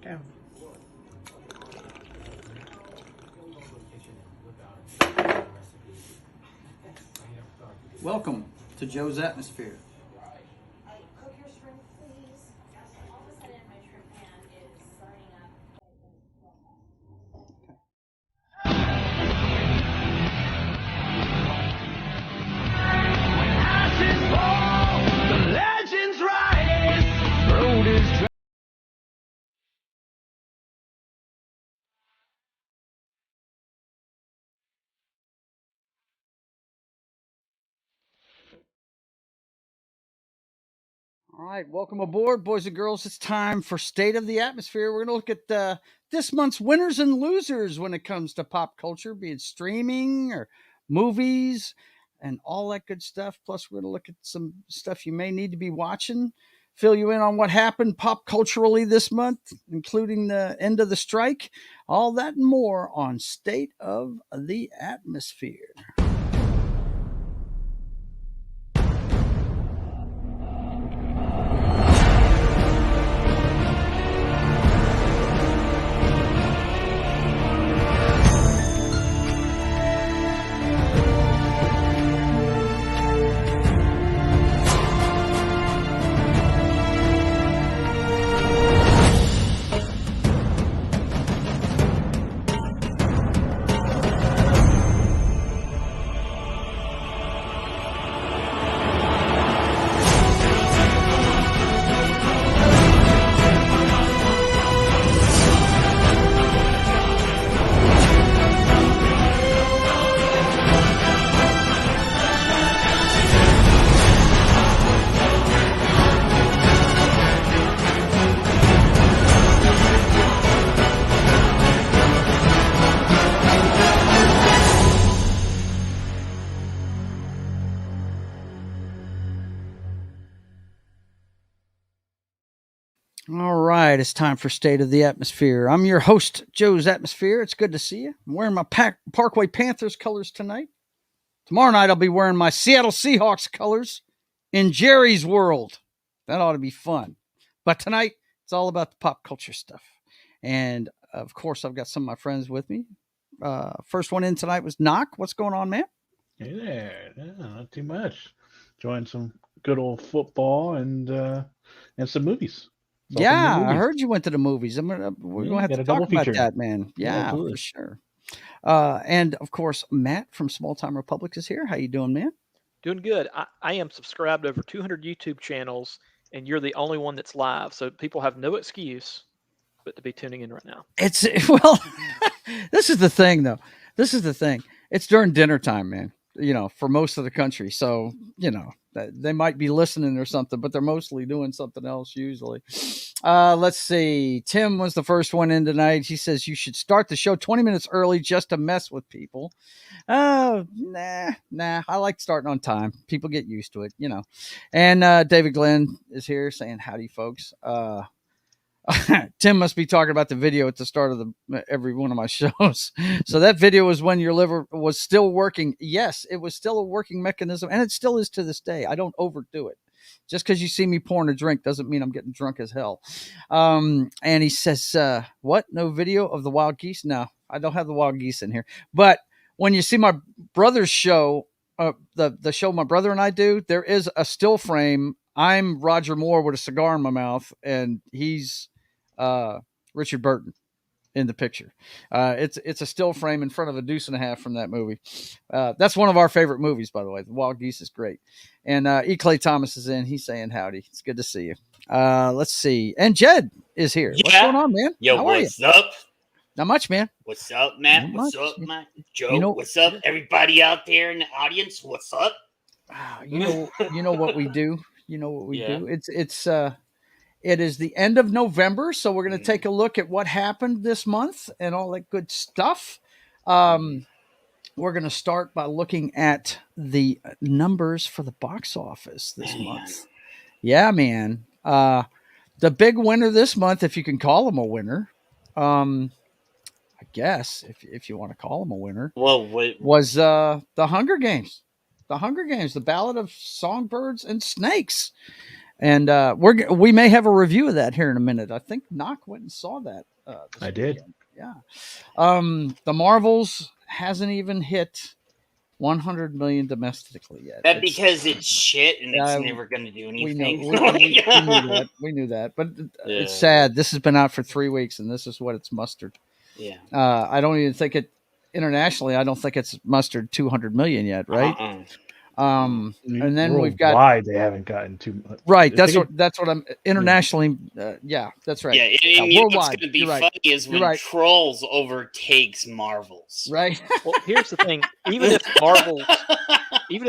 down. Welcome to Joe's Atmosfere. Cook your shrimp, please. All of a sudden, my shrimp pan is burning up. Ashes fall, the legends rise. Road is dry. All right, welcome aboard, boys and girls. It's time for State of the Atmosphere. We're going to look at this month's winners and losers when it comes to pop culture, be it streaming or movies and all that good stuff. Plus, we're going to look at some stuff you may need to be watching, fill you in on what happened pop culturally this month, including the end of the strike, all that and more on State of the Atmosphere. All right, it's time for State of the Atmosphere. I'm your host, Joe's Atmosphere. It's good to see you. I'm wearing my Parkway Panthers colors tonight. Tomorrow night, I'll be wearing my Seattle Seahawks colors in Jerry's world. That ought to be fun. But tonight, it's all about the pop culture stuff. And of course, I've got some of my friends with me. First one in tonight was Knock. What's going on, man? Hey there, not too much. Enjoying some good old football and some movies. Yeah, I heard you went to the movies. We're gonna have got to a double talk about feature. that, man. Yeah, absolutely. for sure. And of course, Matt from Small Time Republic is here. How you doing, man? Doing good. I am subscribed to over 200 YouTube channels, and you're the only one that's live. So people have no excuse but to be tuning in right now. It's well, this is the thing, though. This is the thing. It's during dinner time, man. You know, for most of the country. So, you know, they might be listening or something, but they're mostly doing something else usually. Let's see. Tim was the first one in tonight. He says you should start the show 20 minutes early just to mess with people. Oh, nah. I like starting on time. People get used to it, you know. And David Glenn is here saying howdy, folks. Tim must be talking about the video at the start of every one of my shows. So that video was when your liver was still working. Yes, it was still a working mechanism, and it still is to this day. I don't overdo it. Just because you see me pouring a drink doesn't mean I'm getting drunk as hell. And he says, what? No video of the wild geese? No, I don't have the wild geese in here. But when you see my brother's show, the show my brother and I do, there is a still frame. I'm Roger Moore with a cigar in my mouth, and he's Richard Burton in the picture. It's a still frame in front of a deuce and a half from that movie. That's one of our favorite movies, by the way. The Wild Geese is great. And E. Clay Thomas is in. He's saying howdy. It's good to see you. Let's see. And Jed is here. Yeah. What's going on, man? Yo, How are what's you? up? Not much, man. What's up, Matt? Not What's much. up, Matt? Joe, what's up? Everybody out there in the audience, what's up? You know what we do. You know what we Yeah. do. It is the end of November, so we're going to take a look at what happened this month and all that good stuff. We're going to start by looking at the numbers for the box office this month. Yeah, man. The big winner this month, if you can call him a winner, I guess if you want to call him a winner, Well, was the Hunger Games. The Hunger Games, the Ballad of Songbirds and Snakes. And we may have a review of that here in a minute. I think Knock went and saw that. This I did. weekend. Yeah. The Marvels hasn't even hit 100 million domestically yet. That because it's shit and it's Yeah, never going to do we know anything. we knew that. We knew that. But it's sad. This has been out for 3 weeks, and this is what it's mustered. Yeah. I don't even think it internationally. I don't think it's mustered 200 million yet, right? And then we've got why they haven't gotten too much. right. That's what I'm internationally. Yeah, that's right. Yeah, and you know what's worldwide. going to be You're right. funny is when Trolls overtakes Marvels. Right. Well, here's the thing: even if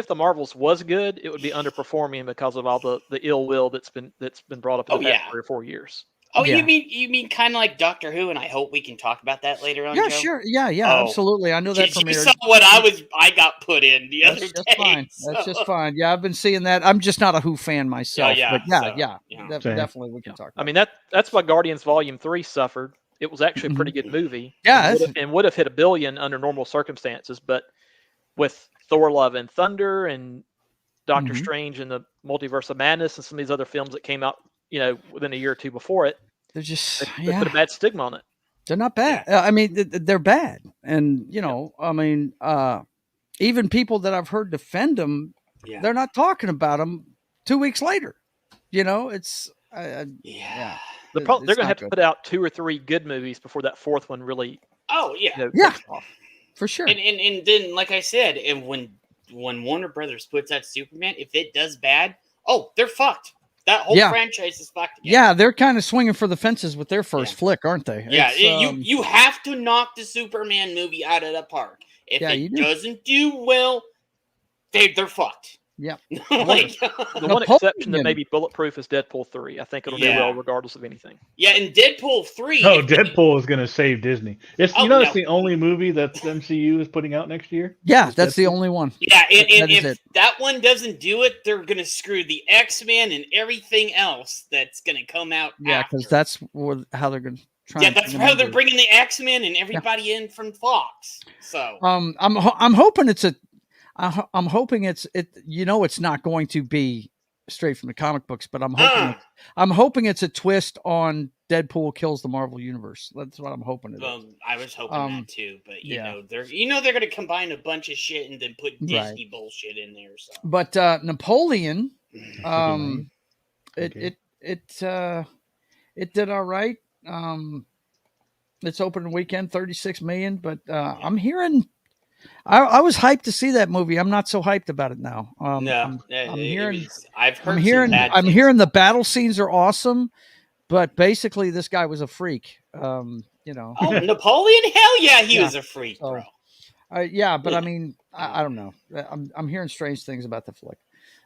the Marvels was good, it would be underperforming because of all the ill will that's been brought up in the past 3 or 4 years. Oh, Yeah. you mean kind of like Doctor Who, and I hope we can talk about that later on. Yeah, Joe? sure. Yeah, Oh. absolutely. I know that from You saw what I got put in the other That's day. just fine. So. That's just fine. Yeah, I've been seeing that. I'm just not a Who fan myself. yeah, but so, definitely we can talk about I mean, that's why Guardians Volume 3 suffered. It was actually a pretty good movie. Yeah, and would have hit $1 billion under normal circumstances, but with Thor: Love and Thunder and Doctor Strange and the Multiverse of Madness and some of these other films that came out, within a year or two before it, they're just they put a bad stigma on it. They're not bad. I mean, they're bad, and I mean, even people that I've heard defend them, they're not talking about them 2 weeks later. It's they're going to have to put out 2 or 3 good movies before that fourth one really. Oh yeah, takes off. For sure. And then, like I said, and when Warner Brothers puts out Superman, if it does bad, they're fucked. That whole franchise is fucked again. Yeah, they're kind of swinging for the fences with their first flick, aren't they? Yeah, you have to knock the Superman movie out of the park. If it doesn't do well, they're fucked. Yeah. The one exception that may be bulletproof is Deadpool 3. I think it'll do well regardless of anything. Yeah, and Deadpool 3. Oh, Deadpool is going to save Disney. It's it's the only movie that MCU is putting out next year. Yeah, that's the only one. Yeah, and if that one doesn't do it, they're going to screw the X-Men and everything else that's going to come out. Yeah, because that's how they're going to try. Yeah, that's how they're bringing the X-Men and everybody in from Fox. So I'm hoping it's I'm hoping it's not going to be straight from the comic books, but I'm hoping it's a twist on Deadpool kills the Marvel Universe. That's what I'm hoping it is. I was hoping that too, but they're going to combine a bunch of shit and then put Disney bullshit in there. So. But Napoleon, it did all right. It's opening weekend, 36 million, but I'm hearing. I was hyped to see that movie. I'm not so hyped about it now. I'm hearing the battle scenes are awesome, but basically this guy was a freak. Oh, Napoleon? Hell yeah, he was a freak, bro. But I mean, I don't know. I'm hearing strange things about the flick.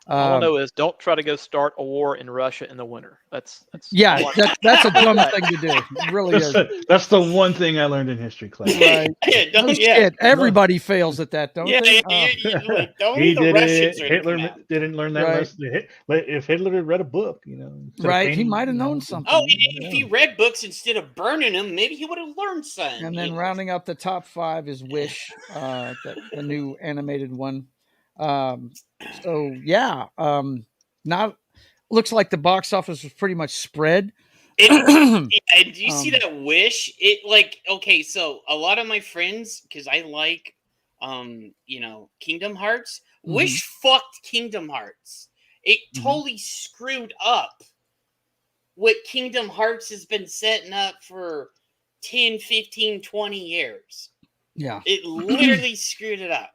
All I know is don't try to go start a war in Russia in the winter. That's a dumb thing to do. It really is. That's the one thing I learned in history class. Right. Everybody fails at that, don't they? He did it. Hitler didn't learn that lesson. If Hitler had read a book, right? He might have known something. Oh, if he read books instead of burning them, maybe he would have learned something. And then rounding up the top 5 is Wish, the new animated one. Not looks like the box office was pretty much spread. And do you see that Wish? So a lot of my friends, because I like Kingdom Hearts, Wish fucked Kingdom Hearts. It totally screwed up what Kingdom Hearts has been setting up for 10, 15, 20 years. Yeah. It literally screwed it up.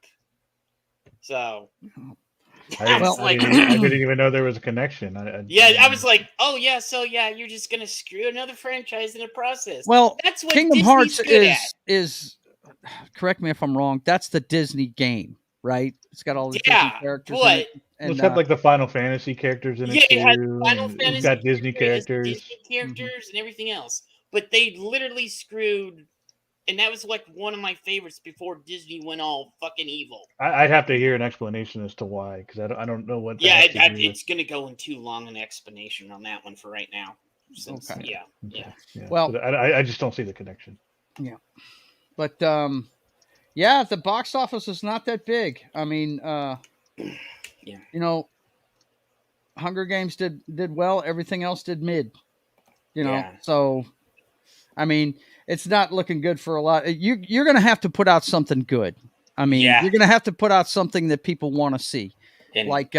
So I didn't even know there was a connection. I was like, you're just gonna screw another franchise in the process. Well, that's what Kingdom Disney's Hearts is. Correct me if I'm wrong. That's the Disney game, right? It's got all the Disney characters in it. And it's got like the Final Fantasy characters in it too. It has Final Fantasy. It's got Disney characters, and everything else. But they literally screwed. And that was like one of my favorites before Disney went all fucking evil. I'd have to hear an explanation as to why, because I don't know what. It's going to go in too long an explanation on that one for right now. Well, I just don't see the connection. Yeah, but the box office is not that big. I mean, Hunger Games did well. Everything else did mid. You know, Yeah. so I mean, it's not looking good for a lot. You're going to have to put out something good. I mean, Yeah. you're going to have to put out something that people want to see, And like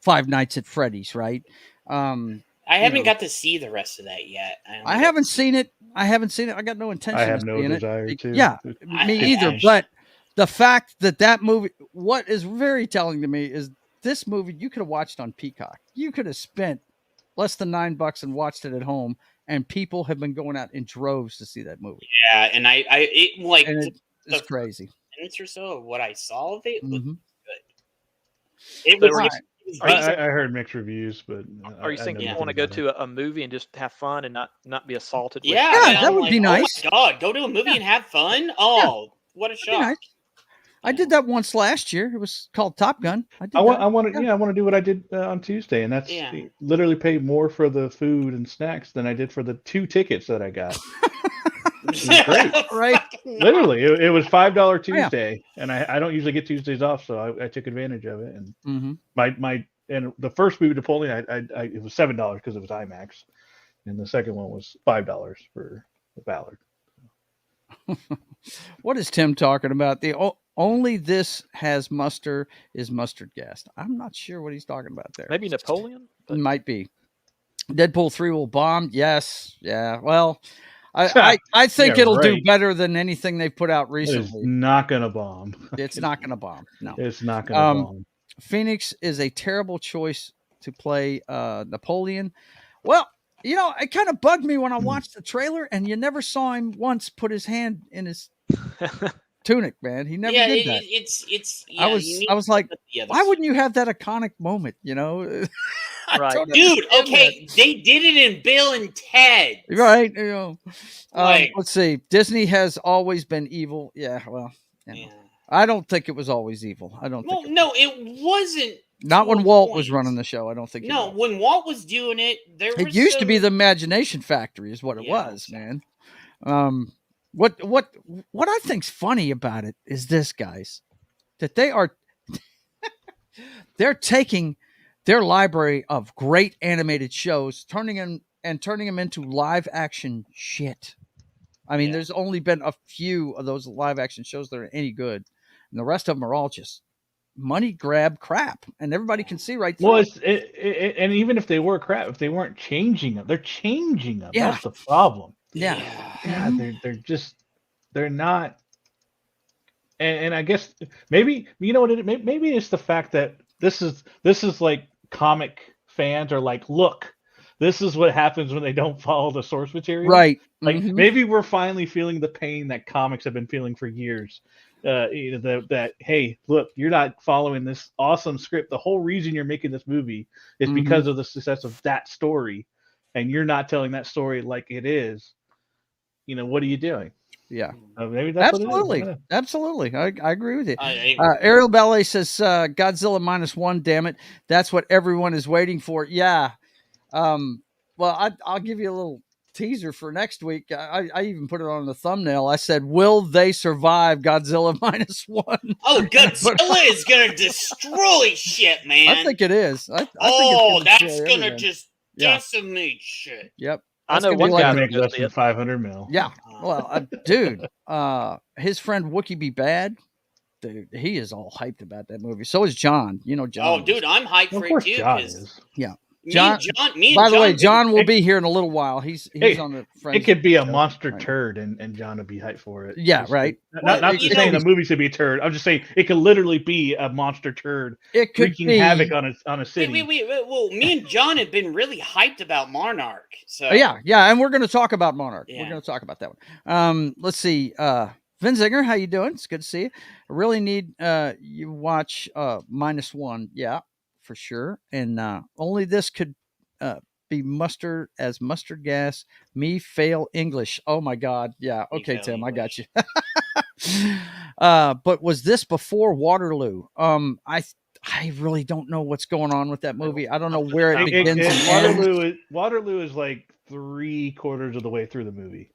Five Nights at Freddy's, right? I haven't got to see the rest of that yet. I haven't seen it. I got no intention. I have of no seeing desire it. to. Yeah, I- me I- either. I- But the fact that movie, what is very telling to me is this movie you could have watched on Peacock. You could have spent less than $9 and watched it at home, and people have been going out in droves to see that movie. Yeah, and it like And the it's crazy. minutes or so of what I saw of it looked Mhm. good. It So was. are you- It was are you decent. I heard mixed reviews, but Are you I saying know you nothing want to go about it. to a movie and just have fun and not be assaulted? With Yeah, Yeah, man, that I'm would like, be nice. Oh my god, go to a movie and have fun. Oh, what a That'd be shock! nice. I did that once last year. It was called Top Gun. I did I want, that. I want to, Yeah. yeah, I want to do what I did on Tuesday, and that's Yeah. literally pay more for the food and snacks than I did for the 2 tickets that I got. great. Right. Literally, it was $5 Oh, yeah. Tuesday, and I don't usually get Tuesdays off, so I took advantage of it. And Mm-hmm. my and the first movie Napoleon, I it was $7 because it was IMAX, and the second one was $5 for the Ballard. What is Tim talking about? Only this has mustard is mustard gas. I'm not sure what he's talking about there. maybe Napoleon. It might be. Deadpool 3 will bomb. Yes. Yeah. Well, I think Yeah, it'll do right. better than anything they've put out It is recently. not gonna bomb. It's not going to bomb. No. It's not gonna bomb. Phoenix is a terrible choice to play Napoleon. Well, you know, it kind of bugged me when I watched the trailer, and you never saw him once put his hand in his tunic, man. He never Yeah, did that. it's. I Yeah, was you need I was like, the other why wouldn't you have that iconic moment? You know, I Right. don't Dude, understand okay, they did it in Bill and Ted. that. Right? You know, Like- let's see. Disney has always been evil. Yeah. Well, you know, Yeah. I don't think it was always evil. I don't Well, think. no, it wasn't. Not to when a Walt was point. running the show. I don't think. No, it was. when Walt was doing it, there was It used to some- be the Imagination Factory, is what it Yeah, was, man. What I think's funny about it is this, guys, that they're taking their library of great animated shows, turning them into live action shit. I mean, Yeah. there's only been a few of those live action shows that are any good, and the rest of them are all just money grab crap, and everybody can see right through Well, it. and even if they were crap, if they weren't changing them, they're changing them. Yeah. That's the problem. Yeah. Yeah. God, they're not. And I guess maybe you know what it maybe it's the fact that this is like comic fans are like, look, this is what happens when they don't follow the source material. Right. Like Mhm. maybe we're finally feeling the pain that comics have been feeling for years. You know, that hey, look, you're not following this awesome script. The whole reason you're making this movie is Mhm. because of the success of that story, and you're not telling that story like it is. You know, what are you doing? Yeah. Maybe that's Absolutely. what it is. Absolutely. I agree with you. I- Ariel Ballet says Godzilla -1. Damn it, that's what everyone is waiting for. Yeah. Well, I'll give you a little teaser for next week. I even put it on the thumbnail. I said, "Will they survive Godzilla -1?" Oh, Godzilla is gonna destroy shit, man. I think it is. I think oh, it's that's destroy gonna everything. just Yeah. decimate shit. Yep. I That's know gonna be one like guy a- that Make goes less see than it. 500 mil. Yeah. Well, dude, his friend Wookie B. Bad, dude, he is all hyped about that movie. So is John. You know John. Oh, dude, I'm hyped Of for it course, too. John 'cause is. Yeah. me John- and John, me and By the way, John John will it- be here in a little while. He's Hey, on the friends. It could be a show monster right now. turd, and John would be hyped for it. Yeah, Just- right. Not Well, just you saying know- the movie should be a turd. I'm just saying it could literally be a monster turd It could wreaking be havoc on a city. Wait. Well, me and John have been really hyped about Monarch. So Yeah, and we're going to talk about Monarch. We're Yeah. going to talk about that one. Let's see. Vin Zinger, how you doing? It's good to see you. I really need you watch -1. Yeah, for sure. And only this could be mustard as mustard gas. Me fail English. Oh my God. Yeah. Me Okay, fail Tim, I got you. English. But was this before Waterloo? I really don't know what's going on with that movie. I don't know where it begins and ends. Waterloo is like 3/4 of the way through the movie,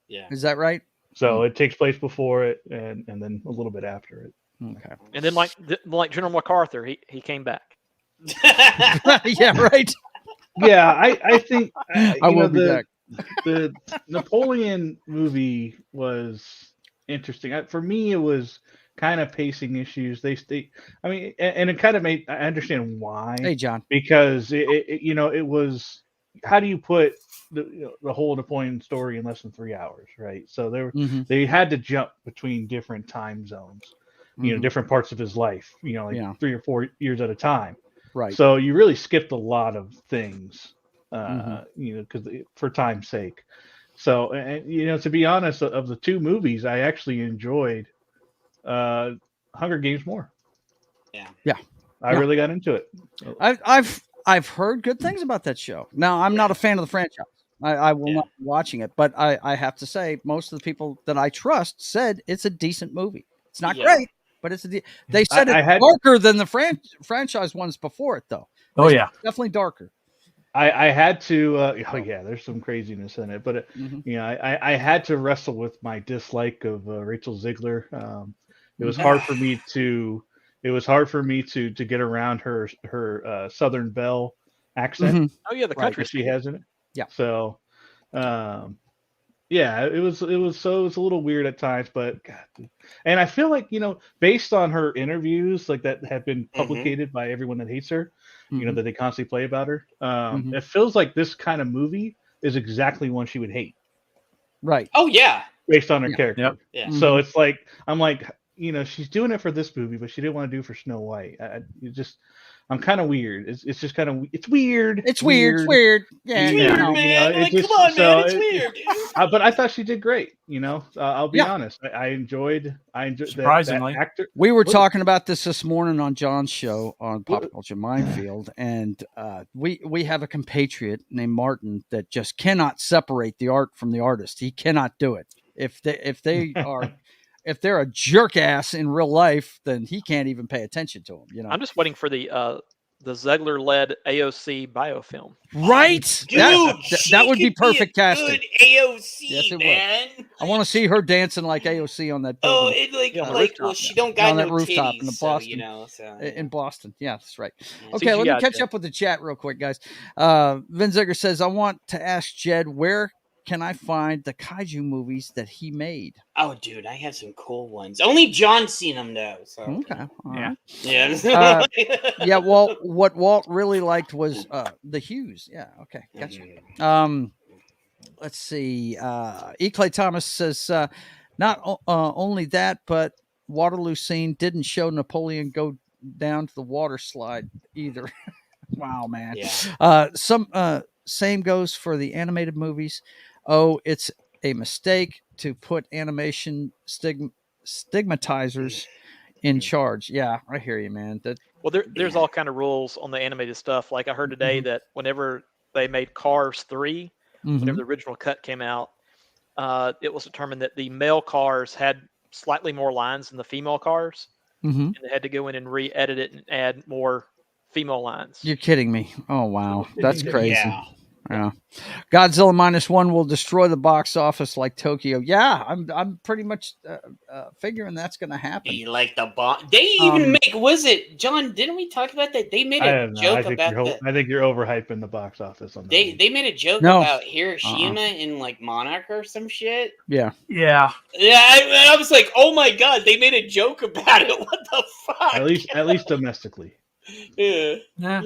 yeah. Is that right? so it takes place before it and then a little bit after it. Okay. And then like General MacArthur, he came back. Yeah, right. Yeah, I think I will be back. the Napoleon movie was interesting. For me, it was kind of pacing issues. I mean, and it kind of made. I understand why, Hey, John. because it was. How do you put the whole Napoleon story in less than 3 hours, right? So Mm-hmm. they had to jump between different time zones, Mm-hmm. different parts of his life, like Yeah. 3 or 4 years at a time. Right. So you really skipped a lot of things, Mm-hmm. because for time's sake. So, and to be honest, of the two movies, I actually enjoyed uh, Hunger Games more. Yeah. Yeah. I Yeah. really got into it. I've heard good things about that show. Now, I'm not a fan of the franchise. I will Yeah. not be watching it, but I have to say, most of the people that I trust said it's a decent movie. It's not Yeah. great, but they said I it's had darker than the franchise ones before it, though. Oh They said yeah. it's definitely darker. I had to. Oh yeah, there's some craziness in it, but Mm-hmm. I had to wrestle with my dislike of Rachel Ziegler. It was Mhm. hard for me to. It was hard for me to get around her Southern Belle accent Mhm. Oh yeah, the Right. country. that she has in it. Yeah. So, yeah, it was so it was a little weird at times, but God, and I feel like based on her interviews like that have been publicated by everyone that hates her, Mhm. that they constantly play about her. Mhm. It feels like this kind of movie is exactly one she would hate Right. Oh yeah. based on her Yeah. character. Yep. Yeah. So Mhm. it's like I'm like she's doing it for this movie, but she didn't want to do it for Snow White. I'm kind of weird. It's just kind of it's weird. It's weird. It's weird. Yeah. It's You weird, know. man. It Like, just come on, so man. It's it, weird, dude. but I thought she did great. I'll be Yeah. honest. I enjoyed that Surprisingly. actor. We were What- talking about this morning on John's show on Pop What- Culture Minefield, and we have a compatriot named Martin that just cannot separate the art from the artist. He cannot do it. If they're a jerk ass in real life, then he can't even pay attention to them. I'm just waiting for the Zegler-led AOC biofilm. Right? Dude, that would be she could perfect a casting. Good AOC, Yes, it would. man. I want to see her dancing like AOC on that Oh, building. it like Yeah, on the like rooftop, well, she don't got on that no rooftop titties, in the so, Boston. so In Boston. Yeah, that's right. Yeah. Okay, let me CGI catch Jed. up with the chat real quick, guys. Vin Ziegler says, I want to ask Jed, where can I find the kaiju movies that he made? Oh, dude, I have some cool ones. Only John's seen them though. So Okay. All Yeah. right. yeah. Yeah, well, what Walt really liked was the Hughes. Yeah, okay. Gotcha. Let's see. E. Clay Thomas says, not only that, but Waterloo scene didn't show Napoleon go down to the water slide either. Wow, man. Yeah. Same goes for the animated movies. Oh, it's a mistake to put animation stigmatizers in charge. Yeah, I hear you, man. Well, there's all kind of rules on the animated stuff. Like I heard today that whenever they made Cars 3, whenever the original cut came out, it was determined that the male cars had slightly more lines than the female cars, and they had to go in and re-edit it and add more female lines. You're kidding me. Oh, wow. That's crazy. Yeah. Godzilla -1 will destroy the box office like Tokyo. Yeah, I'm pretty much figuring that's going to happen. You like the bomb? They even make. Was it John? Didn't we talk about that? They made a joke about that. I think you're overhyping the box office on that. They made a joke No. about Hiroshima in like Monarch or some shit. Yeah. Yeah. Yeah, I was like, oh my god, they made a joke about it. What the fuck? At least domestically. Yeah. Yeah.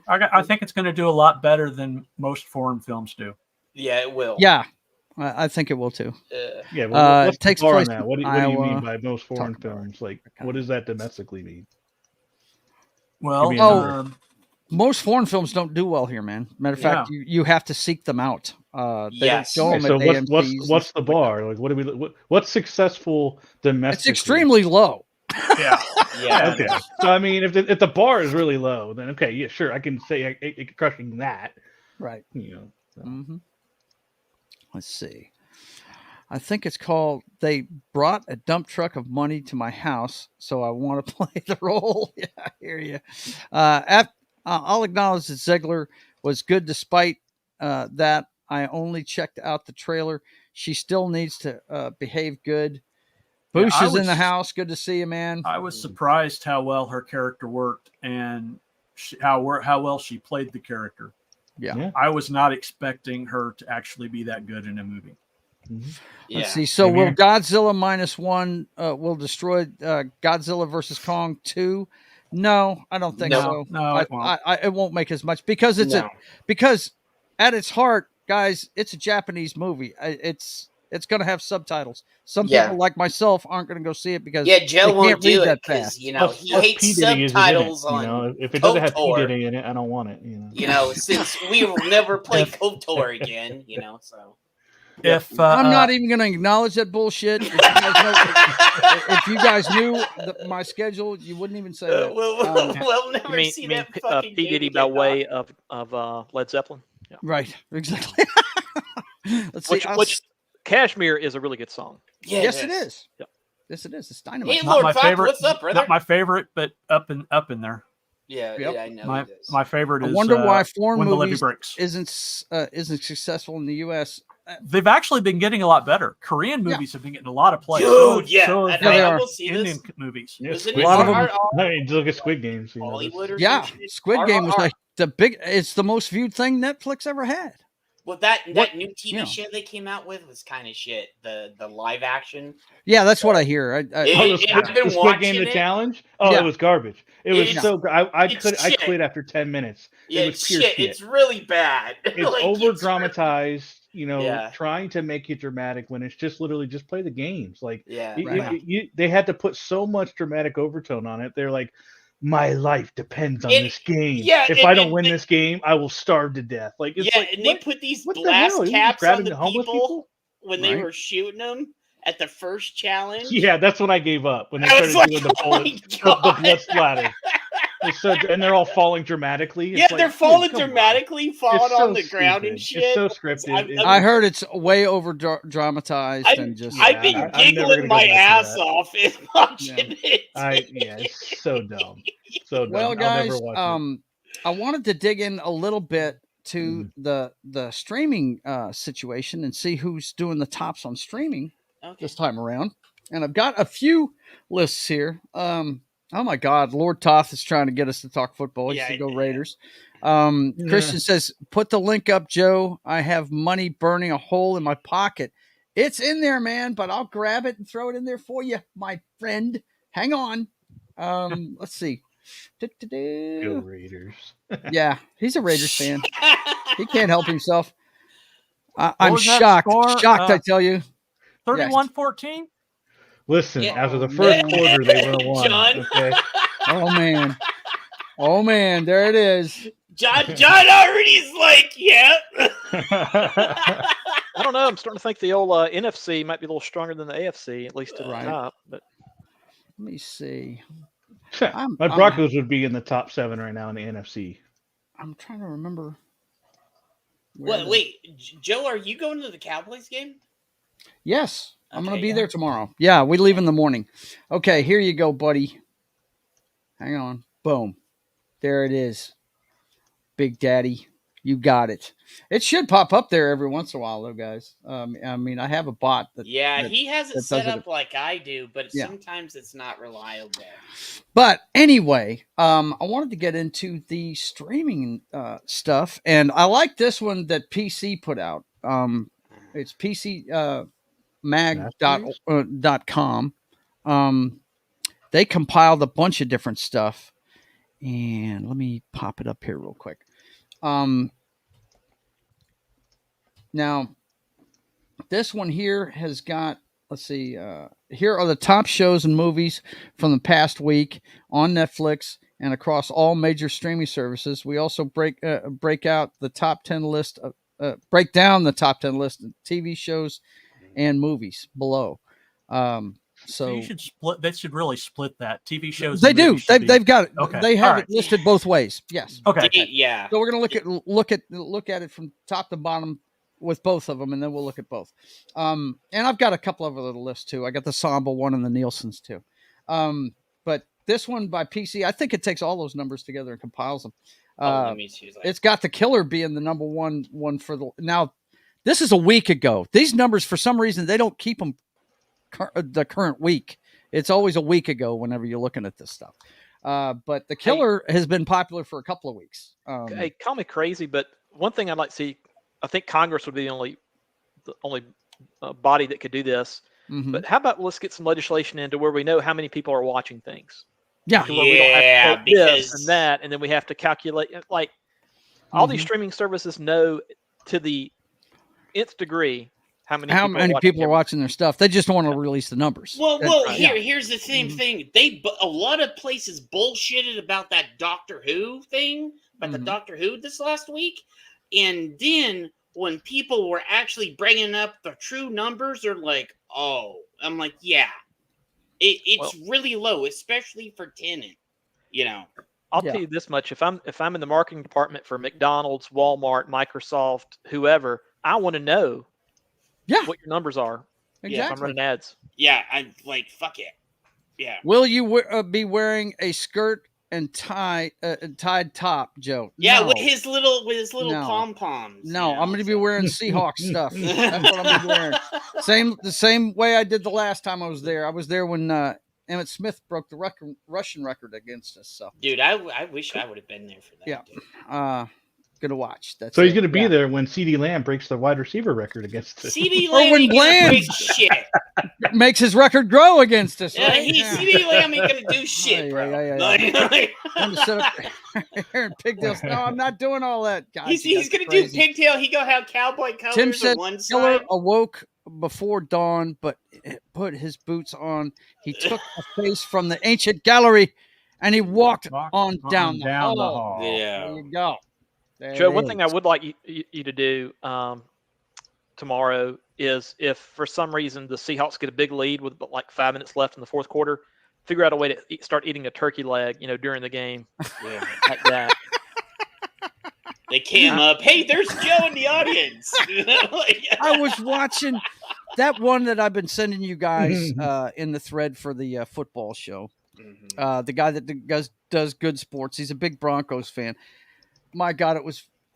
I think it's going to do a lot better than most foreign films do. Yeah, it will. Yeah, I think it will too. Yeah, but what's it takes the bar on place that? in What do you Iowa. mean by most foreign Talk about films? Like, Okay. what does that domestically mean? Well, Give me a number. Most foreign films don't do well here, man. Matter of fact, you have to seek them out. They Yes. don't show them So at AMCs what's the and stuff like that. bar? Like, what do we? What's successful domestic? It's extremely low. yeah. Yeah. Okay. So I mean, if the bar is really low, then okay, yeah, sure, I can say crushing that. Right. So. Mm-hmm. Let's see. I think it's called They Brought a Dump Truck of Money to My House, so I want to play the role. Yeah, I hear you. I'll acknowledge that Ziegler was good despite that. I only checked out the trailer. She still needs to behave good. Yeah, Boosh is in the house. Good to see you, man. I was surprised how well her character worked, and how well she played the character. Yeah. I was not expecting her to actually be that good in a movie. Yeah. Let's see. So will Godzilla -1 will destroy Godzilla versus Kong 2? No, I don't think so. No, it won't. It won't make as much because because at its heart, guys, it's a Japanese movie. It's going to have subtitles. Some people like myself aren't going to go see it because Joe they won't can't do read it that because fast. he hates P. Diddy isn't in it, subtitles on. If it doesn't have P. KOTOR. Diddy in it, I don't want it. Since we will never play KOTOR again, so. If I'm not even going to acknowledge that bullshit. If you guys knew my schedule, you wouldn't even say that. We'll never see that fucking P. Diddy game by again, way of Led Zeppelin. Yeah. Right, exactly. Let's see. Which Kashmir is a really good song. Yeah, yes, it is. Yep. Yes, it is. It's dynamite. Hey, not Lord my Fox, favorite. what's up, brother? Not my favorite, but up in there. Yeah, Yep. yeah, I know. it is. My favorite is. I wonder why foreign When the Levee movies Breaks. isn't successful in the U.S. They've actually been getting a lot better. Korean movies have been getting a lot of play. Dude, yeah, so and have I will see Indian this. movies. Yeah, Listen, Squid a lot of Game. them- I mean, look at Squid Games. Hollywood or Yeah, some shit. Squid Game was RR. like the big. It's the most viewed thing Netflix ever had. Well, that What- new TV you know. show they came out with was kind of shit. The live action. Yeah, that's what I hear. It- the I've been Squid Game, watching the it. challenge. Oh, Yeah. it was garbage. It was It's- so. I it's I shit. quit after 10 minutes. Yeah, it was it's pure shit. shit. It's really bad. It's Like, over it's dramatized. Yeah. Trying to make it dramatic when it's just literally just play the games. Like Yeah. they had to put so much dramatic overtone on it. They're like, my life depends on And- this game. yeah, if and- I don't and win they- this game, I will starve to death. Like, it's Yeah, like, and what? they put these What the blast hell? Are you caps on grabbing the the homeless people? when they Right. were shooting them at the first challenge. Yeah, that's when I gave up. When they I was started like, doing the oh my bullets, the God. blood splatter. And they're all falling dramatically. It's Yeah, like, they're dude, falling come on. dramatically, falling It's so on the ground and stupid. shit. It's so scripted. I'm- I heard it's way over dramatized and just. I've been I'm never giggling gonna go my back to ass that. off and watching it. It's so dumb. So dumb. Well, I'll guys, never watch it. I wanted to dig in a little bit Mm-hmm. to the streaming situation and see who's doing the tops on streaming Okay. this time around. And I've got a few lists here. Oh my God, Lord Toth is trying to get us to talk football. He Yeah, should go yeah. Raiders. Christian says, "Put the link up, Joe. I have money burning a hole in my pocket. It's in there, man, but I'll grab it and throw it in there for you, my friend. Hang on. Let's see. Go Raiders. Yeah, he's a Raiders fan. He can't help himself. What I'm was that shocked. score? Shocked, I tell you. 31-14? Listen, Yeah. after the first quarter, they would have won. John. Okay. Oh man. Oh man, there it is. John already's like, yeah. I don't know. I'm starting to think the old NFC might be a little stronger than the AFC, at least at Right. the top. But Let me see. My Broncos would be in the top 7 right now in the NFC. I'm trying to remember. What? Wait, Joe, are you going to the Cowboys game? Yes, I'm going Okay, to be yeah. there tomorrow. Yeah, we leave in the morning. Okay, here you go, buddy. Hang on. Boom. There it is. Big Daddy. You got it. It should pop up there every once in a while, though, guys. I mean, I have a bot that. Yeah, that- he has it that set does up like I do, but Yeah. sometimes it's not reliable. But anyway, I wanted to get into the streaming stuff, and I like this one that PC put out. It's PCMag.com. They compiled a bunch of different stuff, and let me pop it up here real quick. Now, this one here has got, let's see, here are the top shows and movies from the past week on Netflix and across all major streaming services. We also break out the top 10 list, break down the top 10 list of TV shows and movies below. So you should split. They should really split that. TV shows. They and do. movies should be- They've got it. Okay. They have All it listed both ways. Yes. Okay. Yeah. So we're gonna look at it from top to bottom with both of them, and then we'll look at both. And I've got a couple of other lists too. I got the Samba one and the Nielsen's too. But this one by PC, I think it takes all those numbers together and compiles them. Let me choose that. It's got the Killer being the number one for the now. This is a week ago. These numbers, for some reason, they don't keep them the current week. It's always a week ago whenever you're looking at this stuff. But The Killer has been popular for a couple of weeks. Hey, call me crazy, but one thing I'd like to see, I think Congress would be the only body that could do this. mhm. But how about let's get some legislation into where we know how many people are watching things. Yeah. To where we don't have to Yeah, quote this because and that, and then we have to calculate. Like all these Mhm. streaming services know to the nth degree how many How people many are watching people are watching their stuff? They just don't want to release the numbers. well, right. here's the same Mhm. thing. A lot of places bullshitted about that Doctor Who thing, about the Mhm. Doctor Who this last week, and then when people were actually bringing up the true numbers, they're like, "Oh," I'm like, "Yeah, it's really low, especially for Tenet." You know, I'll Yeah. tell you this much: if I'm in the marketing department for McDonald's, Walmart, Microsoft, whoever, I want to know Yeah. what your numbers are if I'm Exactly. running ads. yeah, I'm like, fuck it, yeah. Will you be wearing a skirt and tied top, Joe? Yeah, No. with his little No. pom poms. No, I'm going to be wearing Seahawks stuff. That's what I'm going to be wearing. The same way I did the last time I was there. I was there when Emmett Smith broke the Russian record against us. So, Dude, I wish I would have been there for that. Yeah. Dude. gonna watch. That's So he's it. going to be Yeah. there when CD Lamb breaks the wide receiver record against us. CD Or Lamb when ain't gonna Bland- break shit. Makes his record grow against us. Yeah, Right? CD Lamb ain't gonna do shit, bro. Yeah. I'm gonna sit up here and pigtails. No, I'm not doing all that. God, He's gonna do pigtail. He gonna have cowboy colors Tim said on one Killer side. awoke before dawn, but put his boots on. He took a face from the ancient gallery, and he walked on down the hall. Yeah. There you go. There Joe, it one thing I is. would like you to do tomorrow is if for some reason the Seahawks get a big lead with like 5 minutes left in the fourth quarter, figure out a way to start eating a turkey leg, during the game, Yeah. like that. They came up. Hey, there's Joe in the audience. I was watching that one that I've been sending you guys in the thread for the football show. The guy that does good sports. He's a big Broncos fan. My God,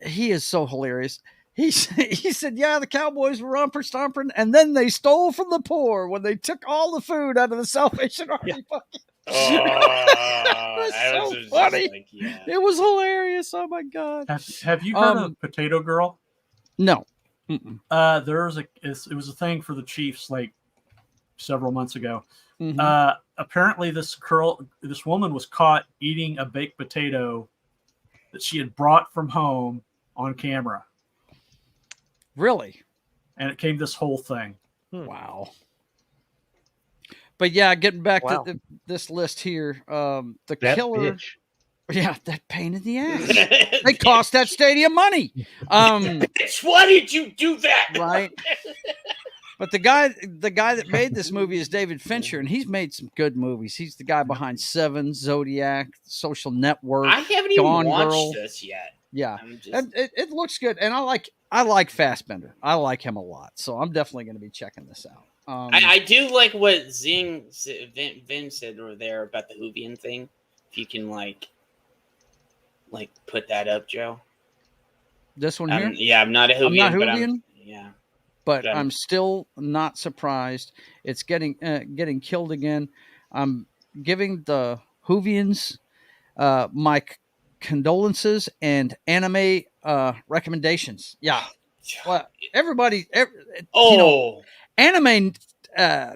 he is so hilarious. He said, yeah, the Cowboys were romper stomping, and then they stole from the poor when they took all the food out of the Salvation Army bucket. It was so funny. Like, yeah. It was hilarious. Oh my God. Have you heard of Potato Girl? No. It was a thing for the Chiefs like several months ago. Mhm. Apparently this woman was caught eating a baked potato that she had brought from home on camera. Really? And it came this whole thing. Wow. But yeah, getting back to this list here, the That Killer. bitch. Yeah, that pain in the ass. They cost that stadium money. Why did you do that? Right. But the guy that made this movie is David Fincher, and he's made some good movies. He's the guy behind Seven, Zodiac, Social Network. I haven't even Gone watched Girl. this yet. Yeah, just... and it looks good, and I like Fassbender. I like him a lot, so I'm definitely going to be checking this out. I do like what Vin said over there about the Hoovian thing. If you can like put that up, Joe. This one here. Yeah, I'm not a Hoovian. I'm not But Hoovian. But Yeah. I'm still not surprised. It's getting killed again. I'm giving the Hoovians my condolences and anime recommendations. Yeah. Well, everybody, anime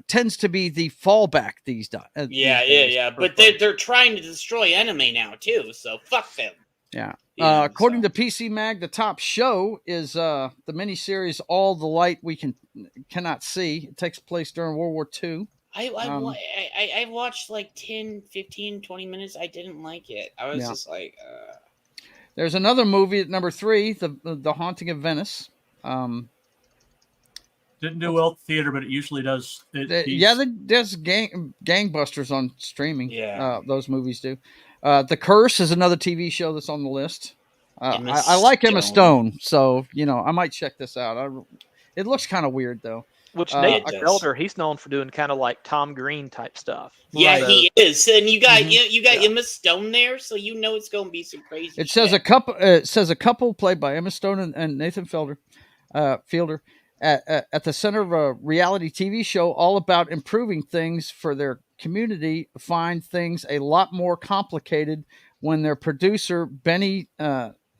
tends to be the fallback these days. Yeah. But they're trying to destroy anime now too. So fuck them. Yeah. According to PC Mag, the top show is the miniseries "All the Light We Cannot See." It takes place during World War II. I watched like 10, 15, 20 minutes. I didn't like it. I was just like... There's another movie at number 3, The Haunting of Venice. Didn't do well at the theater, but it usually does. There's gangbusters on streaming. Yeah. Those movies do. The Curse is another TV show that's on the list. I like Emma Stone, so I might check this out. It looks kind of weird though. Which Nate Felder, he's known for doing kind of like Tom Green type stuff. Yeah, right. He is, and you got Emma Stone there, so it's going to be some crazy. It says a couple. It says a couple played by Emma Stone and Nathan Fielder, at the center of a reality TV show all about improving things for their community, find things a lot more complicated when their producer, Benny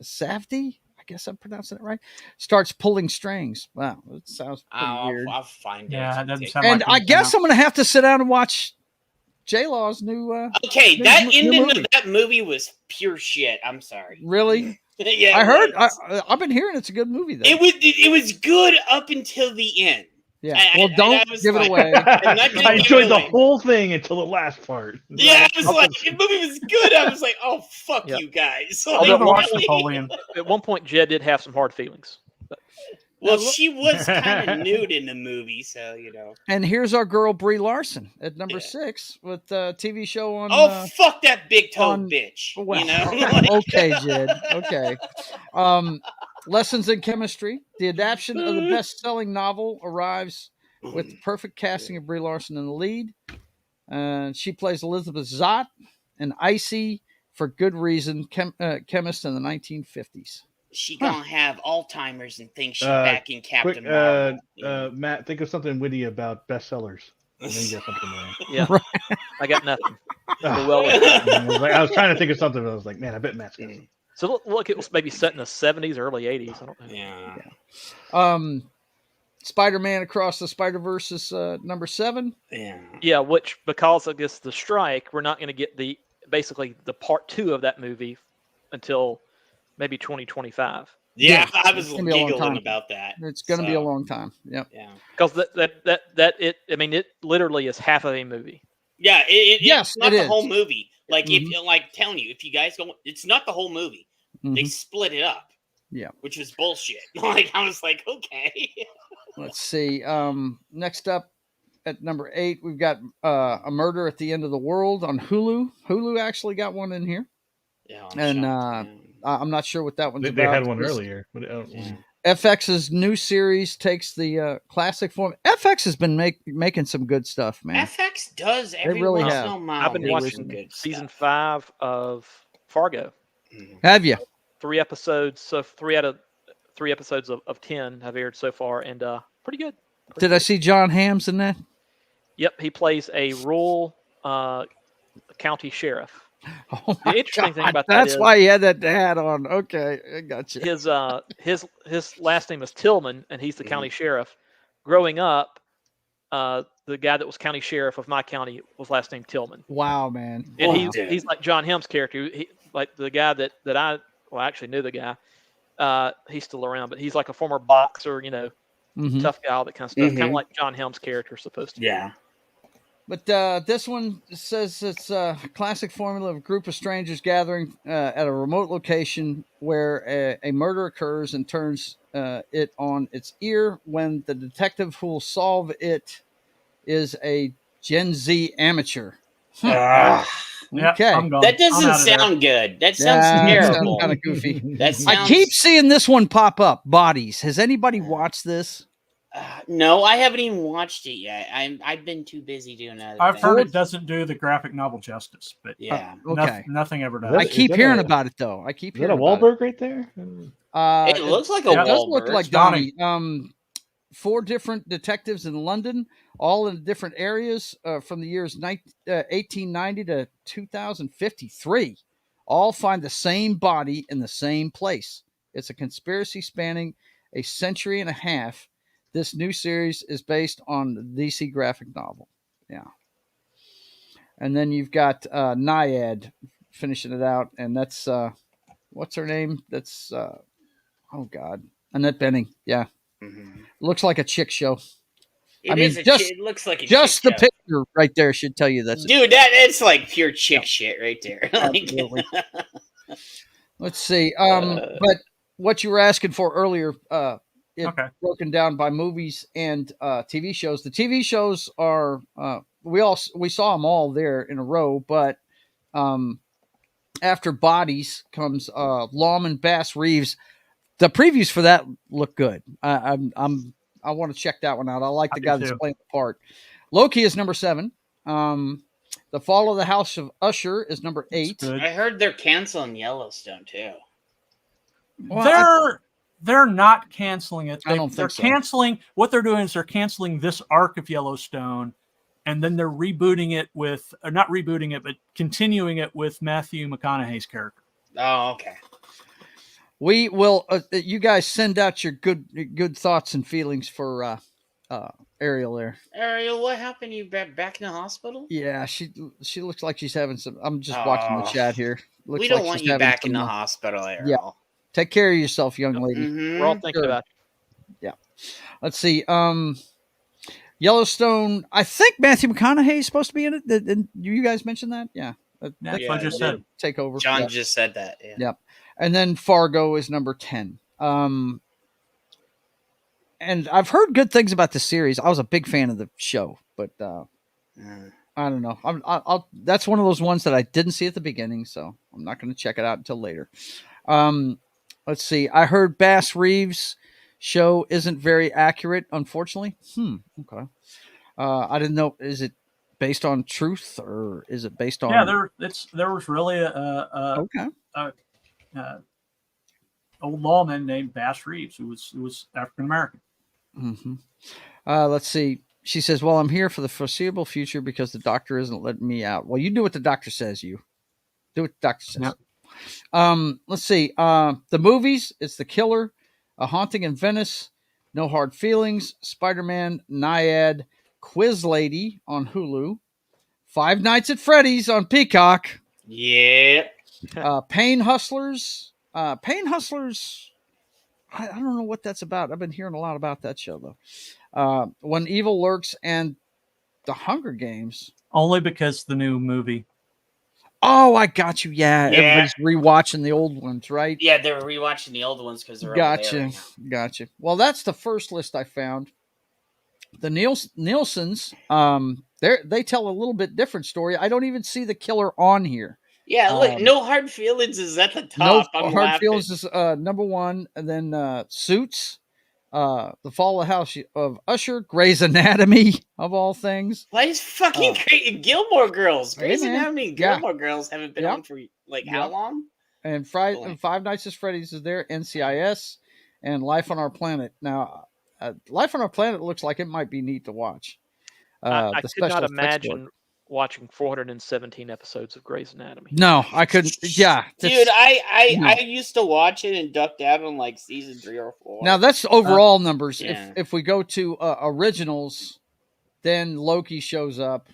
Safdie, I guess I'm pronouncing it right, starts pulling strings. Wow, that sounds pretty weird. I'll find it. Yeah, it doesn't sound And like I anything guess else. I'm going to have to sit down and watch J-Law's new. Okay, new- that new ending movie. of that movie was pure shit. I'm sorry. Really? Yeah, I it heard. was. I've been hearing it's a good movie though. It was good up until the end. Yeah. I- Well, I don't was give it like- away. I'm not gonna I give enjoyed it the away. whole thing until the last part. Yeah, I was like, the movie was good. I was like, oh fuck Yeah. you guys. I'll Like, never watch really? Napoleon. At one point, Jed did have some hard feelings. Well, she was kind of nude in the movie, so you know. And here's our girl Brie Larson at number Yeah. 6 with a TV show on. Oh fuck that big toe on- bitch. well, You know. Like- okay, Jed. Okay. Lessons in Chemistry. The adaptation of the best-selling novel arrives with the perfect casting of Brie Larson in the lead. She plays Elizabeth Zott, an icy, for good reason, chemist in the 1950s. She gonna have Alzheimer's and think she's back in Captain Quick, Marvel. you know? Matt, think of something witty about bestsellers. I think you got something there. Yeah, Right. I got nothing. Ah. Well, I was trying to think of something, but I was like, man, I bet Matt's got something. so look, it was maybe set in the 70s, early 80s. I don't know. Yeah. Spider-Man Across the Spider-Verse is number 7. Yeah. Yeah, which because I guess the strike, we're not going to get basically the part 2 of that movie until maybe 2025. Yeah, Yeah, I it's was gonna be a long giggling time. about that. It's going to be a So, long time. Yep. Yeah. Because it literally is half of a movie. Yeah, Yes, it's not it the is. whole movie. Like Mhm. if like telling you, if you guys don't, it's not the whole movie. They Mhm. split it up. Yeah. Which was bullshit. Like I was like, okay. Let's see. Next up at number 8, we've got A Murder at the End of the World on Hulu. Hulu actually got one in here. Yeah, And, shocked, I'm not sure what that one's They about. had one It's- earlier. But, yeah. FX's new series takes the classic form. FX has been making some good stuff, man. FX does every really once have. in a while. I've been make watching some good season stuff. 5 of Fargo. Mhm. Have you? 3 episodes. So 3 out of 3 episodes of 10 have aired so far, and pretty good. Did I see John Hamm's in that? Yep, he plays a rural county sheriff. Oh The my interesting thing God, about that that's is- why he had that hat on. Okay, I got you. His last name is Tillman, and he's the county sheriff. Growing up, the guy that was county sheriff of my county was last name Tillman, Wow, man. and Wow. he's like John Helm's character. He, like the guy that I actually knew the guy. He's still around, but he's like a former boxer, Mhm. tough guy, all that kind of stuff. Kind Mhm. of like John Helm's character is supposed to be. Yeah. But this one says it's a classic formula of a group of strangers gathering at a remote location where a murder occurs and turns it on its ear when the detective who will solve it is a Gen Z amateur. Ugh. Yeah, Okay. I'm gone. That I'm doesn't out of there. sound good. That sounds Yeah, that terrible. sounds kind of goofy. That sounds. I keep seeing this one pop up. Bodies. Has anybody watched this? No, I haven't even watched it yet. I've been too busy doing other I've things. heard it doesn't do the graphic novel justice, but Yeah. Okay. nothing ever does. I Is keep that hearing a- about it though. I keep Is that hearing a about it. Wahlberg right there? It looks like a yeah, It does look Wahlberg. like Donnie. Donnie. 4 different detectives in London, all in different areas from the years 1890 to 2053, all find the same body in the same place. It's a conspiracy spanning a century and a half. This new series is based on the DC graphic novel. Yeah. And then you've got Naiad finishing it out, and that's what's her name? That's oh God, Annette Bening. Yeah. Mhm. Looks like a chick show. It I mean, is a just- it looks like a Just the chick show. picture right there should tell you that's Dude, it's like pure chick shit right there. Like, Absolutely. Let's see. But what you were asking for earlier, it Okay. broken down by movies and TV shows. The TV shows are we saw them all there in a row, but after Bodies comes Lawman Bass Reeves. The previews for that look good. I want to check that one out. I like the I do guy that's too. playing the part. Loki is number 7. The Fall of the House of Usher is number 8. It's good. I heard they're canceling Yellowstone too. Well, They're not canceling it. I don't think they're so. canceling. What they're doing is they're canceling this arc of Yellowstone, and then they're rebooting it with, or not rebooting it, but continuing it with Matthew McConaughey's character. Oh, okay. We will. You guys send out your good thoughts and feelings for Ariel there. Ariel, what happened? You back in the hospital? Yeah, she looks like she's having some. I'm just watching the chat here. Looks We don't like want she's you having back in some, the hospital, Ariel. yeah. Take care of yourself, young lady. Mhm. We're all thinking Sure. about Let's see. Yellowstone. I think Matthew McConaughey is supposed to be in it. Did you guys mention that? Yeah. That's Yeah, what I just yeah. said. Take over. John Yeah. just said that. Yeah. Yep. And then Fargo is number 10. And I've heard good things about the series. I was a big fan of the show, but I don't know. I'll that's one of those ones that I didn't see at the beginning, so I'm not going to check it out until later. Let's see. I heard Bass Reeves' show isn't very accurate, unfortunately. Okay. I didn't know. Is it based on truth or is it based on? Yeah, there was really Okay. old lawman named Bass Reeves who was African American. Mm-hmm. Let's see. She says, "Well, I'm here for the foreseeable future because the doctor isn't letting me out." Well, you do what the doctor says. You do what the doctor says. Yep. Let's see. The movies. It's The Killer, A Haunting in Venice, No Hard Feelings, Spider-Man, Naiad, Quiz Lady on Hulu, Five Nights at Freddy's on Peacock, Yeah. Pain Hustlers. Pain Hustlers. I don't know what that's about. I've been hearing a lot about that show though. When Evil Lurks and The Hunger Games. Only because the new movie. Oh, I got you. Yeah, Yeah. everybody's rewatching the old ones, right? Yeah, they were rewatching the old ones because they're over Gotcha. there right now. Gotcha. Well, that's the first list I found. The Nielsen's, they tell a little bit different story. I don't even see The Killer on here. Yeah, look, No Hard Feelings is at the No top. I'm Hard laughing. Feelings is number one, and then Suits, The Fall of House of Usher, Grey's Anatomy of all things. Why is fucking great Gilmore Girls? Hey, Grey's man. Anatomy and Yeah. Gilmore Girls haven't been Yep. on for like how Yep. long? And Boy. Five Nights at Freddy's is there, NCIS, and Life on Our Planet. Now, Life on Our Planet looks like it might be neat to watch. I The could special not effects imagine work. watching 417 episodes of Grey's Anatomy. No, I couldn't. Yeah, Dude, no. I used to watch it and ducked out on like season 3 or 4. Now that's overall numbers. yeah. If we go to originals, then Loki shows up.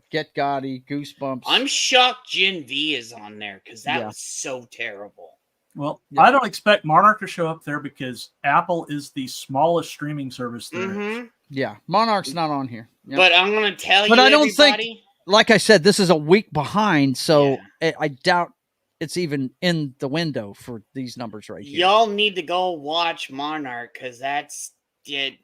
Get Gotti, Goosebumps. I'm shocked Gen V is on there because that Yeah. was so terrible. Well, Yeah. I don't expect Monarch to show up there because Apple is the smallest streaming service there is. Mhm. Yeah, Monarch's not on here. Yep. But I'm gonna tell you, But I don't think- everybody, Like I said, this is a week behind, so Yeah. I doubt it's even in the window for these numbers right here. y'all need to go watch Monarch because that's it.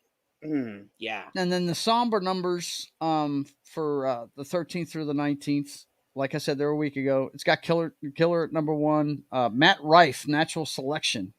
Yeah. And then the somber numbers for the 13th through the 19th, like I said, they're a week ago. It's got Killer at number one. Matt Rife, Natural Selection.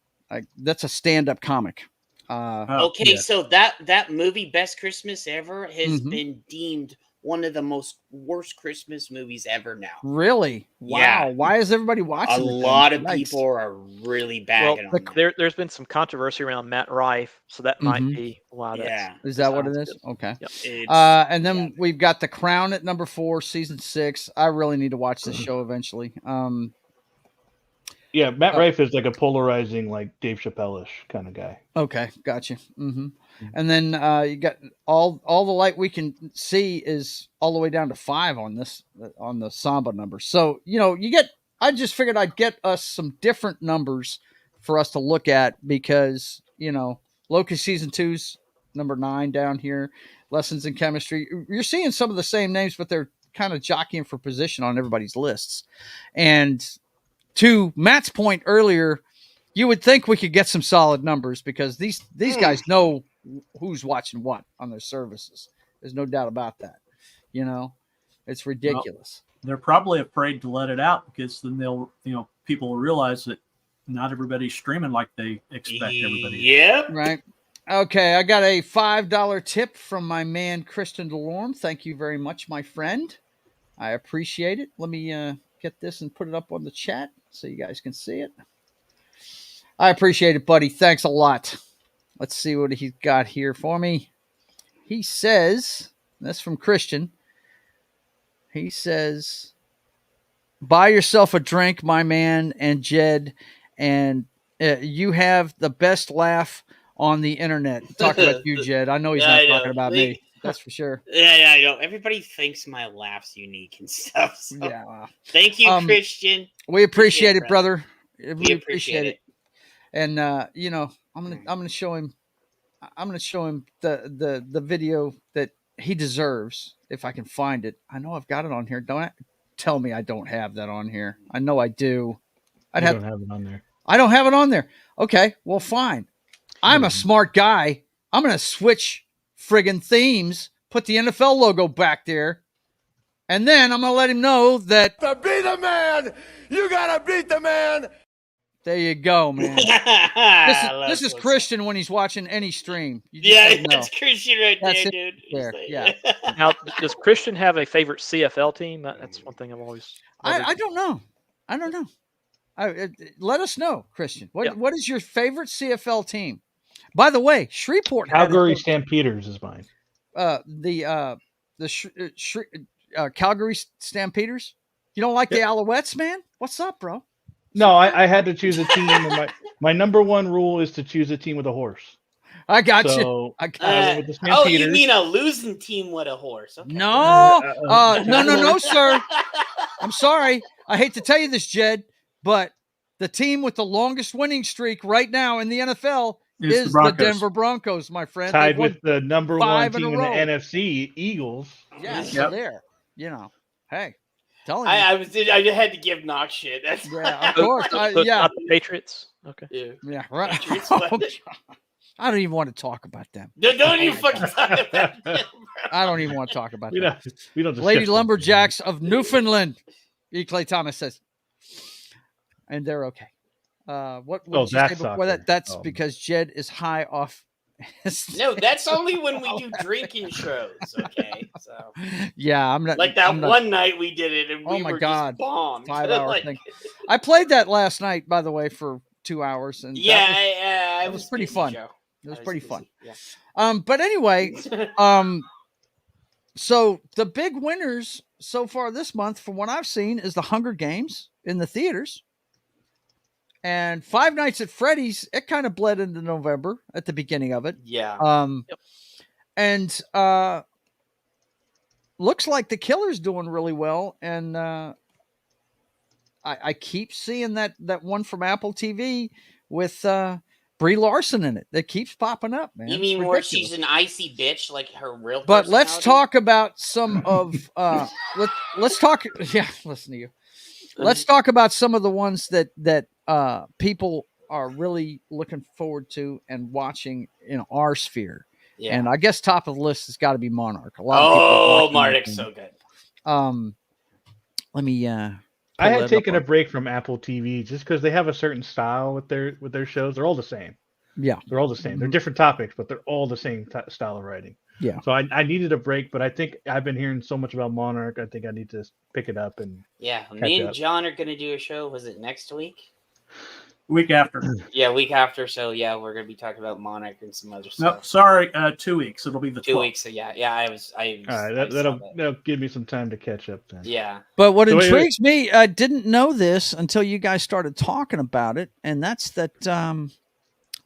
That's a stand-up comic. Okay, yeah. so that movie, Best Christmas Ever, has Mhm. been deemed one of the most worst Christmas movies ever now. Really? Wow. Yeah. Why is everybody watching A it then? lot of Yikes. people are really Well, bagging on that. there's been some controversy around Matt Rife, so that might Mhm. be why that's. Yeah. Is that what it sounds is? good. Okay. Yep. It's, And then yeah. we've got The Crown at number 4, season 6. I really need to watch this show eventually. Yeah, Matt Rife is like a polarizing, like Dave Chappelle-ish kind of guy. Okay, gotcha. And then you got all the light we can see is all the way down to 5 on the Samba number. So I just figured I'd get us some different numbers for us to look at because Loki season 2's number 9 down here. Lessons in Chemistry. You're seeing some of the same names, but they're kind of jockeying for position on everybody's lists. And to Matt's point earlier, you would think we could get some solid numbers because these guys know who's watching what on their services. There's no doubt about that. It's ridiculous. They're probably afraid to let it out because then people will realize that not everybody's streaming like they expect everybody. Yep. Right. Okay, I got a $5 tip from my man Christian Delorme. Thank you very much, my friend. I appreciate it. Let me get this and put it up on the chat so you guys can see it. I appreciate it, buddy. Thanks a lot. Let's see what he's got here for me. He says, that's from Christian. He says, buy yourself a drink, my man, and Jed, and you have the best laugh on the internet. Talk about you, Jed. I know he's not talking about me. That's for sure. Yeah, I know. Everybody thinks my laugh's unique and stuff. So. Yeah. Thank you, Christian. We appreciate it, brother. We appreciate it. And you know, I'm gonna show him. I'm gonna show him the video that he deserves if I can find it. I know I've got it on here. Don't tell me I don't have that on here. I know I do. I don't have it on there. I don't have it on there. Okay, well, fine. I'm a smart guy. I'm gonna switch friggin' themes. Put the NFL logo back there. And then I'm going to let him know that To be the man, you gotta beat the man. there you go, man. This is Christian when he's watching any stream. That's Christian right That's there, dude. there. Like, Yeah. Now, does Christian have a favorite CFL team? That's one thing I've always. I don't know. I don't know. Let us know, Christian. What is your favorite CFL team? By the way, Shreveport. Calgary Stampeders is mine. The Calgary Stampeders. You don't like the Alouettes, man? What's up, bro? No, I had to choose a team. And my number one rule is to choose a team with a horse. I got So, you. I got I went with the oh, you Stampeders. mean a losing team with a horse? Okay. No, no, sir. I'm sorry. I hate to tell you this, Jed, but the team with the longest winning streak right now in the NFL is the Denver Broncos, my friend. Tied with the number one 5 in a team in the row. NFC, Eagles. Yeah, so there. You know, hey, telling you. I had to give Knox shit. That's Yeah, of course. Not Yeah, the Patriots. Okay. yeah, right. Patriots, Oh, what? God. I don't even want to talk about them. Don't even fucking talk about them, bro. I don't even want to talk about We them. don't Lady discuss them. Lumberjacks of Newfoundland. E. Clay Thomas says, and they're okay. What did you say that's before that? soccer. That's Oh. because Jed is high off. No, that's only when we do drinking shows. Okay, so Yeah, I'm not like that I'm not- one night we did it, and Oh we my were God. just bombed. 5-hour Like, thing. I played that last night, by the way, for 2 hours, and Yeah, that was pretty busy, fun. Joe. it was I pretty busy, fun. Yeah. But anyway, so the big winners so far this month, from what I've seen, is the Hunger Games in the theaters. And Five Nights at Freddy's, it kind of bled into November at the beginning of it. Yeah. And looks like The Killer's doing really well. And I keep seeing that one from Apple TV with Brie Larson in it. That keeps popping up, man. You It's mean where ridiculous. she's an icy bitch, like her real? But let's personality? talk about some of let's talk. Yeah, listen to you. Let's talk about some of the ones that people are really looking forward to and watching in our sphere. Yeah. And I guess top of the list has got to be Monarch. A lot of people are watching that Monarch's thing. so good. Let me. I had taken a break from Apple TV just because they have a certain style with their shows. They're all the same. Yeah, They're all the same. They're different topics, but they're all the same style of writing. Yeah. So I needed a break, but I think I've been hearing so much about Monarch. I think I need to pick it up and Yeah, catch me and up. John are gonna do a show. Was it next week? Week after. Yeah, week after. So yeah, we're gonna be talking about Monarch and some other No, stuff. sorry, 2 weeks. It'll be the 2 12th. weeks. So yeah. I was. All right, I saw that'll that. give me some time to catch up then. Yeah. but what So wait, intrigues me, I didn't know this until you guys started talking about it, and that's that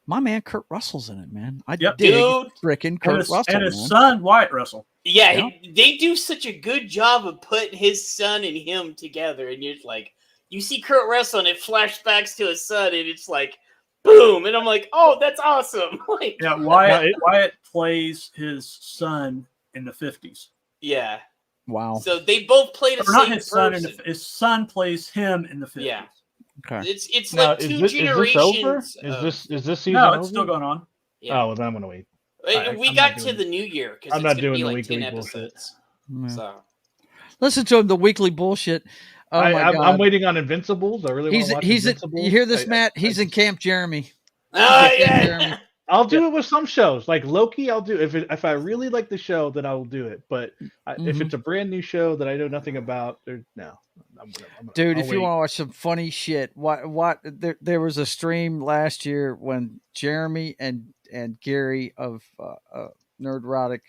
my man Kurt Russell's in it, man. I dig Dude. frickin' And Kurt his, Russell, and his man. son, Wyatt Russell. Yeah, Yeah. they do such a good job of putting his son and him together, and you're like, you see Kurt Russell, and it flashbacks to his son, and it's like, boom, and I'm like, oh, that's awesome. Like, Yeah, Wyatt plays his son in the 50s. yeah. Wow. So they both play the Or not same his son. person. His son plays him in the 50s. Yeah. Okay. It's Now, like is two this generations. over? Is this season No, over? it's still going on. Yeah. Oh, well, then I'm gonna wait. We I'm got not to doing- the new year because I'm it's not gonna doing be the like weekly 10 bullshit. episodes. Yeah. So Listen to him, the weekly bullshit. Oh my God. I'm waiting on Invincibles. I really want to watch He's Invincibles. you hear this, I- Matt? I He's in just- Camp Jeremy. Oh He's in Camp yeah. Jeremy. I'll do it with some shows, like Loki. I'll do if I really like the show, then I will do it. But if it's a brand new show that I know nothing about, no. Dude, I'll if you wait. want to watch some funny shit, what there was a stream last year when Jeremy and Gary of Nerdrotic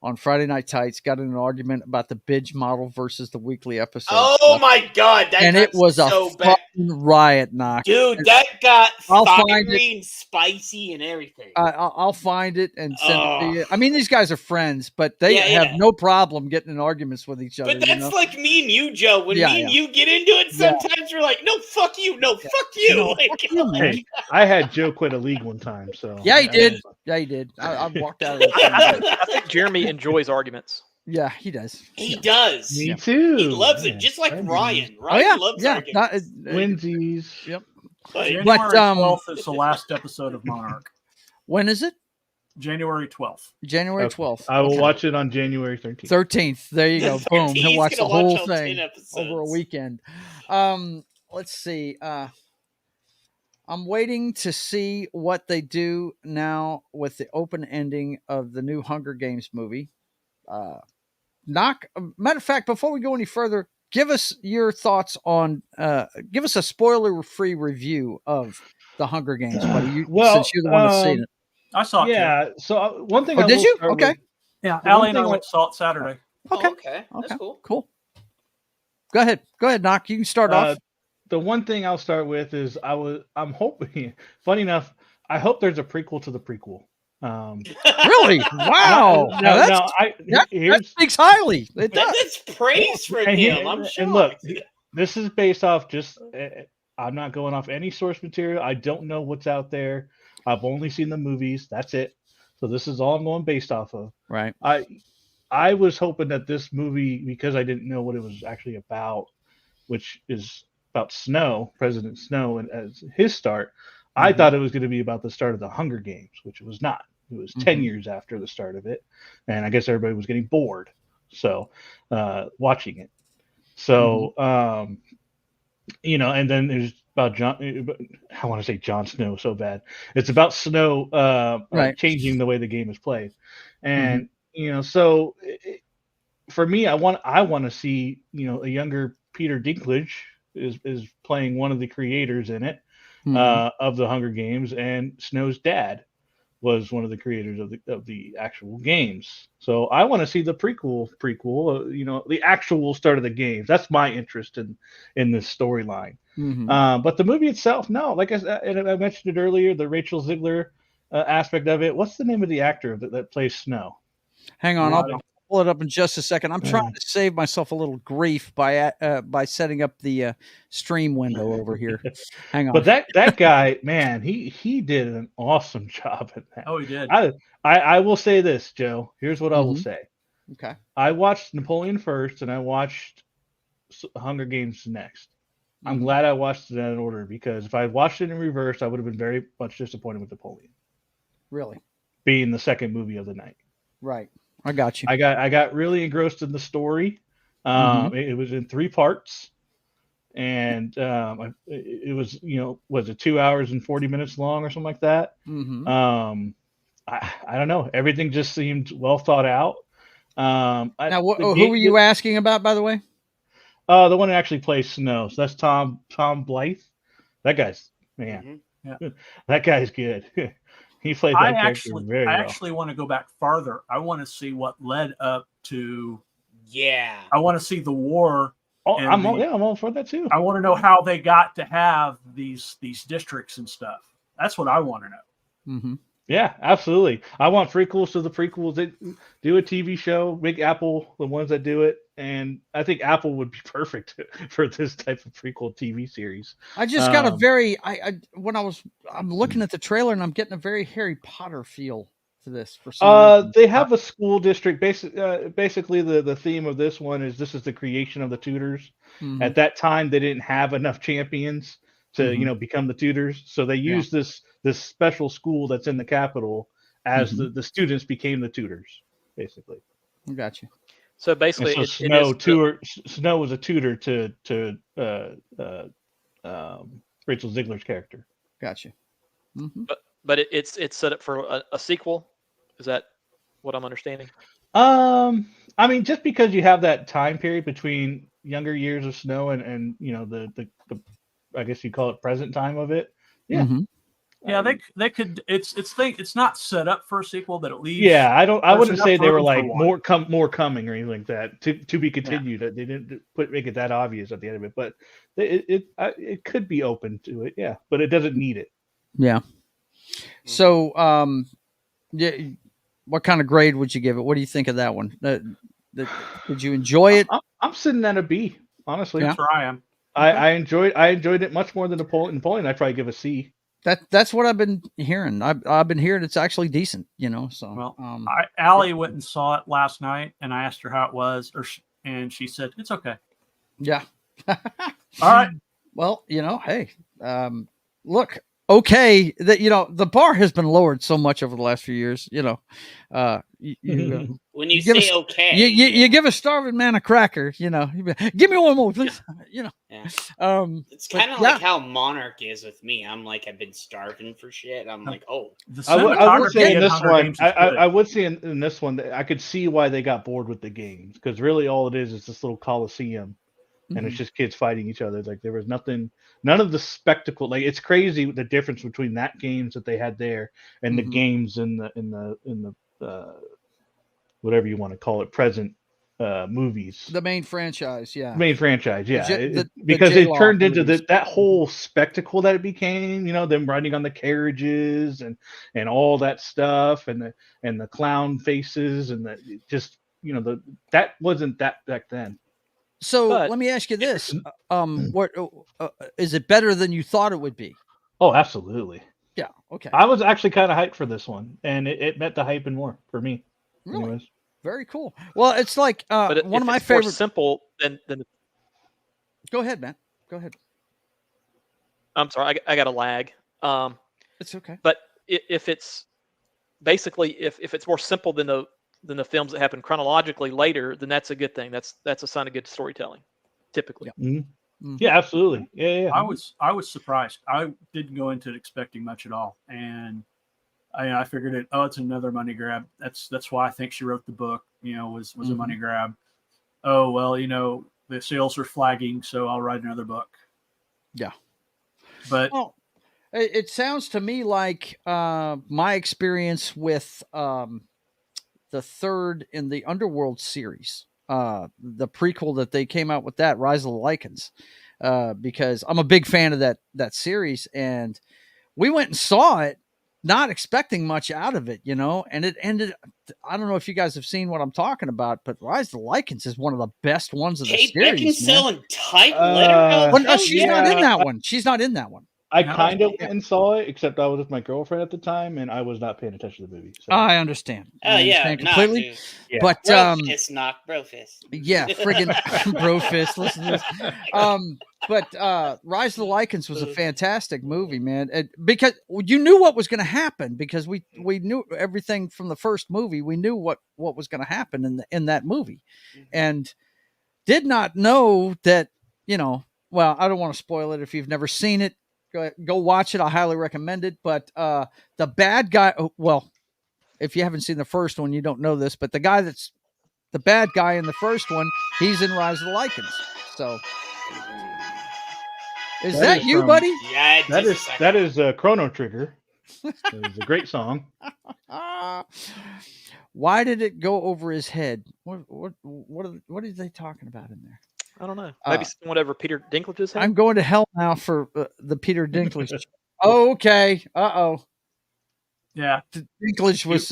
on Friday Night Tights got in an argument about the binge model versus the weekly episode. Oh my god, that and got it was so a bad. fucking riot, knock. Dude, that got I'll find fiery and spicy and everything. I'll find it and send it to you. I mean, these guys are friends, but they Yeah, have yeah. no problem getting in arguments with each other. But that's like me and you, Joe. When Yeah, me and you get into it, sometimes we're like, no, fuck you. No, fuck you. No, Like, fuck you, man. Hey, I had Joe quit a league one time, so Yeah, he did. Yeah, he did. I walked out of it. I think Jeremy enjoys arguments. Yeah, he does. he does. Me too. He loves Yeah. it, just like Ryan. Oh Ryan yeah, loves yeah. arguments. Twinsies. Yep. But January But, 12th is the last episode of Monarch. When is it? January 12th. January Okay. 12th. I will Okay. watch it on January 13th. 13th. There you go. Boom. 13th, He'll he's watch the gonna watch whole all 10 thing episodes. over a weekend. Let's see. I'm waiting to see what they do now with the open ending of the new Hunger Games movie. Matter of fact, before we go any further, give us your thoughts on give us a spoiler-free review of the Hunger Games, buddy. Since you're the one that's seen it. I saw it. Too. Yeah. So one thing. Oh, I did will you? start Okay. with- Yeah, The Allie one and I thing went saw it Saturday. Okay. Oh, okay. That's cool. Cool. Go ahead, Knock. You can start off. The one thing I'll start with is I'm hoping. Funny enough, I hope there's a prequel to the prequel. Really? Wow. Now that speaks highly. It does. That's praise for And him. I'm sure. And look, this is based off just. I'm not going off any source material. I don't know what's out there. I've only seen the movies. That's it. So this is all I'm going based off of. Right. I was hoping that this movie, because I didn't know what it was actually about, which is about Snow, President Snow, and as his start, I thought it was going to be about the start of the Hunger Games, which it was not. It was 10 years after the start of it, and I guess everybody was getting bored, so watching it. So and then there's about I want to say Jon Snow so bad. It's about Snow changing the way the game is played, and so for me, I want to see a younger Peter Dinklage is playing one of the creators in it of the Hunger Games, and Snow's dad was one of the creators of the actual games. So I want to see the prequel, the actual start of the games. That's my interest in this storyline. But the movie itself, no. Like I mentioned it earlier, the Rachel Ziegler aspect of it. What's the name of the actor that plays Snow? Hang on, I'll pull it up in just a second. I'm trying to save myself a little grief by setting up the stream window over here. Hang on. But that guy, man, he did an awesome job at that. Oh, he did. I will say this, Joe. Here's what I will say. Okay. I watched Napoleon first, and I watched Hunger Games next. I'm glad I watched it in that order, because if I watched it in reverse, I would have been very much disappointed with Napoleon. Really? Being the second movie of the night. Right. I got you. I got really engrossed in the story. It was in 3 parts, and it was was it 2 hours and 40 minutes long or something like that. I don't know. Everything just seemed well thought out. Now, who were you asking about, by the way? The one that actually plays Snow. So that's Tom Blythe. That guy's that guy's good. He played that character very well. I actually want to go back farther. I want to see what led up to. Yeah. I want to see the war. Oh, I'm all for that too. I want to know how they got to have these districts and stuff. That's what I want to know. Yeah, absolutely. I want prequels to the prequels. They do a TV show, make Apple the ones that do it, and I think Apple would be perfect for this type of prequel TV series. I just got a I'm looking at the trailer and I'm getting a very Harry Potter feel to this. For some reason. They have a school district. Basically, the theme of this one is the creation of the tutors. At that time, they didn't have enough champions to become the tutors, so they used this special school that's in the capital as the students became the tutors, basically. I got you. So basically, Snow was a tutor to Rachel Ziegler's character. Got you. but it's set up for a sequel. Is that what I'm understanding? I mean, just because you have that time period between younger years of Snow and the I guess you call it present time of it. Yeah. Mhm. Yeah, they could. It's not set up for a sequel, but it leaves. Yeah, I wouldn't enough say they were room for like one. more coming or anything like that to be continued. They didn't make it that obvious at the end of it, but it could be open to it. Yeah, but it doesn't need it. Yeah. So, yeah, what kind of grade would you give it? What do you think of that one? Did you enjoy it? I'm sitting at a B, honestly. Yeah. That's where I am. I enjoyed it much more than Napoleon. I'd probably give a C. That's what I've been hearing. I've been hearing it's actually decent, So, Well, Allie went and saw it last night, and I asked her how it was, and she said it's okay. yeah. All right. Well, hey, look, okay, that the bar has been lowered so much over the last few years. When you give say us- okay, you give a starving man a cracker. Give me one more, please. Yeah. It's but kind of yeah. like how Monarch is with me. I'm like, I've been starving for shit. I'm like, oh, The I would say cinematography in in this Hunger one, Games is good. I would say in this one that I could see why they got bored with the games, because really all it is this little coliseum, and it's just kids fighting each other. Like there was none of the spectacle. Like it's crazy the difference between that games that they had there and the games in the whatever you want to call it, present movies. The main franchise, yeah. Main franchise, yeah. The Because it J-Law turned into movies. that whole spectacle that it became, them riding on the carriages and all that stuff and the clown faces and that wasn't that back then. So But- let me ask you this: what is it better than you thought it would be? Oh, absolutely. Yeah. Okay. I was actually kind of hyped for this one, and it met the hype and more for me. Really? Anyways. Very cool. Well, it's like But one of my it's more favorite. simple than. Go ahead, Matt. Go ahead. I'm sorry, I got a lag. It's okay. But if it's basically if it's more simple than the films that happen chronologically later, then that's a good thing. That's a sign of good storytelling, typically. Yeah. Yeah, absolutely. Yeah. I was surprised. I didn't go into it expecting much at all, and I figured it. Oh, it's another money grab. That's why I think she wrote the book. Was a money grab. Oh well, the sales are flagging, so I'll write another book. Yeah. But it sounds to me like my experience with the third in the Underworld series, the prequel that they came out with, that Rise of the Lycans, because I'm a big fan of that series, and we went and saw it not expecting much out of it, and it ended. I don't know if you guys have seen what I'm talking about, but Rise of the Lycans is one of the best ones of the Kate series. Beckinsale Man. and Typewriter. Well, no, she's not in that one. She's not in that one. I No. kind of went and saw it, except I was with my girlfriend at the time, and I was not paying attention to the movie. So. I understand. Oh yeah, understand completely. dude. Yeah. But Brofist, knock Brofist. yeah, friggin' Brofist. Listen to this. But Rise of the Lycans was a fantastic movie, man. Because you knew what was going to happen, because we knew everything from the first movie. We knew what was going to happen in that movie, and did not know that. Well, I don't want to spoil it if you've never seen it. Go watch it. I highly recommend it. But the bad guy. Well, if you haven't seen the first one, you don't know this. But the guy that's the bad guy in the first one, he's in Rise of the Lycans. So, is that you, from- Yeah, That is Chrono Trigger. It's a great song. Why did it go over his head? What are they talking about in there? I don't know. Maybe whatever Peter Dinklage's had. I'm going to hell now for the Peter Dinklage. Okay. Uh-oh. yeah, Dinklage was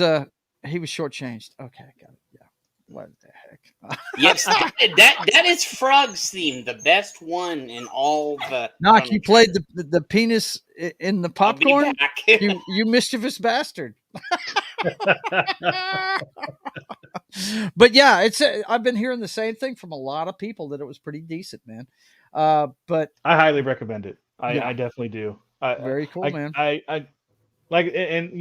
he was shortchanged. Okay, got it. Yeah. What the heck? Yes, that is Frog's theme, the best one in all the. Knock, you played the penis in the I'll be popcorn? back. You mischievous bastard. But yeah, I've been hearing the same thing from a lot of people, that it was pretty decent, man. But I highly recommend it. Yeah. I definitely do. very cool, man. I like, and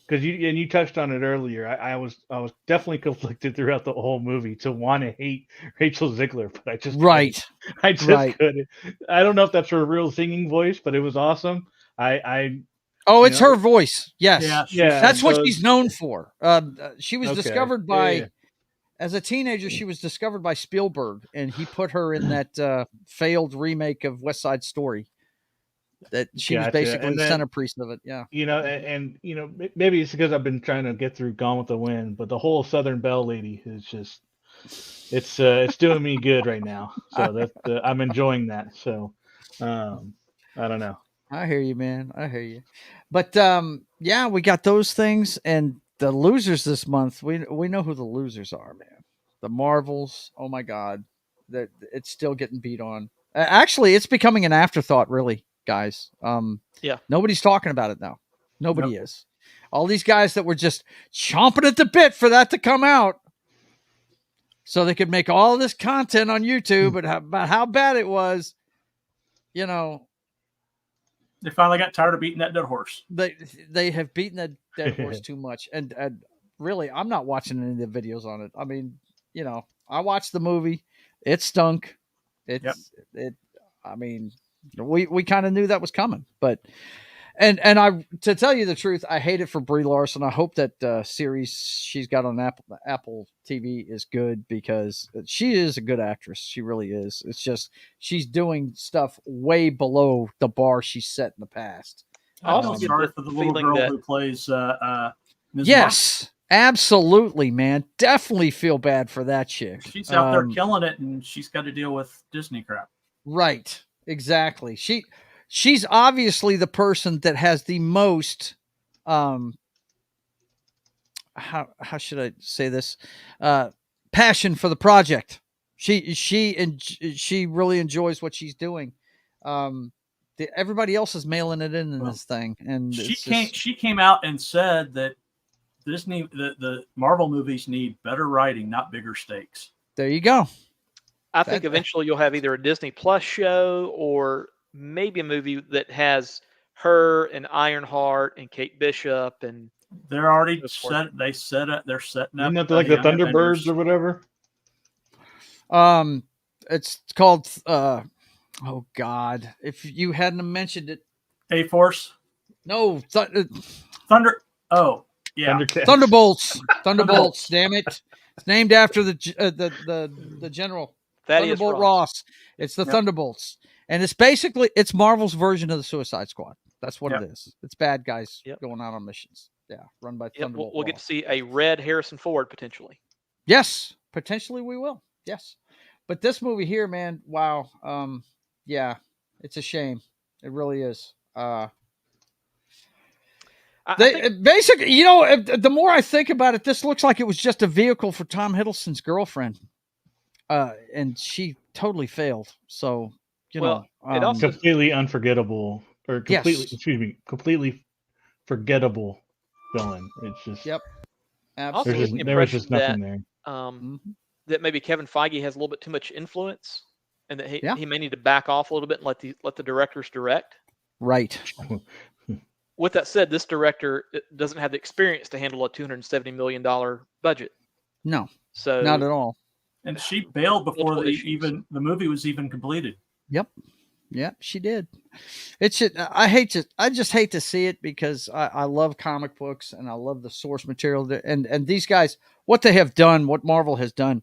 because you touched on it earlier. I was definitely conflicted throughout the whole movie to want to hate Rachel Ziegler, but I just Right. couldn't. I just Right. couldn't. I don't know if that's her real singing voice, but it was awesome. Oh, you it's know? her voice. Yes. Yeah, Yeah, That's what so- she's known for. She was Okay. discovered Yeah, by, yeah. as a teenager, she was discovered by Spielberg, and he put her in that failed remake of West Side Story. That she was Gotcha. basically And the then, centerpiece of it. Yeah. you know, and you know, maybe it's because I've been trying to get through Gone with the Wind, but the whole Southern Belle lady is just it's doing me good right now. So that I'm enjoying that. So I don't know. I hear you, man. I hear you. But yeah, we got those things, and the losers this month. We know who the losers are, man. The Marvels. Oh my God, that it's still getting beat on. Actually, it's becoming an afterthought, really, guys. Yeah. Nobody's talking about it now. Nobody Nope. is. All these guys that were just chomping at the bit for that to come out, so they could make all this content on YouTube about how bad it was. You know, They finally got tired of beating that dead horse. they have beaten that dead horse too much, and really, I'm not watching any of the videos on it. I mean, you know, I watched the movie. It stunk. It. I mean, we kind of knew that was coming, but and I, to tell you the truth, I hate it for Brie Larson. I hope that series she's got on Apple TV is good, because she is a good actress. She really is. It's just she's doing stuff way below the bar she's set in the past. I also get sorry the for the little feeling girl that who plays Ms. Yes, absolutely, man. Definitely feel bad for that chick. Mark. She's out there killing it, and she's got to deal with Disney crap. Right. Exactly. She's obviously the person that has the most how should I say this? Passion for the project. She really enjoys what she's doing. Everybody else is mailing it in this thing, and She came out and said that Disney, the Marvel movies need better writing, not bigger stakes. There you go. I think eventually you'll have either a Disney Plus show or maybe a movie that has her and Ironheart and Kate Bishop, and They're already so forth. set. They set it. They're setting up. Isn't that like the Young Thunderbirds Avengers. or whatever? It's called oh God, if you hadn't mentioned it. A-Force? No, Thunder. Oh, yeah. Thundercats. Thunderbolts. Thunderbolts. Damn it! It's named after the general. Thaddeus Thunderbolt Ross. Ross. It's the Thunderbolts, and it's Marvel's version of the Suicide Squad. That's what it is. It's bad guys going out on missions. Yeah, run by Thunderbolt. We'll get to see a red Harrison Ford potentially. Yes, potentially we will. Yes, but this movie here, man, wow. Yeah, it's a shame. It really is. Basically, you know, the more I think about it, this looks like it was just a vehicle for Tom Hiddleston's girlfriend, and she totally failed. So, you know, it also completely unforgettable, or completely forgettable villain. It's just absolutely. there was just nothing there. That maybe Kevin Feige has a little bit too much influence, and that he may need to back off a little bit and let the directors direct. Right. With that said, this director doesn't have the experience to handle a $270 million budget. No, so not at all. And she bailed before the movie was even completed. Yep, she did. It should. I just hate to see it, because I love comic books and I love the source material. And these guys, what they have done, what Marvel has done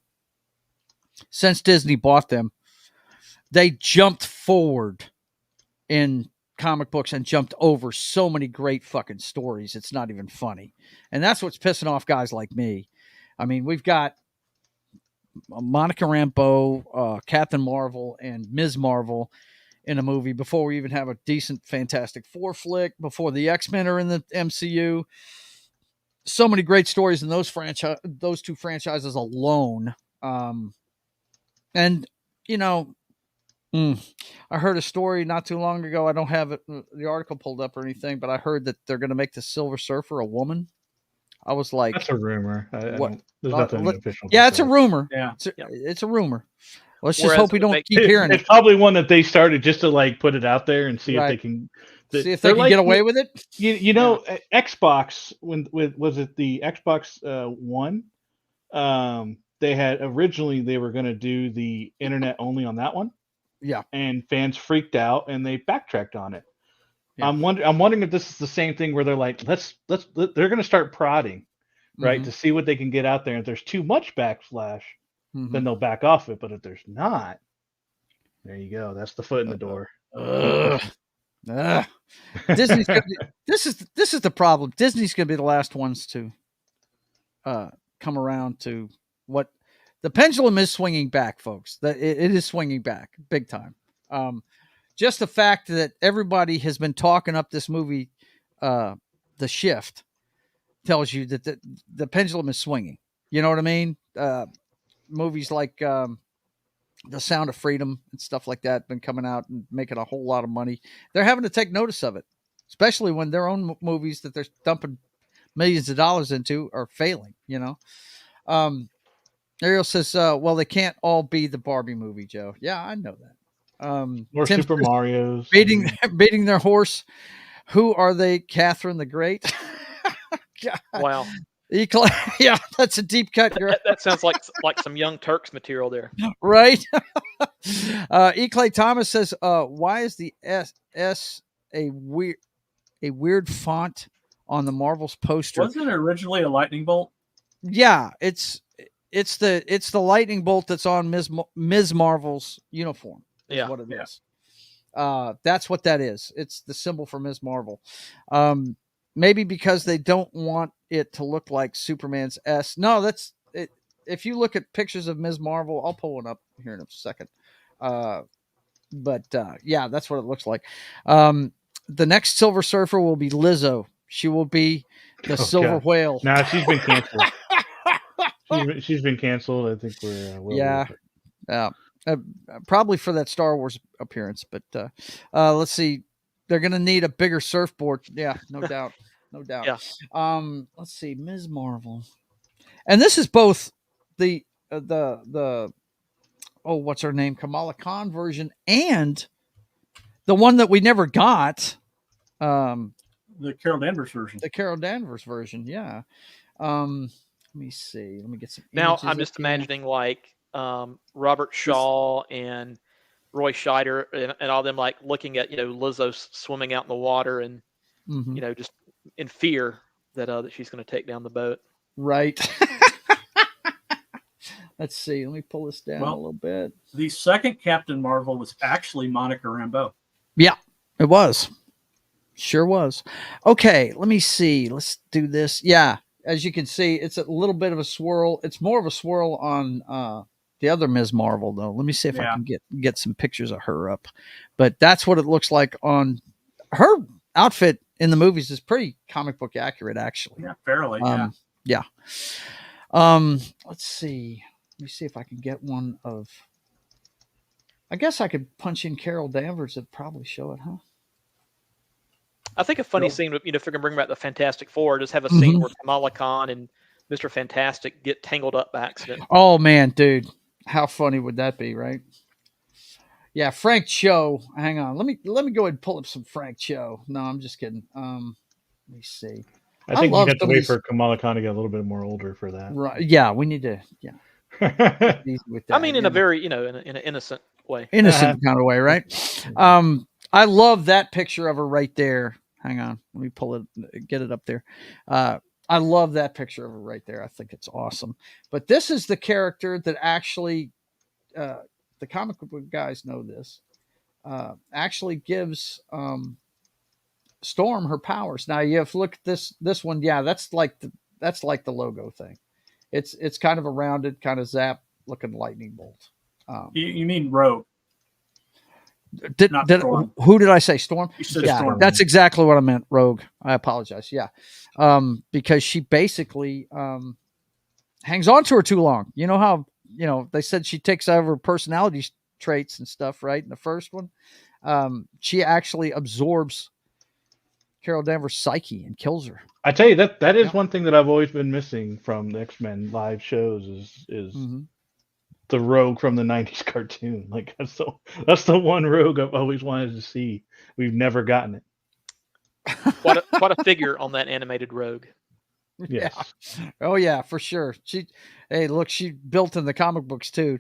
since Disney bought them, they jumped forward in comic books and jumped over so many great fucking stories. It's not even funny. And that's what's pissing off guys like me. I mean, we've got Monica Rambeau, Captain Marvel, and Ms. Marvel in a movie before we even have a decent Fantastic Four flick, before the X-Men are in the MCU. So many great stories in those two franchises alone. And, you know, I heard a story not too long ago. I don't have the article pulled up or anything, but I heard that they're going to make the Silver Surfer a woman. I was like, that's a rumor. There's nothing official. Yeah, it's a rumor. Yeah, it's a rumor. Let's just hope we don't keep hearing it. It's probably one that they started just to like put it out there and see if they can see if they can get away with it. You know, Xbox, was it the Xbox One? They had originally they were going to do the internet only on that one. Yeah, and fans freaked out and they backtracked on it. Yeah. I'm wondering if this is the same thing where they're like, they're going to start prodding, right, to see what they can get out there. If there's too much backslash, then they'll back off it. But if there's not, there you go. That's the foot in the door. Disney's gonna be, this is the problem. Disney's going to be the last ones to come around to what the pendulum is swinging back, folks. That it is swinging back big time. Just the fact that everybody has been talking up this movie, The Shift, tells you that the pendulum is swinging. You know what I mean? Movies like The Sound of Freedom and stuff like that been coming out and making a whole lot of money. They're having to take notice of it, especially when their own movies that they're dumping millions of dollars into are failing. Ariel says, well, they can't all be the Barbie movie, Joe. Yeah, I know that. Or Tim Super says, Mario's. beating their horse. Who are they? Catherine the Great? Wow. Yeah, that's a deep cut, girl. That sounds like some Young Turks material there. Right? E. Clay Thomas says, why is the S a weird font on the Marvel's poster? Wasn't it originally a lightning bolt? Yeah, it's the lightning bolt that's on Ms. Marvel's uniform. Is what it is. That's what that is. It's the symbol for Ms. Marvel. Maybe because they don't want it to look like Superman's S. No, that's it. If you look at pictures of Ms. Marvel, I'll pull one up here in a second. But yeah, that's what it looks like. The next Silver Surfer will be Lizzo. She will be the Silver Whale. Nah, she's been canceled. she's been canceled. I think we're probably for that Star Wars appearance. But let's see. They're going to need a bigger surfboard. Yeah, no doubt. No doubt. Yeah. Let's see. Ms. Marvel. And this is both the what's her name? Kamala Khan version and the one that we never got. The Carol Danvers version. The Carol Danvers version. Yeah. Let me see. Let me get some. Now I'm just imagining like Robert Shaw and Roy Scheider and all them like looking at Lizzo swimming out in the water and just in fear that she's going to take down the boat. Right. Let's see. Let me pull this down a little bit. The second Captain Marvel was actually Monica Rambeau. Yeah, it was. Sure was. Okay, let me see. Let's do this. Yeah, as you can see, it's a little bit of a swirl. It's more of a swirl on the other Ms. Marvel, though. Let me see if I can get some pictures of her up. But that's what it looks like on her outfit in the movies. Is pretty comic book accurate, actually. Yeah, fairly. Yeah. Let's see. Let me see if I can get one of. I guess I could punch in Carol Danvers. It'd probably show it, huh? I think a funny scene, if they're going to bring back the Fantastic Four, just have a scene where Kamala Khan and Mr. Fantastic get tangled up by accident. Oh man, dude, how funny would that be, right? Yeah, Frank Cho. Hang on, let me go ahead and pull up some Frank Cho. No, I'm just kidding. Let me see. I think you have to wait for Kamala Khan to get a little bit more older for that. Right? Yeah, we need to. Yeah. That, I mean, in a very in an innocent way. Innocent kind of way, right? I love that picture of her right there. Hang on, let me pull it, get it up there. I love that picture of her right there. I think it's awesome. But this is the character that actually, the comic book guys know this, actually gives Storm her powers. Now you have to look at this one. Yeah, that's like the logo thing. It's kind of a rounded, kind of zap looking lightning bolt. You mean Rogue? Who did I say? Storm? You said yeah, Storm. That's exactly what I meant. Rogue. I apologize. Yeah, because she basically hangs on to her too long. You know how they said she takes over personality traits and stuff, right? In the first one, she actually absorbs Carol Danvers' psyche and kills her. I tell you that is one thing that I've always been missing from the X-Men live shows is the Rogue from the 90s cartoon. Like that's the one Rogue I've always wanted to see. We've never gotten it. What a figure on that animated Rogue. Yes. Yeah. Oh yeah, for sure. She built in the comic books too.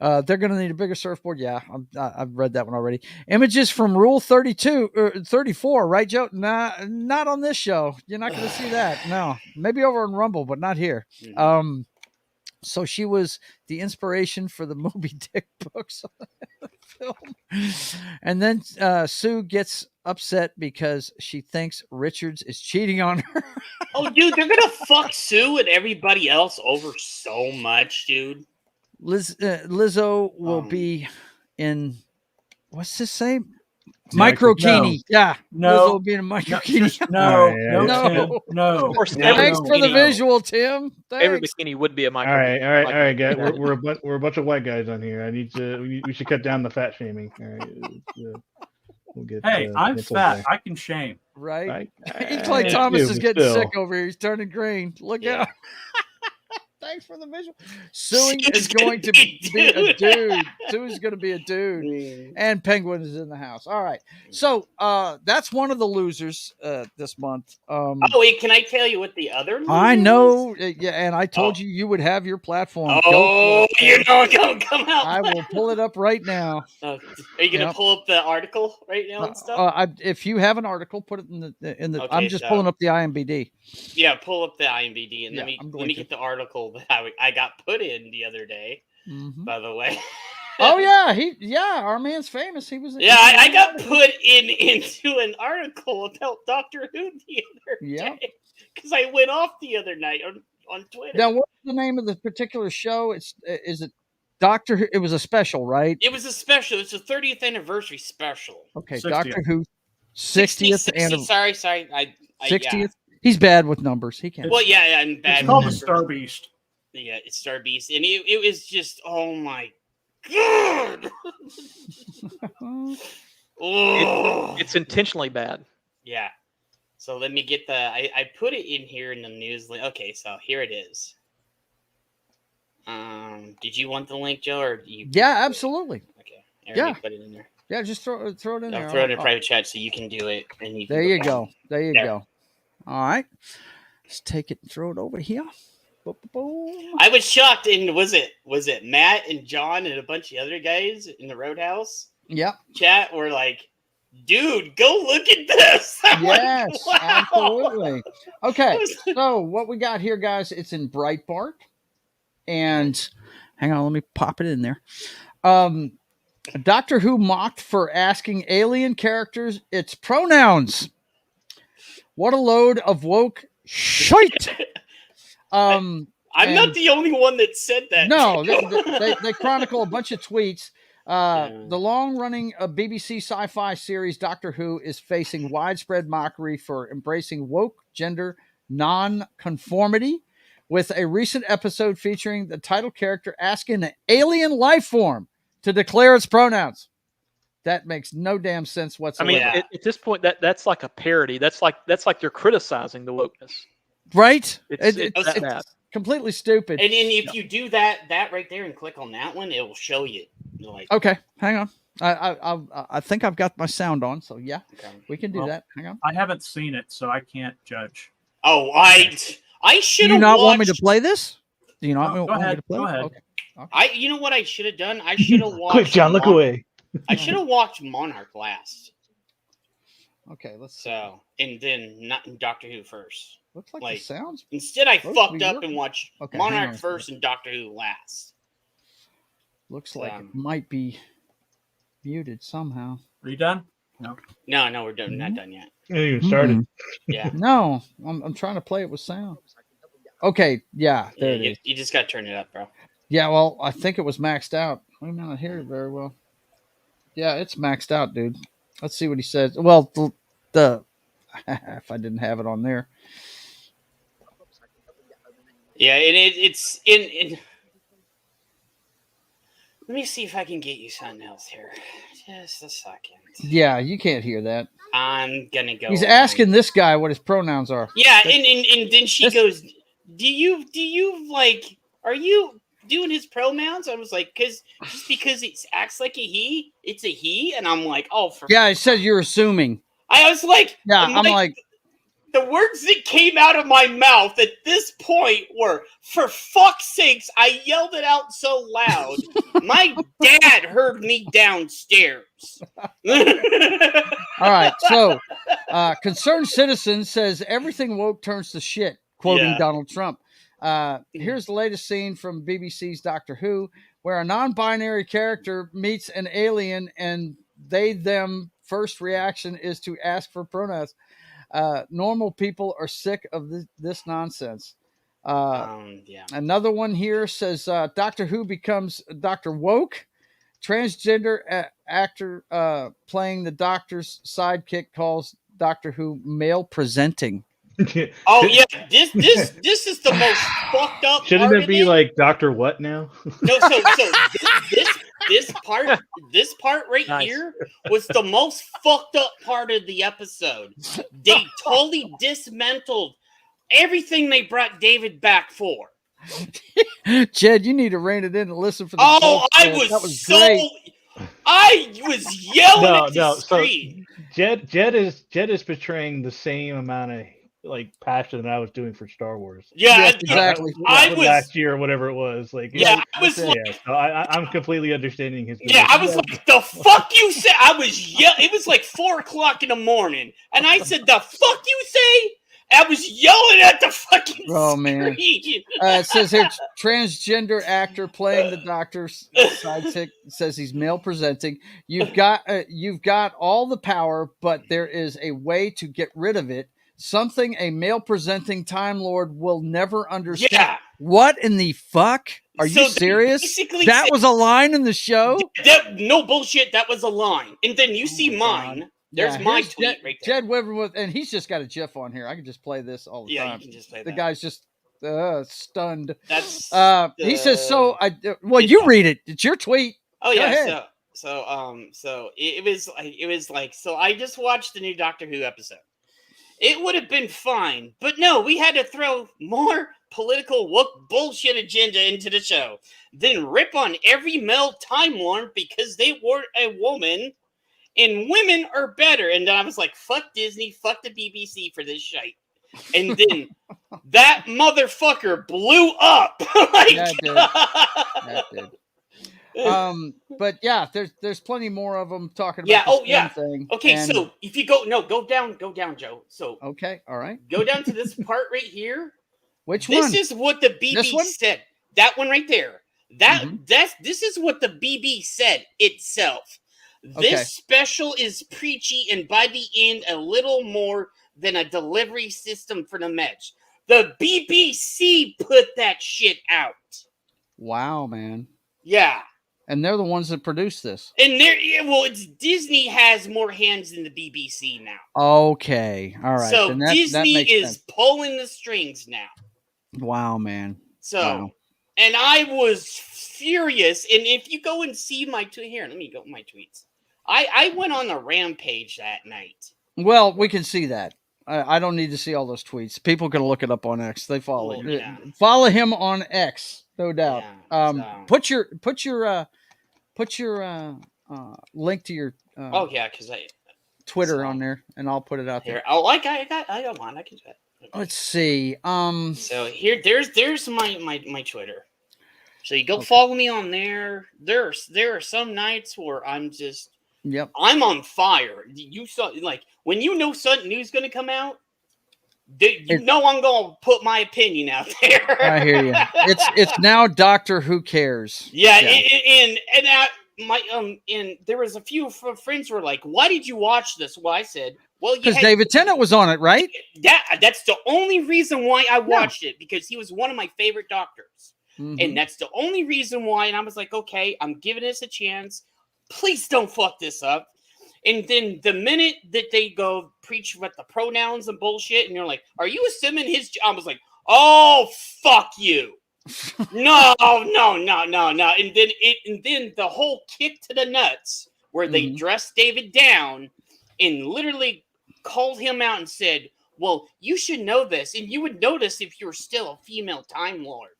They're going to need a bigger surfboard. Yeah, I've read that one already. Images from Rule 32, 34, right, Joe? Nah, not on this show. You're not going to see that. No, maybe over on Rumble, but not here. Mhm. So she was the inspiration for the Moby Dick books on the film. And then Sue gets upset because she thinks Richards is cheating on her. Oh, dude, they're gonna fuck Sue and everybody else over so much, dude. Lizzo will be in, what's this say? Yeah, Microkini. Yeah. No. Lizzo will be in a microkini. No, All right, no, no. Tim, no. Of course, Yeah. every, Thanks for the No. visual, Tim. every Thanks. bikini would be a micro. All right, guys. We're a bunch of white guys on here. We should cut down the fat shaming. All right, we'll get. Hey, I'm we'll fat. there. I can shame. Right? I Clay Thomas do, is but getting still. sick over here. He's turning green. Look Yeah. out. Thanks for the visual. Suing Sue's is going to gonna be be a dude. dude. Sue is going to be a dude. Mm. And Penguin is in the house. All right. So that's one of the losers this month. Oh wait, can I tell you what the other? I loser know. is? Yeah, and I told Oh. you would have your platform. Oh, Go for you it. know, don't come out. I will pull it up right now. Are you gonna Yep. pull up the article right now and stuff? If you have an article, put it in the. I'm Okay, just so- pulling up the IMBD. Yeah, pull up the IMDb and Yeah, let I'm me going to. get the article that I got put in the other day. Mhm. By the way. Oh yeah, our man's famous. He was. Yeah, I got put into an article about Doctor Who the other Yep. day because I went off the other night on Twitter. Now, what's the name of the particular show? Is it Doctor Who? It was a special, right? It was a special. It's a 30th anniversary special. Okay, 60th. Doctor Who, 60th anniversary. Sorry. 60th. Yeah. He's bad with numbers. He can't. Well, yeah, I'm bad. It's called the with Star numbers. Beast. Yeah, it's Star Beast, and it was just, oh my god. Oh. It's intentionally bad. Yeah. So let me get I put it in here in the news. Okay, so here it is. Did you want the link, Joe, or do you? Yeah, absolutely. Okay. Yeah. Put it in there. Yeah, just throw it in there. I'll throw it in a private chat so you can do it, and you. Can There you back. go. There you There. go. All right. Let's take it and throw it over here. Boom, boom, boom. I was shocked, and was it Matt and John and a bunch of other guys in the Roadhouse Yep. chat were like, "Dude, go look at this." I'm like, Yes, wow. absolutely. Okay, so what we got here, guys, it's in Breitbart. And hang on, let me pop it in there. Doctor Who mocked for asking alien characters its pronouns. What a load of woke shite. I'm not the only one that said that. No, Joe. they chronicle a bunch of tweets. Yeah. The long-running BBC sci-fi series Doctor Who is facing widespread mockery for embracing woke gender non-conformity, with a recent episode featuring the title character asking an alien life form to declare its pronouns. That makes no damn sense I whatsoever. mean, Yeah. at this point, that's like a parody. That's like they're criticizing the wokeness. Right? It's that bad. Completely stupid. And then if you do that right there and click on that one, it will show you. Like, Okay, hang on. I think I've got my sound on, so yeah, we can do Well, that. Hang on. I haven't seen it, so I can't judge. oh, I Do should you have not watched. want me to play this? Do you not No, want go me to play? ahead, go it? ahead. Okay. You know what I should have done? I should have watched. Quick, John, look away. I should have watched Monarch last. Okay, let's see. So, and then not Doctor Who first. Looks like, like, the sounds. Instead, I Supposed to fucked be up working. and watched Okay, hang on Monarch a first and Doctor Who last. Looks like it might be muted somehow. Are you done? No, we're done. Not done yet. It ain't even started. Mhm. Yeah. No, I'm trying to play it with sound. Okay, yeah, there it is. You just got to turn it up, bro. Yeah, well, I think it was maxed out. I may not hear it very well. Yeah, it's maxed out, dude. Let's see what he says. Well, the if I didn't have it on there. Yeah, and it's in. Let me see if I can get you something else here. Just a second. Yeah, you can't hear that. I'm gonna go. He's on. asking this guy what his pronouns are. Yeah, and then she This- goes, Do you like? Are you doing his pronouns? I was like, just because it acts like a he, it's a he, and I'm like, oh, for Yeah, it says you're assuming. I was like, Yeah, I'm like, the words that came out of my mouth at this point were, "For fuck's sakes!" I yelled it out so loud. My dad heard me downstairs. All right. So, Concerned Citizen says everything woke turns to shit, quoting Yeah. Donald Trump. Here's the latest scene from BBC's Doctor Who, where a non-binary character meets an alien and them first reaction is to ask for pronouns. Normal people are sick of this nonsense. Yeah. Another one here says Doctor Who becomes Dr. Woke. Transgender actor playing the Doctor's sidekick calls Doctor Who male presenting. Oh yeah, this is the most fucked up. Shouldn't part it be of like Doctor What now? No, so this part right Nice. here was the most fucked up part of the episode. They totally dismantled everything they brought David back for. Jed, you need to rein it in and listen for the. Oh, jokes, I man. was, That was so great. I was yelling at the No. So screen. Jed is portraying the same amount of like passion that I was doing for Star Wars. Yeah, Yes, exactly. I was last year or whatever it was. Like Yeah, I was like, yeah. So I'm completely understanding his. yeah, I was like, the fuck you say? I was yelling. It was like 4:00 in the morning, and I said, "The fuck you say?" I was yelling at the fucking Oh, man. screen. It says here, transgender actor playing the Doctor's sidekick says he's male presenting. You've got all the power, but there is a way to get rid of it. Something a male presenting Time Lord will never understand. Yeah. What in the fuck? Are So you they serious? basically That said- was a line in the show? No bullshit. That was a line. And then you see mine. There's Yeah, my here's tweet right there. Jed Weber and he's just got a GIF on here. I can just play this all the Yeah, time. you can just play The that. guy's just stunned. That's He says so. Well, you read it. It's your tweet. Oh Go yeah, ahead. so it was like, so I just watched the new Doctor Who episode. It would have been fine, but no, we had to throw more political woke bullshit agenda into the show, then rip on every male Time Lord because they were a woman, and women are better. And then I was like, fuck Disney, fuck the BBC for this shite. And then that motherfucker blew up. Like, Yeah, it did. Yeah, it did. But yeah, there's plenty more of them talking about the same thing. Okay, and- so if you go down, Joe. So okay, all right. go down to this part right here. Which This one? is what the This BB one? said. That one right there. This is what the BB said itself. This Okay. special is preachy and by the end a little more than a delivery system for the match. The BBC put that shit out. Wow, man. Yeah. And they're the ones that produced this. And it's Disney has more hands than the BBC now. Okay, all right. So then that Disney makes is sense. pulling the strings now. Wow, man. So, Wow. and I was furious. And if you go and see my tweet here, let me go my tweets. I went on a rampage that night. Well, we can see that. I don't need to see all those tweets. People can look it up on X. They follow Oh, it. yeah. Follow him on X, no doubt. Yeah, so- Put your link to your Oh yeah, because I Twitter so- on there, and I'll put it out there. here. Oh, like I got one. I can do that. Let's see. So here, there's my Twitter. So you go follow me on there. There are some nights where I'm on fire. You saw, like, when you know something new's gonna come out, I'm gonna put my opinion out there. I hear you. It's now Doctor Who Cares. Yeah. And there was a few friends who were like, "Why did you watch this?" Well, I said, "Well, Because David Tennant was on it, right? That's the only reason why I watched it, because he was one of my favorite doctors." Mhm. And that's the only reason why. And I was like, okay, I'm giving this a chance. Please don't fuck this up. And then the minute that they go preach about the pronouns and bullshit, and you're like, are you assuming his job? I was like, oh, fuck you. No. And then the whole kick to the nuts where they dressed David down and literally called him out and said, well, you should know this. And you would notice if you're still a female Time Lord.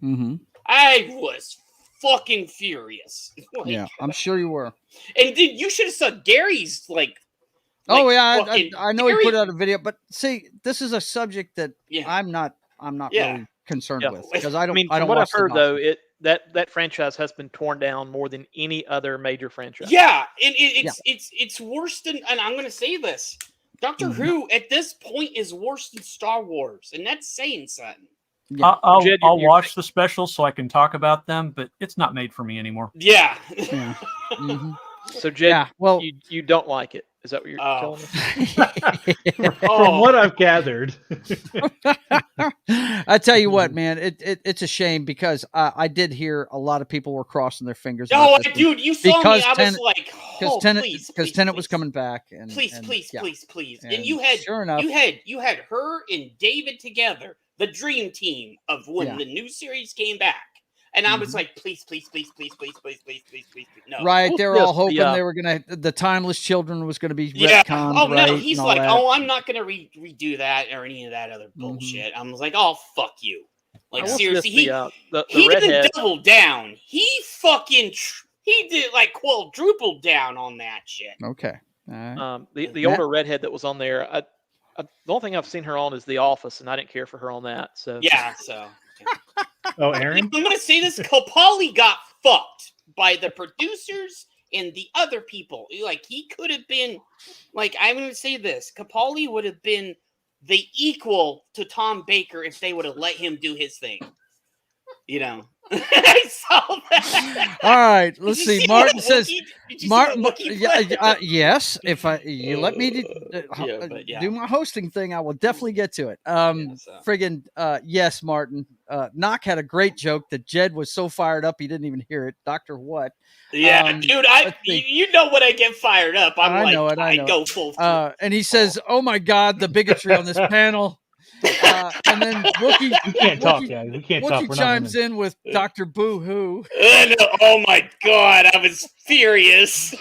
Mm-hmm. I was fucking furious. Yeah, I'm sure you were. And then you should have saw Gary's Oh Like, yeah, fucking I know he put Gary- out a video, but see, this is a subject that Yeah. I'm not Yeah. really concerned Yeah. with because I I don't. mean, I from don't what I've watch the heard though, doctor. that franchise has been torn down more than any other major franchise. Yeah, and it's worse than, and I'm gonna say this: Doctor Mhm. Who at this point is worse than Star Wars, and that's saying something. Yeah. I'll Jed, I'll you're watch the specials so I can talk about them, but it's not made for me anymore. Yeah. Yeah. Mhm. So Jed, Yeah. Well, you don't like it. Is that what you're Oh. telling me? From what I've gathered, I tell you what, man, it's a shame because I did hear a lot of people were crossing their fingers. Oh, about this one dude, you saw because me. I was Tenet- like, because oh, Tenet please, because please, Tenet was please. coming back and Please, and, please, yeah. please, please. And And you had sure enough, you had her and David together, the dream team of when Yeah. the new series came back. And I was Mhm. like, please, please, please, please, please, please, please, please, please, please, no. right? Well, They were yes, all hoping the, they were gonna the Timeless Children was gonna be Yeah. retconned, Oh right? no, he's and all like, that. oh, I'm not gonna redo that or any of that other bullshit. I was like, oh, fuck you. Like I will say seriously, this, the he didn't redhead. double down. He fucking he did like quadruple down on that shit. Okay. All right. The Matt? older redhead that was on there. The only thing I've seen her on is The Office, and I didn't care for her on that. So Yeah, so oh, Aaron, I'm gonna say this: Capaldi got fucked by the producers and the other people. Like he could have been, like I'm gonna say this: Capaldi would have been the equal to Tom Baker if they would have let him do his thing. You know, I saw that. All right. Did Let's you see. see Martin what says. Wookiee- Did you see what Wookiee played? Yes. If you let me Yeah, but yeah. do my hosting thing, I will definitely get to it. so. Friggin' yes, Martin. Knock had a great joke that Jed was so fired up he didn't even hear it. Doctor what? Yeah, dude, let's see. you know when I get fired up, I'm I like, know it, I I know go full. And he says, "Oh my God, the bigotry on this panel." And then Wookiee we can't talk, guys. We can't talk. Wookiee We're not chimes gonna... in with Dr. Boo Hoo. Oh my god, I was furious.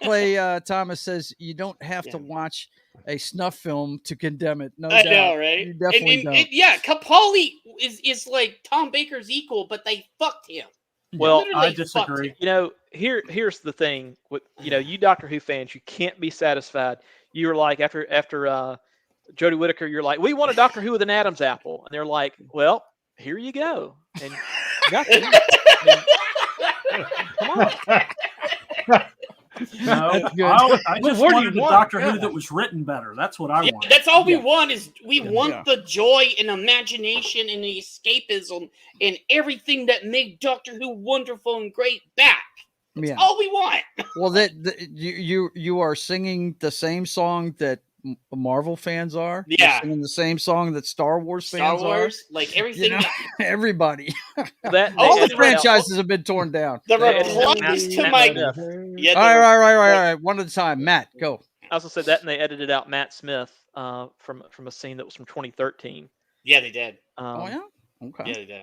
Clay Thomas says you don't have to Yeah. watch a snuff film to condemn it. No I doubt. know, right? You definitely don't. Yeah, Capaldi is like Tom Baker's equal, but they fucked him. Well, Literally I disagree. fucked him. Here's the thing with you Doctor Who fans, you can't be satisfied. You were like after Jodie Whittaker, you're like, we want a Doctor Who with an Adam's apple, and they're like, well, here you go, and nothing. Come on. No, That's good. I just What do wanted you a want? Doctor Yeah. Who that was written better. That's what I Yeah, want. that's all we Yeah. want is we want Yeah. the joy and imagination and the escapism and everything that made Doctor Who wonderful and great back. That's Yeah. all we want. Well, you are singing the same song that Marvel fans are. You're Yeah. singing the same song that Star Wars Star fans Wars, like are. everything. You know, everybody. That All All the the franchises have been torn down. The They edited out replies to Matt my Smith. yeah, All right. One at a time. Matt, go. I also said that, and they edited out Matt Smith from a scene that was from 2013. Yeah, they did. Oh yeah. Okay. Yeah, they did.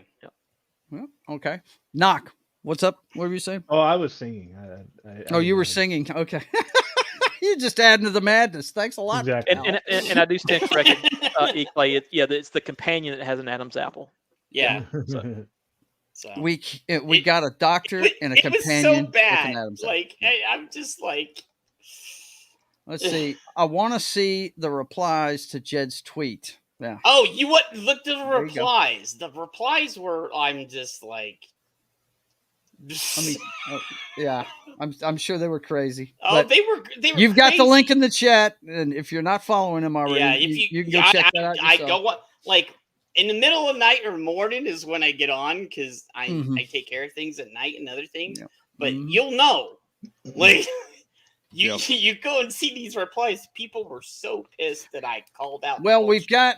Well, okay. Knock. What's up? What were you saying? Oh, I was singing. Oh, you were singing. Okay. You're just adding to the madness. Thanks a lot. Exactly. And I do stand corrected, E-Clay. It's the companion that has an Adam's apple. Yeah. So We got a doctor and a it was companion so bad. with an Adam's apple. Like I'm just like, Let's see. I want to see the replies to Jed's tweet. Yeah. oh, you what? Look at the There you go. replies. The replies were. I'm just like. Yeah. I'm sure they were crazy. Oh, But they were. you've got the crazy. link in the chat, and if you're not following him already, Yeah, if you can go check that out I yourself. go what like in the middle of night or morning is when I get on because I Mhm. I take care of things at night and other things. Yep. But Mhm. you'll know, like you Yep. you go and see these replies. People were so pissed that I called out. Well, we've bullshit. got.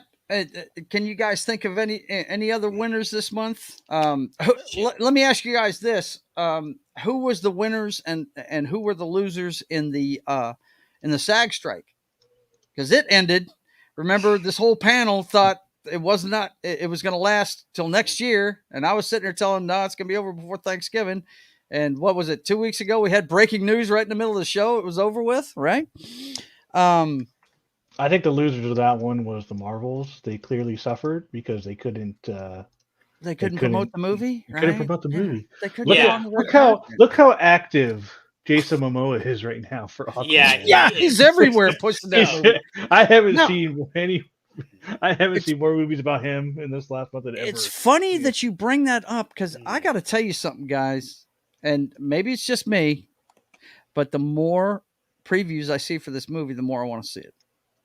Can you guys think of any other winners this month? Let me ask you guys this: who was the winners and who were the losers in the SAG strike? Because it ended. Remember, this whole panel thought it was not. It was going to last till next year, and I was sitting there telling them, no, it's going to be over before Thanksgiving. And what was it? 2 weeks ago, we had breaking news right in the middle of the show. It was over with, right? I think the losers of that one was the Marvels. They clearly suffered because they couldn't. They couldn't promote the movie. They couldn't right? promote the Yeah. movie. They couldn't. Look, get Yeah. on the red carpet. look how active Jason Momoa is right now for Aquaman. Yeah, he's everywhere pushing that movie. I haven't No. seen more movies about him in this last month than ever. It's funny that you bring that up because I got to tell you something, guys, and maybe it's just me, but the more previews I see for this movie, the more I want to see it.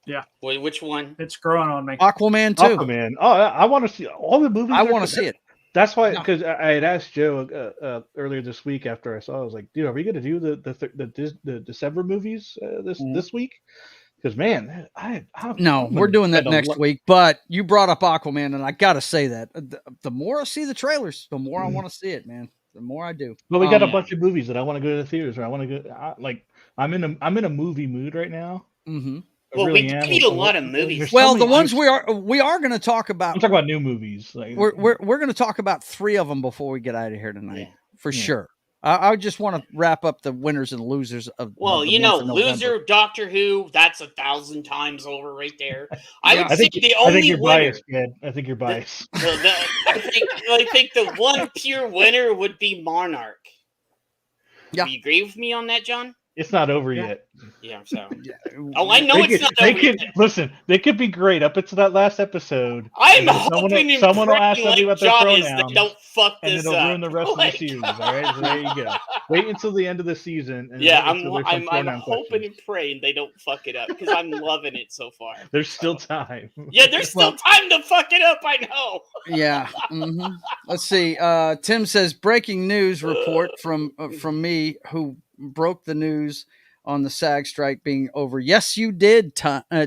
Yeah. Wait, which one? It's growing on me. Aquaman 2. Aquaman. Oh, I want to see all the movies. I want to see it. That's why, No. because I had asked Joe earlier this week after I saw, I was like, dude, are we going to do the December movies this week? Because man, we're doing that next week. But you brought up Aquaman, and I got to say that the more I see the trailers, the more I want to see it, man. The more I do. Well, we got a bunch of movies that I want to go to the theaters, or I want to go. I'm in a movie mood right now. Mm-hmm. Well, we need a lot of movies. Well, the ones we are going to talk about. I'm talking about new movies. Like, we're going to talk about 3 of them before we get out of here tonight, for sure. I just want to wrap up the winners and losers of. Well, the month of loser November. Doctor Who. That's 1,000 times over right there. Yeah. I think the only you're winner. biased, man. I think you're biased. I think the one pure winner would be Monarch. Yeah. Do you agree with me on that, John? It's not over yet. Yeah, so. Oh, I know it's not they over could, yet. Listen, they could be great up until that last episode. I'm hoping someone will ask somebody about their John pronouns. is they don't fuck And this it'll up. ruin the rest of the series. All right, so there you go. Wait until the end of the season. And Yeah, wait until there's some I'm pronoun hoping questions. and praying they don't fuck it up because I'm loving it so far. There's still time. Yeah, there's still time to fuck it up. I know. Yeah. Mm-hmm. Let's see. Tim says breaking news report from me, who broke the news on the SAG strike being over. Yes, you did,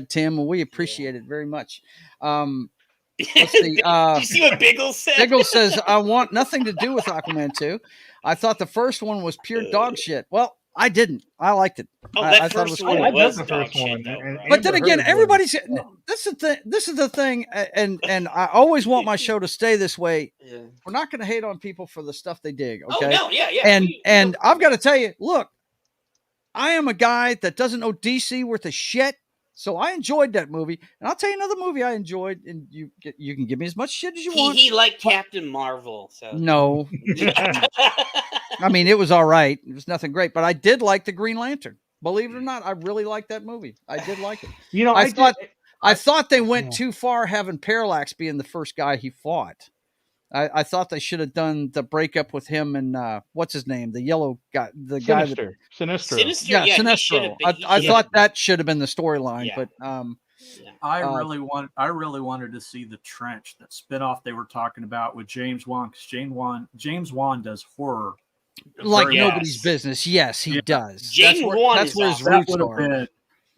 Tim. We appreciate it very much. Let's see. Did you see what Biggles said? Biggles says, I want nothing to do with Aquaman 2. I thought the first one was pure dog shit. Well, I didn't. I liked it. Oh, I thought it was cool. I love was the dog first shit, one. though, bro. But then again, Amber Heard everybody's was- this is the thing, and I always want my show to stay this way. Yeah. We're not going to hate on people for the stuff they dig, Oh okay? no, yeah. And I've got to tell you, look, I am a guy that doesn't know DC worth a shit, so I enjoyed that movie. And I'll tell you another movie I enjoyed, and you can give me as much shit as you want. He liked Captain Marvel, so No, I mean it was all right. It was nothing great, but I did like the Green Lantern. Believe it or not, I really liked that movie. I did like it. You know, I thought they went too far having Parallax being the first guy he fought. I thought they should have done the breakup with him and what's his name, the yellow guy, the guy that Sinestro. yeah, Sinestro. I thought that should have been the storyline, Yeah. but I really wanted to see the Trench, that spinoff they were talking about with James Wan, because James Wan does horror like very nobody's Yes. business. Yes, he does. James That's Wan that's is where his awesome. roots are.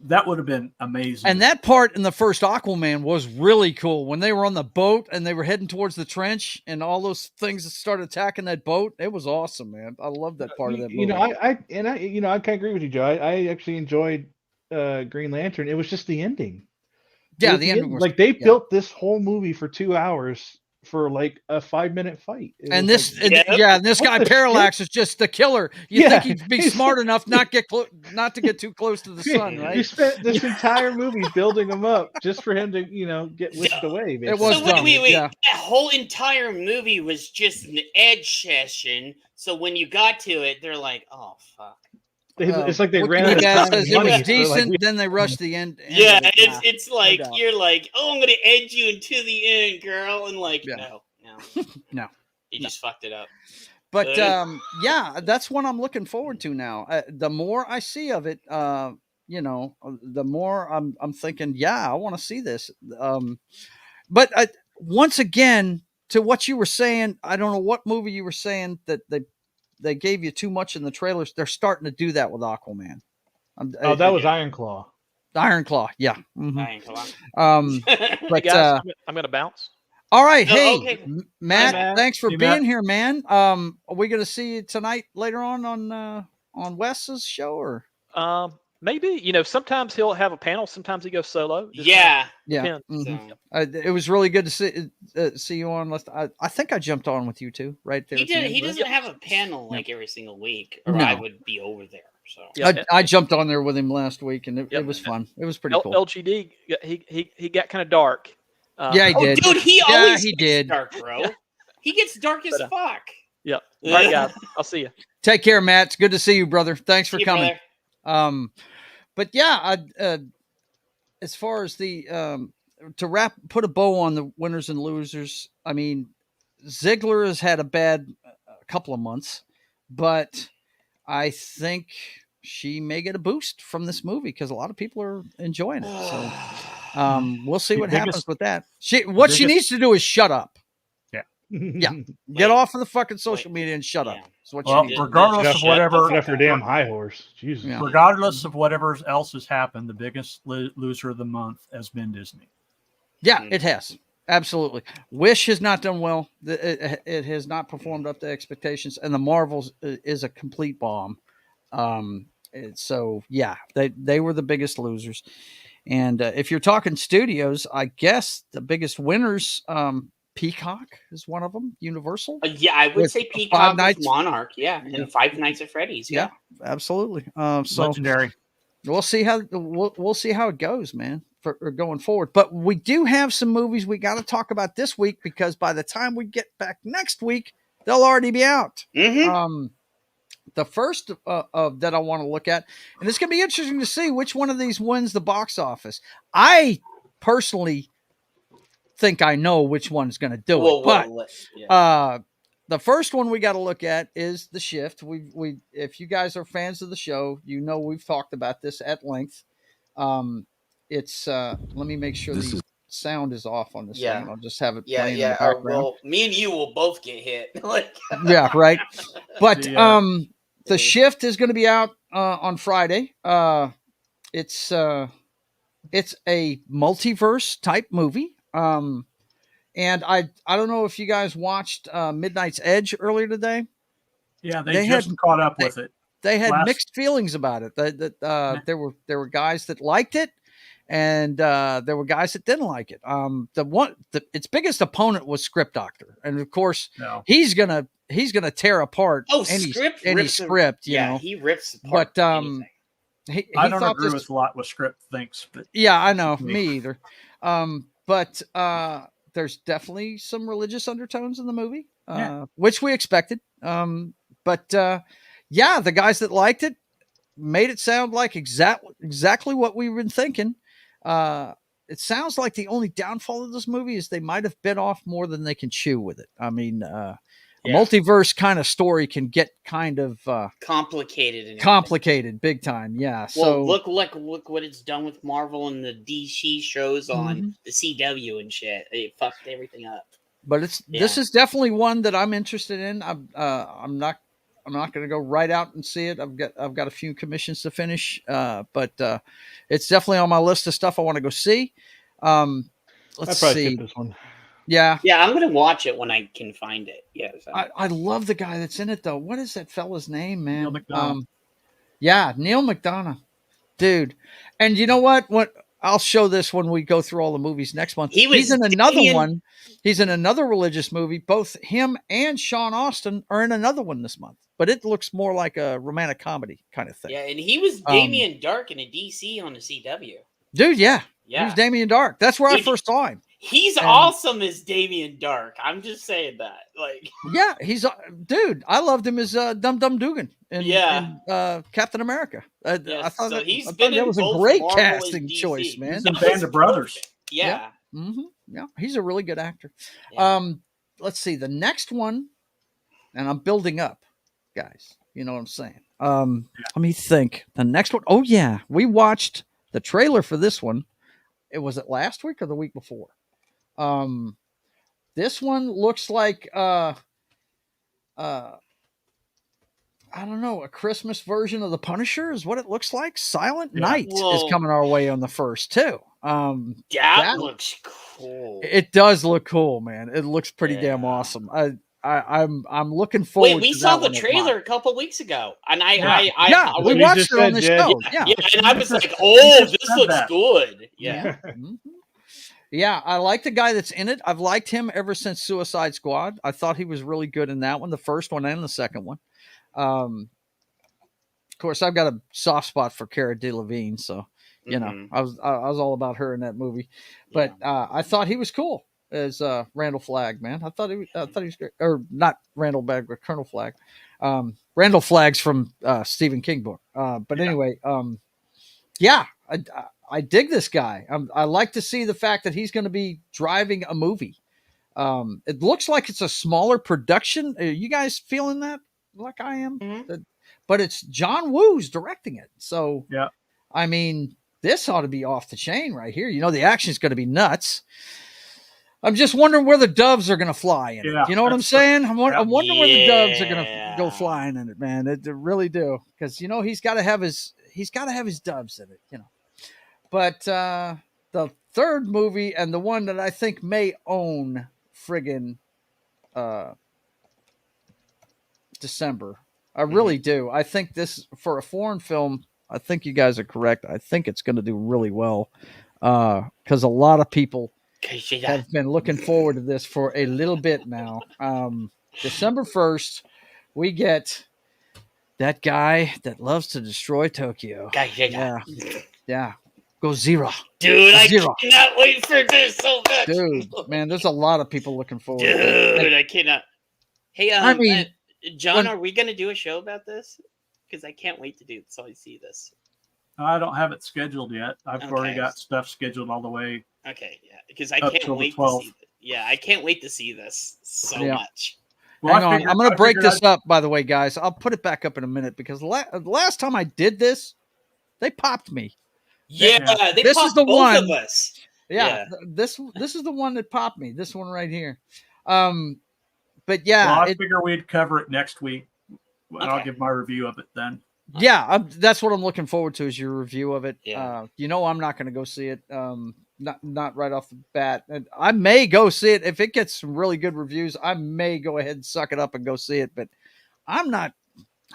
That would have been amazing. And that part in the first Aquaman was really cool when they were on the boat and they were heading towards the trench and all those things that started attacking that boat. It was awesome, man. I love that part of that movie. You know, I kind of agree with you, Joe. I actually enjoyed Green Lantern. It was just the ending. Yeah, the ending was like they built this whole movie for 2 hours for like a 5-minute fight. And this guy Parallax is just the killer. You think he'd be smart enough not to get too close to the sun, right? You spent this entire movie building him up just for him to, get whisked away. Basically. It was So dumb. wait. Yeah. That whole entire movie was just an edge session. So when you got to it, they're like, "Oh fuck." It's like they What ran kind out of of guy time says and it money, was so decent, like, then they rushed the end. Yeah, of it. it's like doubt. you're like, "Oh, I'm gonna edge you into the end, girl," and like, Yeah. no, No. you just fucked it up. But yeah, that's what I'm looking forward to now. The more I see of it, the more I'm thinking, yeah, I want to see this. But once again, to what you were saying, I don't know what movie you were saying that they gave you too much in the trailers. They're starting to do that with Aquaman. that was Iron Claw. Iron Claw, yeah. Mhm. Fine, come But Hey guys, I'm gonna bounce. all right, Oh, hey, okay. Matt, Hi, Matt. thanks for Hey, being Matt. here, man. Are we gonna see you tonight later on Wes's show or? Maybe sometimes he'll have a panel. Sometimes he goes solo. Just Yeah. Yeah, depends. mhm. So. It was really good to see you on. I think I jumped on with you too, right there. He at the end, did. He right? doesn't have a panel like every single week, or No. I would be over there. So Yeah. I jumped on there with him last week, and it Yep. was fun. It was pretty cool. LGD, he got kind of dark. Yeah, he oh, did. dude, he Yeah, always he gets did. dark, bro. He gets dark as But, fuck. Yeah. All right, guys. I'll see you. Take care, Matt. It's good to see you, brother. Thanks for See you, coming. brother. But yeah, as far as the to put a bow on the winners and losers, I mean, Ziegler has had a bad couple of months, but I think she may get a boost from this movie because a lot of people are enjoying it. So we'll see The what biggest- happens with that. What she needs to do is shut up. Yeah. Get off of the fucking social media and shut up. That's what Well, she needs. regardless of whatever, Get off her damn high horse. Jesus. Yeah. regardless of whatever else has happened, the biggest loser of the month has been Disney. Yeah, it has. Absolutely. Wish has not done well. It has not performed up to expectations, and the Marvels is a complete bomb. So yeah, they were the biggest losers. And if you're talking studios, I guess the biggest winners, Peacock is one of them. Universal. Yeah, I would With say Five Peacock with Nights- Monarch. Yeah, and Five Nights at Freddy's. Yeah. Absolutely. So Legendary. we'll see how it goes, man, for going forward. But we do have some movies we got to talk about this week because by the time we get back next week, they'll already be out. Mm-hmm. The first that I want to look at, and it's going to be interesting to see which one of these wins the box office. I personally think I know which one's going to do it, but the first one we got to look at is The Shift. We if you guys are fans of the show, you know we've talked about this at length. It's let me make sure the sound is off on this thing. And I'll just have it playing in the background. Well, me and you will both get hit. Yeah, right. But The Shift is going to be out on Friday. It's a multiverse type movie. And I don't know if you guys watched Midnight's Edge earlier today. Yeah, they just caught up with it. They had mixed feelings about it. There were guys that liked it, and there were guys that didn't like it. Its biggest opponent was Script Doctor, and of course he's gonna tear apart any script. You know, he rips apart. But I don't agree with a lot what Script thinks. But yeah, I know, me either. But there's definitely some religious undertones in the movie, which we expected. But the guys that liked it made it sound like exactly what we've been thinking. It sounds like the only downfall of this movie is they might have bit off more than they can chew with it. I mean, a multiverse kind of story can get kind of complicated big time. Yeah. So look what it's done with Marvel and the DC shows on the CW and shit. It fucked everything up. But this is definitely one that I'm interested in. I'm not going to go right out and see it. I've got a few commissions to finish, but it's definitely on my list of stuff I want to go see. Let's see this one. Yeah, I'm gonna watch it when I can find it. Yeah, I love the guy that's in it though. What is that fella's name, man? Neil McDonough. Neil McDonough, dude. And you know what? I'll show this when we go through all the movies next month. He's in another one. He's in another religious movie. Both him and Sean Austin are in another one this month, but it looks more like a romantic comedy kind of thing. Yeah, and he was Damien Dark in a DC on the CW. Dude, yeah. He was Damien Dark. That's where I first saw him. He's awesome as Damien Dark. I'm just saying that. Yeah, dude. I loved him as Dum Dum Dugan in Captain America. I thought that was a great casting choice, man. He's in Band of Brothers. Yeah. Yeah, he's a really good actor. Yeah. Let's see the next one, and I'm building up, guys. You know what I'm saying? Let me think. The next one. Oh yeah, we watched the trailer for this one. Was it last week or the week before? This one looks like I don't know, a Christmas version of The Punisher is what it looks like. Silent Night is coming our way on the first too. That looks cool. It does look cool, man. It looks pretty damn awesome. I'm looking forward. Wait, we to saw that the trailer a couple weeks ago, and we watched it on the show. Yeah, and I was like, "Oh, this looks good." Yeah. Yeah, I like the guy that's in it. I've liked him ever since Suicide Squad. I thought he was really good in that one, the first one and the second one. Of course, I've got a soft spot for Cara Delevingne, so you know I was all about her in that movie. But I thought he was cool. as Randall Flagg, man. I thought he was great. Or not Randall Flagg, but Colonel Flagg. Randall Flagg's from Stephen King book. But anyway, yeah, I dig this guy. I like to see the fact that he's going to be driving a movie. It looks like it's a smaller production. Are you guys feeling that like I am? Mhm. But it's John Woo's directing it. So, Yeah. I mean, this ought to be off the chain right here. You know, the action's going to be nuts. I'm just wondering where the doves are going to fly in Yeah, it. You know what I'm that's saying? I'm wondering where the doves are going to Yeah. go flying in it, man. They really do, because you know he's got to have his doves in it. You know, but the third movie and the one that I think may own friggin' December. I really do. I think this, for a foreign film, I think you guys are correct. I think it's going to do really well, because a lot of people have been looking forward to this for a little bit now. December 1st, we get that guy that loves to destroy Tokyo. Yeah. Godzilla. Dude, I Zero. cannot wait for this so much. Dude, man, there's a lot of people looking forward to Dude, it. I cannot. Hey, I mean, John, are we gonna do a show about this? Because I can't wait to do this. So I see this. I don't have it scheduled yet. I've already Okay. got stuff scheduled all the way. Okay, yeah, because I Up can't till the wait to 12th. see. I can't wait to see this so Yeah. much. Well, Hang I on. figured- I'm going I to break figured this up, by the way, guys. I'll put it back up in a minute, because the last time I did this, they popped me. Yeah, Yeah. they This popped is the both one- of us. Yeah, Yeah. this is the one that popped me. This one right here. But Well, yeah, I figure we'd cover it next week, and I'll Okay. give my review of it then. that's what I'm looking forward to, is your review of it. Yeah. You know, I'm not going to go see it. Not right off the bat. And I may go see it if it gets some really good reviews. I may go ahead and suck it up and go see it. But I'm not.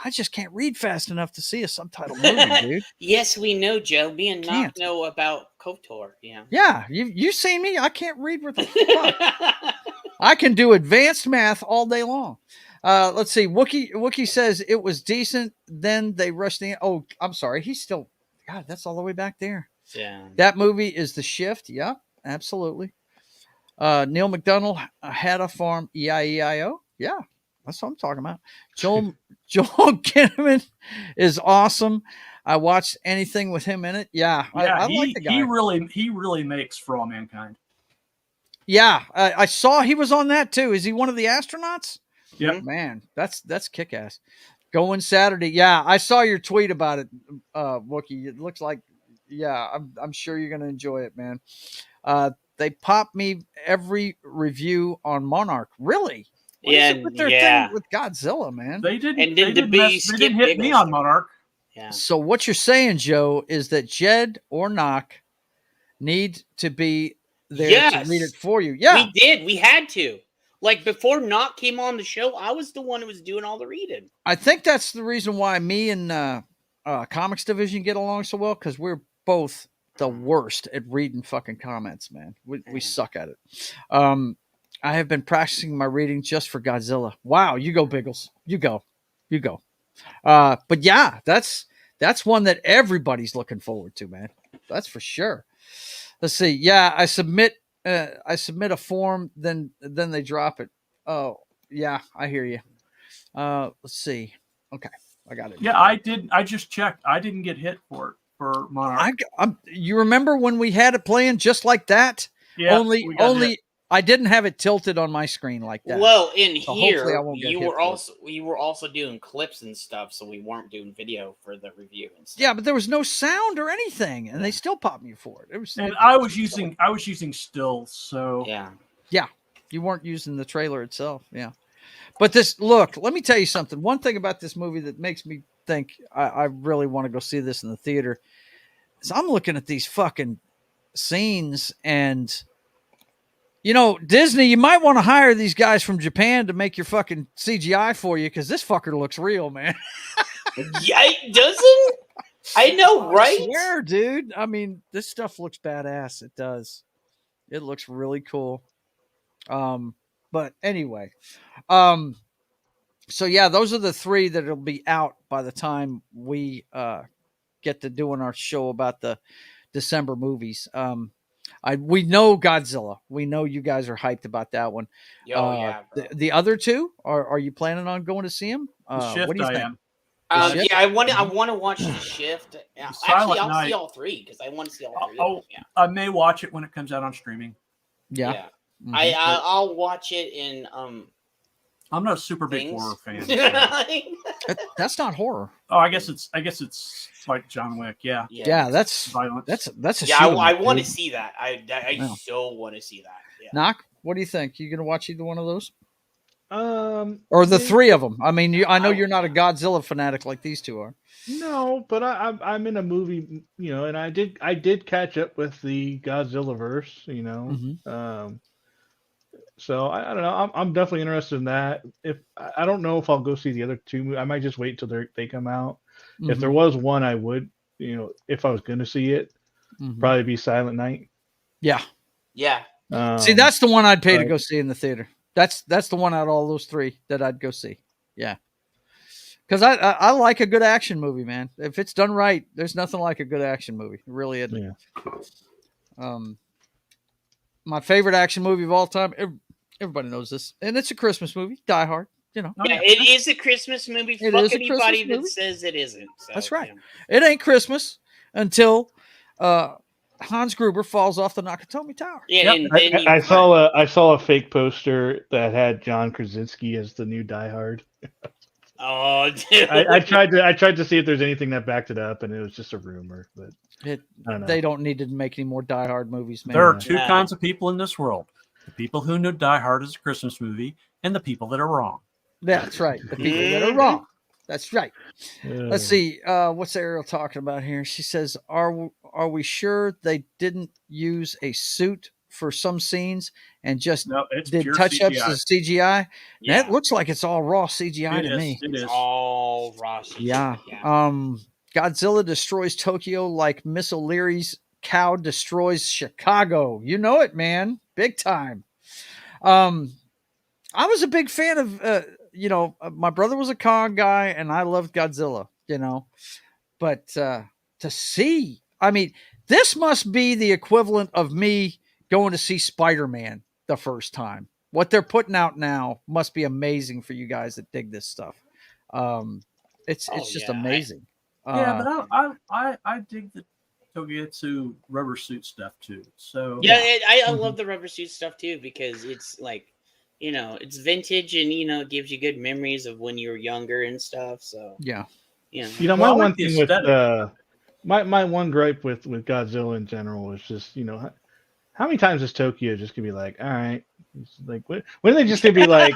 I just can't read fast enough to see a subtitled movie, dude. Yes, we know, Joe. Me and Knock Can't. know about KOTOR. Yeah. Yeah, you seen me. I can't read with the fuck. I can do advanced math all day long. Let's see. Wookie says it was decent. Then they rushed in. Oh, I'm sorry. He's still. God, that's all the way back there. Yeah. That movie is The Shift. Yeah, absolutely. Neil McDonald had a farm. EIEIO. Yeah, that's what I'm talking about. Joel Kinnaman is awesome. I watched anything with him in it. Yeah, I like the guy. He really makes For All Mankind. Yeah, I saw he was on that too. Is he one of the astronauts? Yep. Man, that's kick ass. Going Saturday. Yeah, I saw your tweet about it, Wookie. It looks like, yeah, I'm sure you're gonna enjoy it, man. They pop me every review on Monarch. Really? What is it with their thing with Godzilla, man? They didn't. And then they the didn't, bee they didn't hit me Giggles. on Monarch. Yeah. So what you're saying, Joe, is that Jed or Knock need to be there to read it for you. Yeah, We did. We had to. Like before Knock came on the show, I was the one who was doing all the reading. I think that's the reason why me and Comics Division get along so well, because we're both the worst at reading fucking comments, man. We suck at it. I have been practicing my reading just for Godzilla. Wow, you go, Biggles. You go. But yeah, that's one that everybody's looking forward to, man. That's for sure. Let's see. Yeah, I submit a form, then they drop it. Oh, yeah, I hear you. Let's see. Okay, I got it. Yeah, I did. I just checked. I didn't get hit for Monarch. You remember when we had it playing just like that? Yeah, only I didn't have it tilted on my screen like that. Well, in So hopefully I here won't get you hit were for it. you were also doing clips and stuff, so we weren't doing video for the review and stuff. Yeah, but there was no sound or anything, and they still popped me for it. It was, and I was using stills, so yeah, you weren't using the trailer itself. Yeah, but look, let me tell you something. One thing about this movie that makes me think I really want to go see this in the theater is I'm looking at these fucking scenes, and you know, Disney, you might want to hire these guys from Japan to make your fucking CGI for you, because this fucker looks real, man. Yeah, doesn't? I know, right? I swear, dude. I mean, this stuff looks badass. It does. It looks really cool. But anyway, so yeah, those are the three that'll be out by the time we get to doing our show about the December movies. We know Godzilla. We know you guys are hyped about that one. Yeah, bro. The other two, are you planning on going to see them? The What Shift, do you I think? am. Shift? Yeah, I want to watch The Shift. Actually, Silent I'll see Night. all three because I want to see all three. Oh, Of them. Yeah, I may watch it when it comes out on streaming. Yeah. Mhm. I'll watch it in I'm not a super big things. horror fan. So. That's not horror. Oh, I guess it's like John Wick. Yeah. Yeah, that's Violence. that's a Yeah, shoot 'em I up, want to dude. see that. I Yeah. so want to see that. Yeah. Knock. What do you think? You gonna watch either one of those, or the maybe- three of them? I mean, I know I- you're not a Godzilla fanatic like these two are. No, but I'm in a movie, and I did catch up with the Godzilla verse, Mhm. So I don't know. I'm definitely interested in that. If I don't know if I'll go see the other two, I might just wait till they come out. If there Mhm. was one, I would, if I was going to see it, Mhm. probably be Silent Night. Yeah. Yeah. See, that's the one I'd pay to but- go see in the theater. That's the one out of all those three that I'd go see. Yeah. Because I like a good action movie, man. If it's done right, there's nothing like a good action movie. It really isn't. Yeah. My favorite action movie of all time. Everybody knows this, and it's a Christmas movie. Die Hard. Oh, Yeah, it is a Christmas movie. It Fuck is a anybody Christmas that movie. says it isn't. So, That's right. yeah. It ain't Christmas until Hans Gruber falls off the Nakatomi Tower. Yeah, Yep. and then I saw a fake poster that had John Krasinski as the new Die Hard. Oh, dude. I tried to see if there's anything that backed it up, and it was just a rumor. But I don't know. They don't need to make any more Die Hard movies, man. There are two Yeah. kinds of people in this world: the people who know Die Hard is a Christmas movie, and the people that are wrong. That's right. The people that are wrong. That's right. Let's see. What's Ariel talking about here? She says, "Are we sure they didn't use a suit for some scenes and just No, it's did pure touch-ups CGI. as CGI?" Yeah. That looks like it's all raw CGI It to is. me. It It's is. all raw CGI. Yeah. Godzilla destroys Tokyo like Miss O'Leary's cow destroys Chicago. You know it, man. Big time. I was a big fan of, my brother was a Kong guy and I loved Godzilla, but to see, I mean, this must be the equivalent of me going to see Spider-Man the first time. What they're putting out now must be amazing for you guys that dig this stuff. It's just yeah, amazing. Yeah, but I dig the Togetsu rubber suit stuff too. So Yeah, I love the rubber suit stuff too because it's like, it's vintage and it gives you good memories of when you were younger and stuff. So yeah. my Well, I like one the thing with aesthetic. my one gripe with Godzilla in general is just how many times is Tokyo just gonna be like, all right, it's like when are they just gonna be like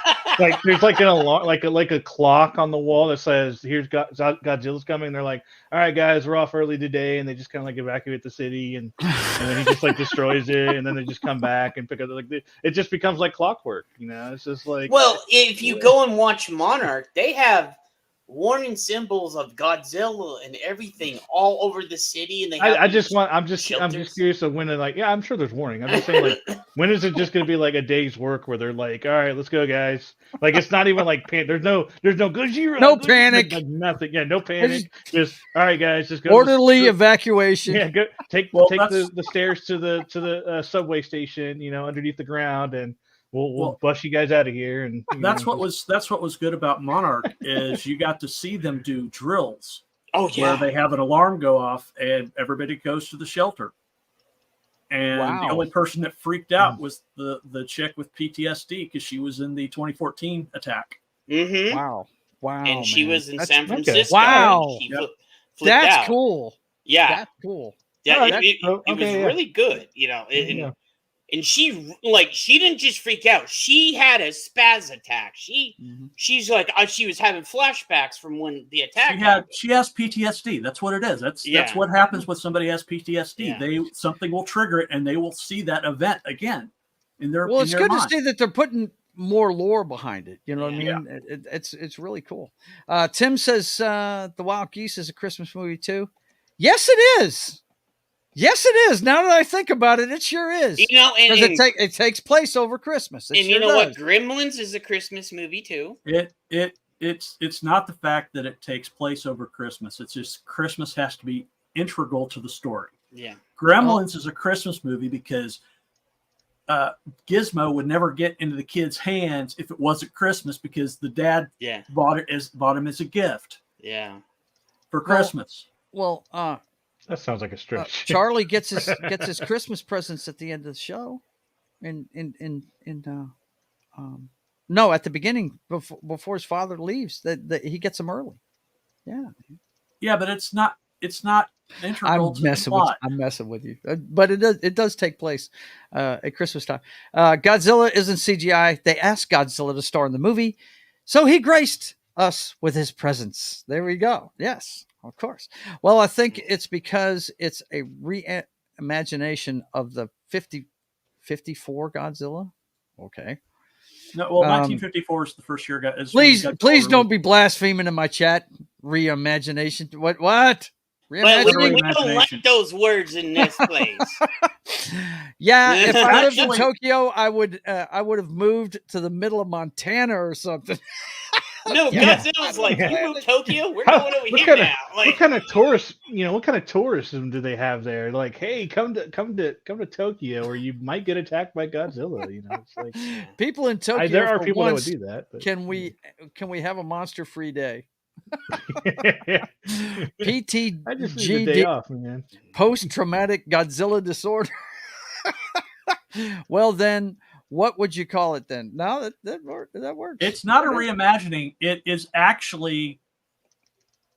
there's like an alarm, like a clock on the wall that says here's Godzilla's coming. And they're like, all right guys, we're off early today, and they just kind of like evacuate the city, and then he just like destroys it, and then they just come back and pick up it just becomes like clockwork, It's just like, well, if you go and watch Monarch, they have warning symbols of Godzilla and everything all over the city, and they have I'm just shelters. curious of when I'm sure there's warning. I'm just saying when is it just going to be like a day's work where they're like, all right, let's go guys. Like it's not even like there's no Gojira, No panic. like nothing. Yeah, no panic. Just all right guys, just go Orderly evacuation. Yeah, go take the stairs to the subway station, underneath the ground, and we'll bust you guys out of here. And that's what was good about Monarch is you got to see them do drills. Oh yeah, where they have an alarm go off and everybody goes to the shelter. And the only person that freaked out was the chick with PTSD because she was in the 2014 attack. Mm-hmm. Wow. And she was in San okay. Francisco. Wow. She Yep. flipped That's out. cool. Yeah. That's cool. Yeah, Alright. it was Okay, really good, and she didn't just freak out. She had a spaz attack. She's like she was having flashbacks from when the attack happened. She has PTSD. That's what it is. That's what happens when somebody has PTSD. Yeah. Something will trigger it and they will see that event again in their Well, it's in their good mind. to see that they're putting more lore behind it. You know what I mean? It's really cool. Tim says The Wild Geese is a Christmas movie too. Yes, it is. Yes, it is. Now that I think about it, it sure is. And It takes place over Christmas. It and sure you know does. what? Gremlins is a Christmas movie too. It's not the fact that it takes place over Christmas. It's just Christmas has to be integral to the story. Yeah. Gremlins is a Christmas movie because Gizmo would never get into the kid's hands if it wasn't Christmas because the dad bought him as a gift. Yeah. For Christmas. Well, that sounds like a stretch. Charlie gets his Christmas presents at the end of the show, no, at the beginning before his father leaves, that he gets them early. Yeah. Yeah, but it's not integral to the plot. I'm messing with you, but it does take place at Christmas time. Godzilla isn't CGI. They asked Godzilla to star in the movie, so he graced us with his presence. There we go. Yes, of course. Well, I think it's because it's a reimagination of the 54 Godzilla. Okay. No, well, 1954 is the first year. Please don't be blaspheming in my chat. Reimagination. What? But we don't like those words in this place. Yeah, if I lived in Tokyo, I would have moved to the middle of Montana or something. No, Godzilla's like, you moved Tokyo? We're going over here now. Like, what kind of tourist, what kind of tourism do they have there? Like, hey, come to Tokyo, or you might get attacked by Godzilla. It's like people in Tokyo. There are people that would do that. But, can we have a monster-free day? I just need a day off, man. Post-traumatic Godzilla disorder. Well, then. What would you call it then? No, that works. It's not a reimagining. It is actually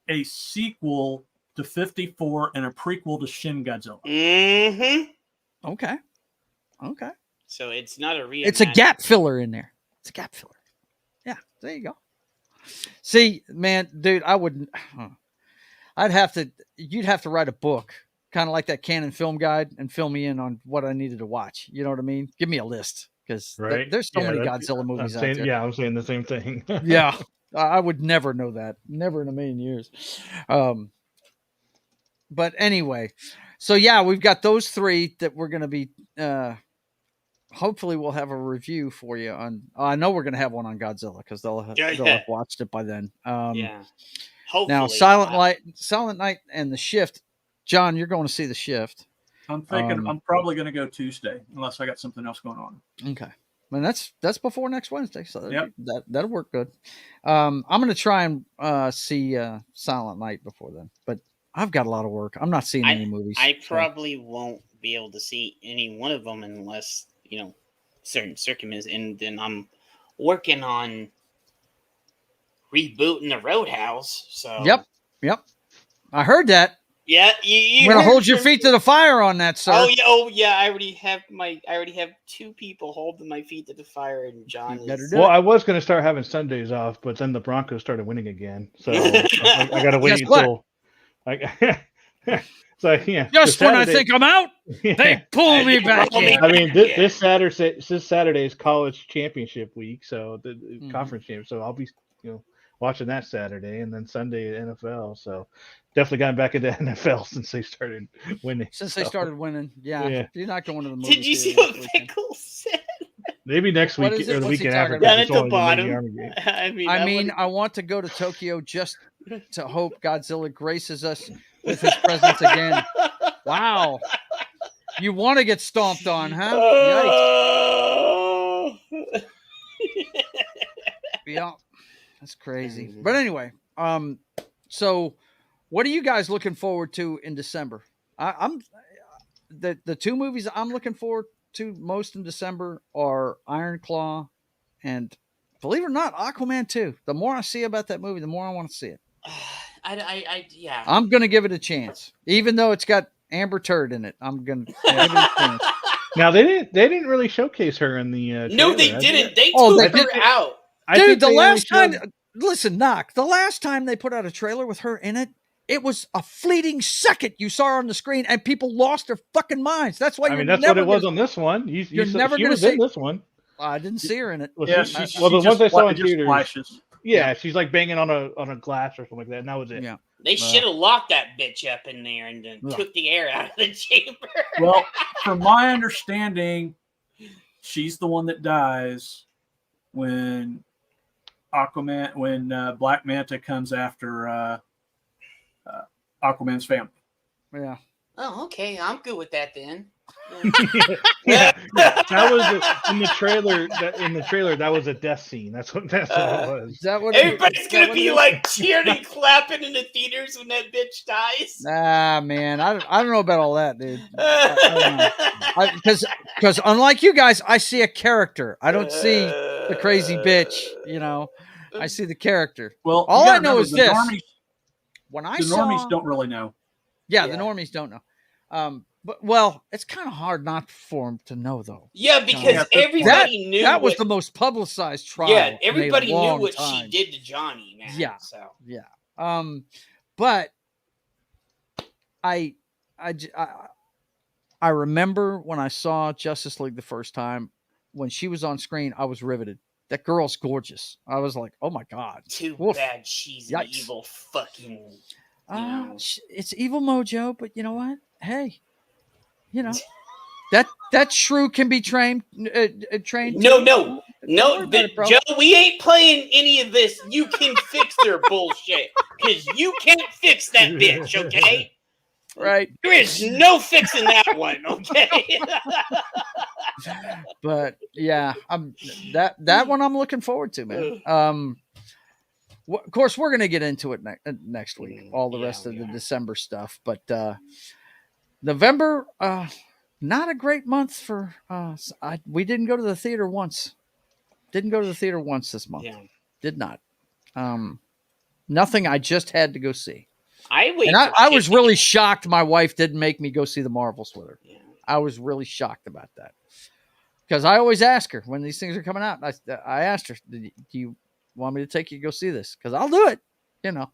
a sequel to 54 and a prequel to Shin Godzilla. Mm-hmm. Okay. So it's not a reimagining. It's a gap filler in there. It's a gap filler. Yeah, there you go. See, man, dude, you'd have to write a book, kind of like that Canon Film Guide, and fill me in on what I needed to watch. You know what I mean? Give me a list. Because there's so many Godzilla movies out there. Yeah, I'm saying the same thing. Yeah, I would never know that. Never in a million years. But anyway, so yeah, we've got those three that we're going to be. Hopefully, we'll have a review for you on. I know we're going to have one on Godzilla because they'll have watched it by then. Yeah. Hopefully. Now, Silent Night, and The Shift. John, you're going to see The Shift. I'm thinking I'm probably going to go Tuesday unless I got something else going on. Okay. And that's before next Wednesday, so that'll work good. I'm going to try and see Silent Night before then, but I've got a lot of work. I'm not seeing any movies. I probably won't be able to see any one of them unless certain circumstances, and then I'm working on rebooting the Roadhouse. So yep. I heard that. Yeah, you're gonna hold your feet to the fire on that, sir. Oh yeah. I already have two people holding my feet to the fire, and John is. Well, I was gonna start having Sundays off, but then the Broncos started winning again, so I gotta wait until. So yeah. Just when I think I'm out, they pull me back in. I mean, this Saturday is college championship week, so the conference game. So I'll be watching that Saturday, and then Sunday NFL. So definitely gotten back into NFL since they started winning. They started winning, yeah. You're not going to the movie. Did you see what Pickles said? Maybe next week or the weekend after. Down at the bottom. I mean, I want to go to Tokyo just to hope Godzilla graces us with his presence again. Wow. You want to get stomped on, huh? Yikes. Yeah. That's crazy. But anyway, so what are you guys looking forward to in December? I'm the two movies I'm looking forward to most in December are Iron Claw and, believe it or not, Aquaman 2. The more I see about that movie, the more I want to see it. Yeah. I'm gonna give it a chance, even though it's got Amber Turd in it. I'm gonna give it a chance. Now they didn't really showcase her in the. Trailer, no, they didn't. They took her out. Dude, the last time, listen, Knock. The last time they put out a trailer with her in it, it was a fleeting second you saw her on the screen, and people lost their fucking minds. That's why. That's what it was on this one. You're never going to see this one. I didn't see her in it. Well, the ones I saw in theaters. Flashes. Yeah, she's like banging on a glass or something like that, and that was it. Yeah. They should have locked that bitch up in there and then took the air out of the chamber. Well, from my understanding, she's the one that dies when Black Manta comes after Aquaman's family. Yeah. Oh, okay. I'm good with that then. yeah. That was in the trailer. In the trailer, that was a death scene. That's what it was. Is that what Everybody's is that gonna what be it is? like cheering and clapping in the theaters when that bitch dies. Ah, man, I don't know about all that, dude. Because unlike you guys, I see a character. I don't see the crazy bitch. You know, I see the character. Well, All you I gotta know remember, is the this: normies, when I the saw, normies don't really know. yeah, Yeah. the normies don't know. But well, it's kind of hard not for them to know, though. Yeah, because Yeah, everybody knew That was what, the most publicized trial. Yeah, in a everybody knew long what time. she did to Johnny, man. Yeah. So Yeah. But I remember when I saw Justice League the first time, when she was on screen, I was riveted. That girl's gorgeous. I was like, oh my God. too Woof. bad she's an Yikes. evil fucking. know. It's evil mojo, but you know what? Hey, you know that shrew can be trained. Trained. No, too. no, Don't worry about it, bro. Joe, we ain't playing any of this. You can fix their bullshit because you can't fix that bitch. Okay, Right. there is no fixing that one. Okay. But yeah, that one I'm looking forward to, man. Of course, we're gonna get into it next week. All the rest of the December stuff, but November, not a great month for. We didn't go to the theater once. Didn't go to the theater once this month. Yeah. Did not. Nothing. I just had to go see. I was really shocked my wife didn't make me go see the Marvels with her. Yeah. I was really shocked about that. Because I always ask her when these things are coming out. I asked her, do you want me to take you to go see this? Because I'll do it. You know,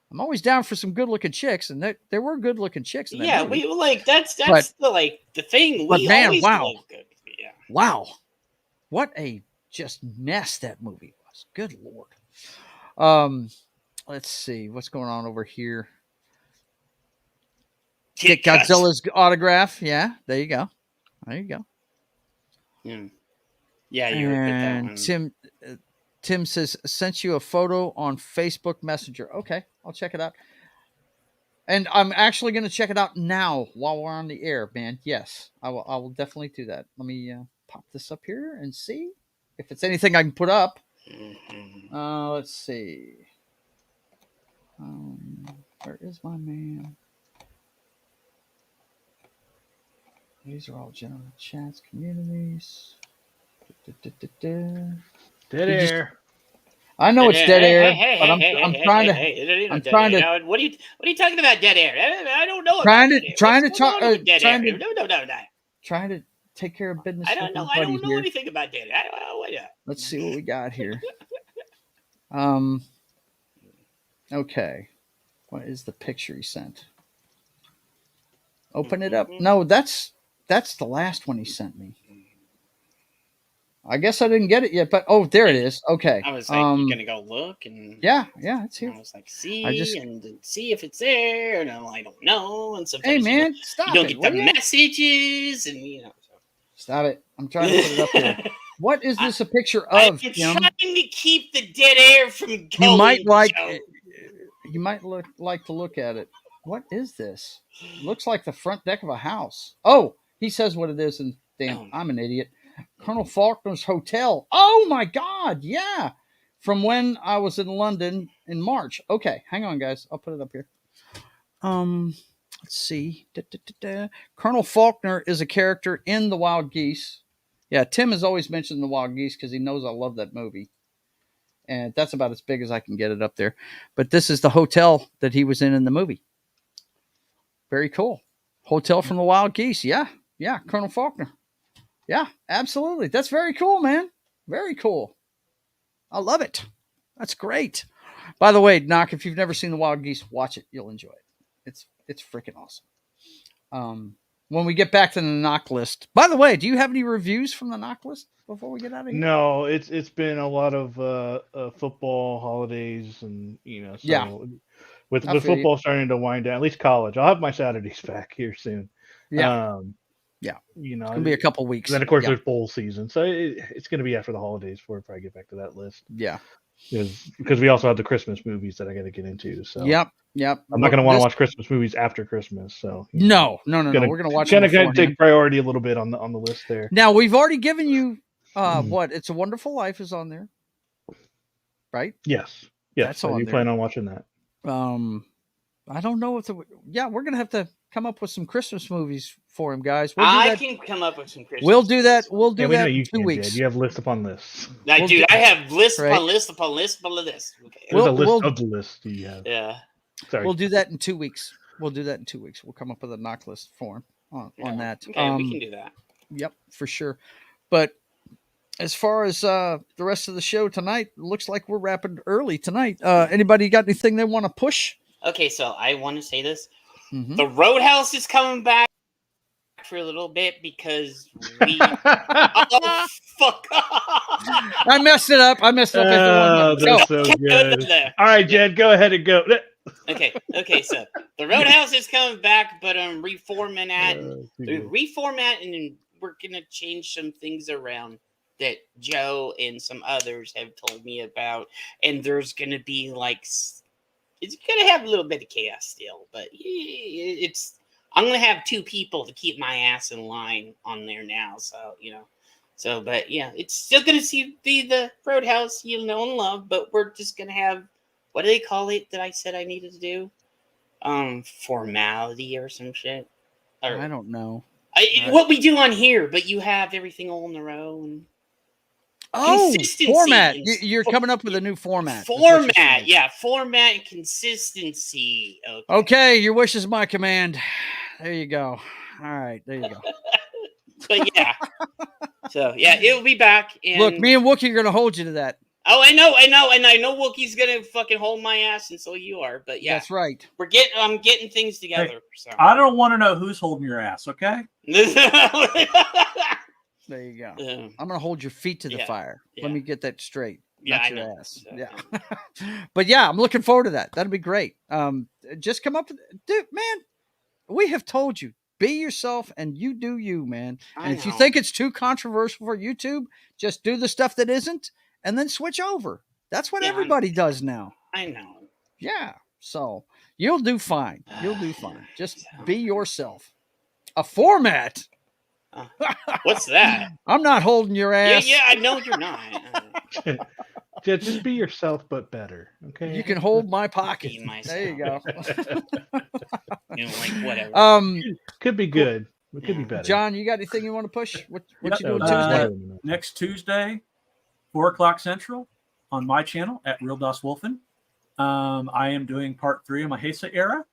I'm always down for some good looking chicks, and there were good looking chicks in that Yeah, movie. we like that's the thing. But We man, always wow. love good. Yeah. Wow, what a just mess that movie was. Good Lord. Let's see what's going on over here. Get Godzilla's autograph. Yeah, there you go. There you go. Yeah, you were that one. Tim says, sent you a photo on Facebook Messenger. Okay, I'll check it out. And I'm actually going to check it out now while we're on the air, man. Yes, I will definitely do that. Let me pop this up here and see if it's anything I can put up. Let's see. Where is my man? These are all general chats, communities. Dead air. I know it's dead air, but I'm trying to. What are you talking about? Dead air? I don't know. Trying about to dead air. talk. No. Trying to take care of business. I don't know. I don't know anything about dead air. Let's see what we got here. Okay. What is the picture he sent? Open it up. No, that's the last one he sent me. I guess I didn't get it yet, but there it is. Okay. I was like, you gonna go look and yeah, it's here. I was like, see if it's there, and I don't know. And sometimes hey man, stop you don't it, get the messages, and you know. So. Stop it! I'm trying to put it up here. What is this a picture of? I'm trying to keep the dead air from going. You might like. You might like to look at it. What is this? Looks like the front deck of a house. Oh, he says what it is, and damn, I'm an idiot. Colonel Faulkner's Hotel. Oh my God, yeah. From when I was in London in March. Okay, hang on, guys. I'll put it up here. Let's see. Colonel Faulkner is a character in The Wild Geese. Yeah, Tim has always mentioned The Wild Geese because he knows I love that movie. And that's about as big as I can get it up there. But this is the hotel that he was in the movie. Very cool. Hotel from The Wild Geese. Yeah, Colonel Faulkner. Yeah, absolutely. That's very cool, man. Very cool. I love it. That's great. By the way, Knock, if you've never seen The Wild Geese, watch it. You'll enjoy it. It's freaking awesome. When we get back to the Knock list. By the way, do you have any reviews from the Knock list before we get out of here? No, it's been a lot of football holidays, and with football starting to wind down, at least college. I'll have my Saturdays back here soon. Yeah. It's gonna be a couple weeks. Then of course there's bowl season, so it's gonna be after the holidays before I probably get back to that list. Yeah. because we also have the Christmas movies that I got to get into. So Yep. I'm not going to want to watch Christmas movies after Christmas. So No. We're going to watch them Gonna beforehand. take priority a little bit on the list there. Now we've already given you what? It's a Wonderful Life is on there, right? Yes. That's I on do there. plan on watching that. I don't know if we're gonna have to come up with some Christmas movies for him, guys. I can come up with some Christmas. We'll do that. We'll do Yeah, we know that you in 2 can, weeks. Jed. You have list upon list. Dude, I have list Right. upon list upon list upon list. Okay. There's a list of the list you have. Yeah. Sorry. We'll do that in 2 weeks. We'll come up with a knock list for him on that. Okay, we can do that. Yep, for sure. But as far as the rest of the show tonight, looks like we're wrapping early tonight. Anybody got anything they want to push? Okay, so I want to say this. Mm-hmm. The Roadhouse is coming back for a little bit because we... oh, fuck. I messed it up. Oh, that's so good. All right, Jed, go ahead and go. Okay, so the Roadhouse is coming back, but reformatting, and we're going to change some things around that Joe and some others have told me about, and there's going to be like... It's going to have a little bit of chaos still, but I'm going to have 2 people to keep my ass in line on there now. So, but yeah, it's still going to be the Roadhouse you know and love, but we're just going to have, what do they call it that I said I needed to do? Formality or some shit. Or, I don't know. What we do on here, but you have everything all in a row and... format. You're coming up with a new format. Format and consistency. Okay, your wish is my command. There you go. All right, there you go. But yeah. So yeah, it'll be back. And... Look, me and Wookie are gonna hold you to that. Oh, I know, and I know Wookie's gonna fucking hold my ass, and so you are. But yeah, that's right. I'm getting things together. Hey, so. I don't want to know who's holding your ass. Okay. There you go. I'm gonna hold your feet to the fire. Let me get that straight. Not your ass. So, yeah. But yeah, I'm looking forward to that. That'll be great. Just come up with, dude, man. We have told you, be yourself and you do you, man. And if you think it's too controversial for YouTube, just do the stuff that isn't, and then switch over. That's what everybody does now. I know. Yeah. So you'll do fine. You'll do fine. Just be yourself. A format. What's that? I'm not holding your ass. Yeah, I know you're not. Just be yourself, but better. Okay. You can hold my pocket. There you go. Like whatever. Could be good. It could be better. John, you got anything you want to push? What you doing Tuesday? Next Tuesday, 4:00 Central, on my channel at Real Das Wolfen. I am doing part 3 of my Heisei era.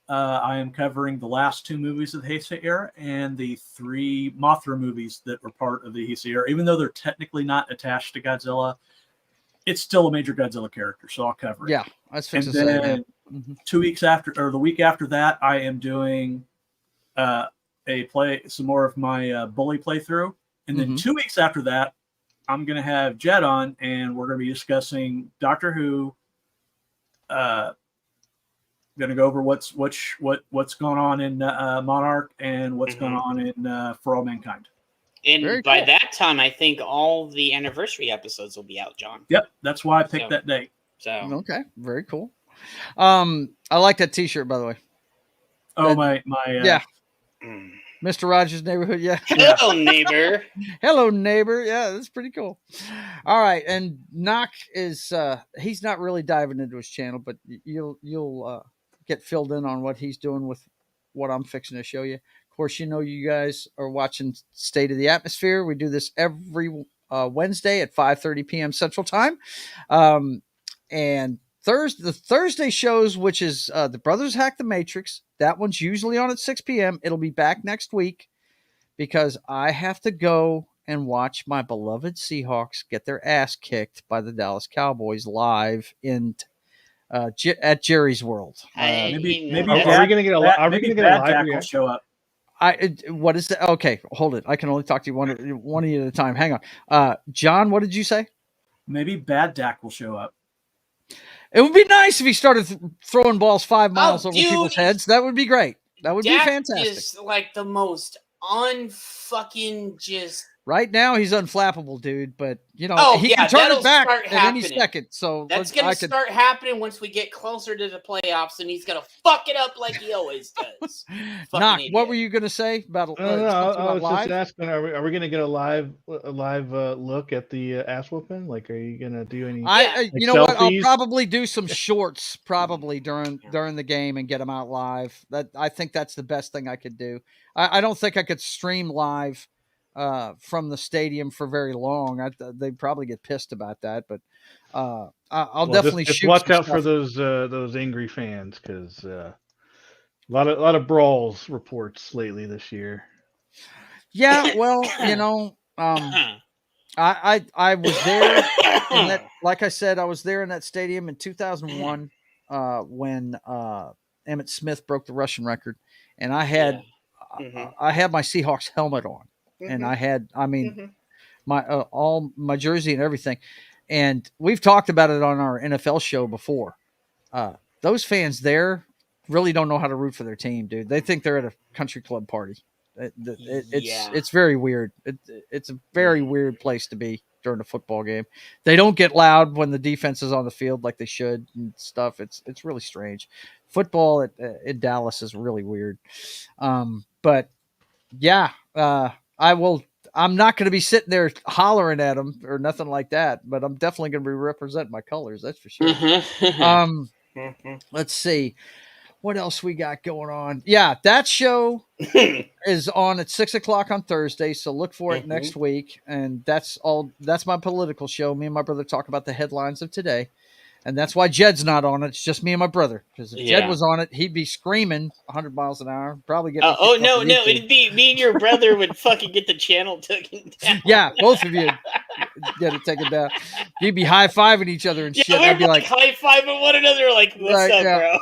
I am covering the last 2 movies of the Heisei era and the 3 Mothra movies that were part of the Heisei era. Even though they're technically not attached to Godzilla, it's still a major Godzilla character, so I'll cover it. Yeah, I was fixing to say. 2 weeks after, or the week after that, I am doing some more of my Bully playthrough, and then 2 weeks after that, I'm going to have Jed on, and we're going to be discussing Doctor Who. Going to go over what's going on in Monarch and what's going on in For All Mankind. And by that time, I think all the anniversary episodes will be out, John. Yep, that's why I picked that date. So okay, very cool. I like that T-shirt, by the way. Oh, my yeah. Mr. Rogers' Neighborhood, yeah. Hello, neighbor. Hello, neighbor. Yeah, that's pretty cool. All right, and Knock is he's not really diving into his channel, but you'll get filled in on what he's doing with what I'm fixing to show you. Of course, you guys are watching State of the Atmosphere. We do this every Wednesday at 5:30 p.m. Central Time, and the Thursday shows, which is the Brothers Hack the Matrix. That one's usually on at 6 p.m. It'll be back next week because I have to go and watch my beloved Seahawks get their ass kicked by the Dallas Cowboys live at Jerry's World. Maybe are we going to get a live show up? What is that? Okay, hold it. I can only talk to you one of you at a time. Hang on. John, what did you say? Maybe Bad Dak will show up. It would be nice if he started throwing balls 5 miles over people's heads. That would be great. That would be fantastic. Is like the most unfucking just Right now, he's unflappable, dude. But he yeah, can turn that'll it back start at any happening. second. So That's gonna start happening once we get closer to the playoffs, and he's gonna fuck it up like he always does. Knock. Fucking What idiot. were you gonna say about No, I something about was just live? asking, are we gonna get a live look at the ass whooping? Like, are you gonna do any You know what? I'll selfies? probably do some shorts probably during the game and get them out live. I think that's the best thing I could do. I don't think I could stream live from the stadium for very long. They'd probably get pissed about that, but I'll definitely just shoot watch some out for stuff. those angry fans, because a lot of brawls reports lately this year. Yeah, well, I was there in that, like I said, I was there in that stadium in 2001 when Emmett Smith broke the Russian record, and I had I had my Seahawks helmet on, and I had my all my jersey and everything, and we've talked about it on our NFL show before. Those fans there really don't know how to root for their team, dude. They think they're at a country club party. It's very weird. It's a very weird place to be during a football game. They don't get loud when the defense is on the field like they should and stuff. It's really strange. Football in Dallas is really weird. But yeah, I will. I'm not going to be sitting there hollering at them or nothing like that. But I'm definitely going to be representing my colors. That's for sure. Let's see what else we got going on. Yeah, that show is on at 6:00 on Thursday, so look for it next week. And that's my political show. Me and my brother talk about the headlines of today, and that's why Jed's not on it. It's just me and my brother, because if Jed was on it, he'd be screaming 100 miles an hour, probably get no, it'd be me and your brother would fucking get the channel taken down. Yeah, both of you get it taken down. You'd be high-fiving each other and shit. We'd I'd be like high-fiving one another, like, what's up, bro?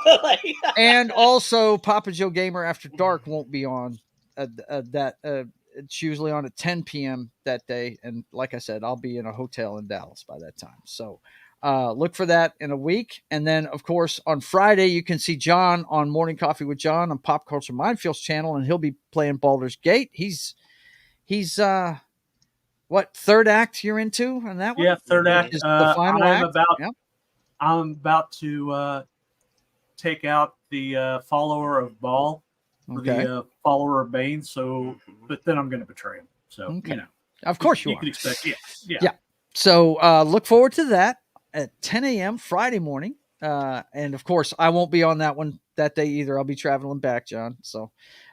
And also, Papa Joe Gamer After Dark won't be on it's usually on at 10 p.m. that day. And like I said, I'll be in a hotel in Dallas by that time. So look for that in a week. And then, of course, on Friday, you can see John on Morning Coffee with John on Pop Culture Mindfield's channel, and he'll be playing Baldur's Gate. He's what, third act you're into on that one? Yeah, third act. Is the final act. I'm about to take out the follower of Baal, or the follower of Bane. So, but then I'm going to betray him. So, of course you can expect. Yeah. So look forward to that at 10 a.m. Friday morning. And of course, I won't be on that one that day either. I'll be traveling back, John. So,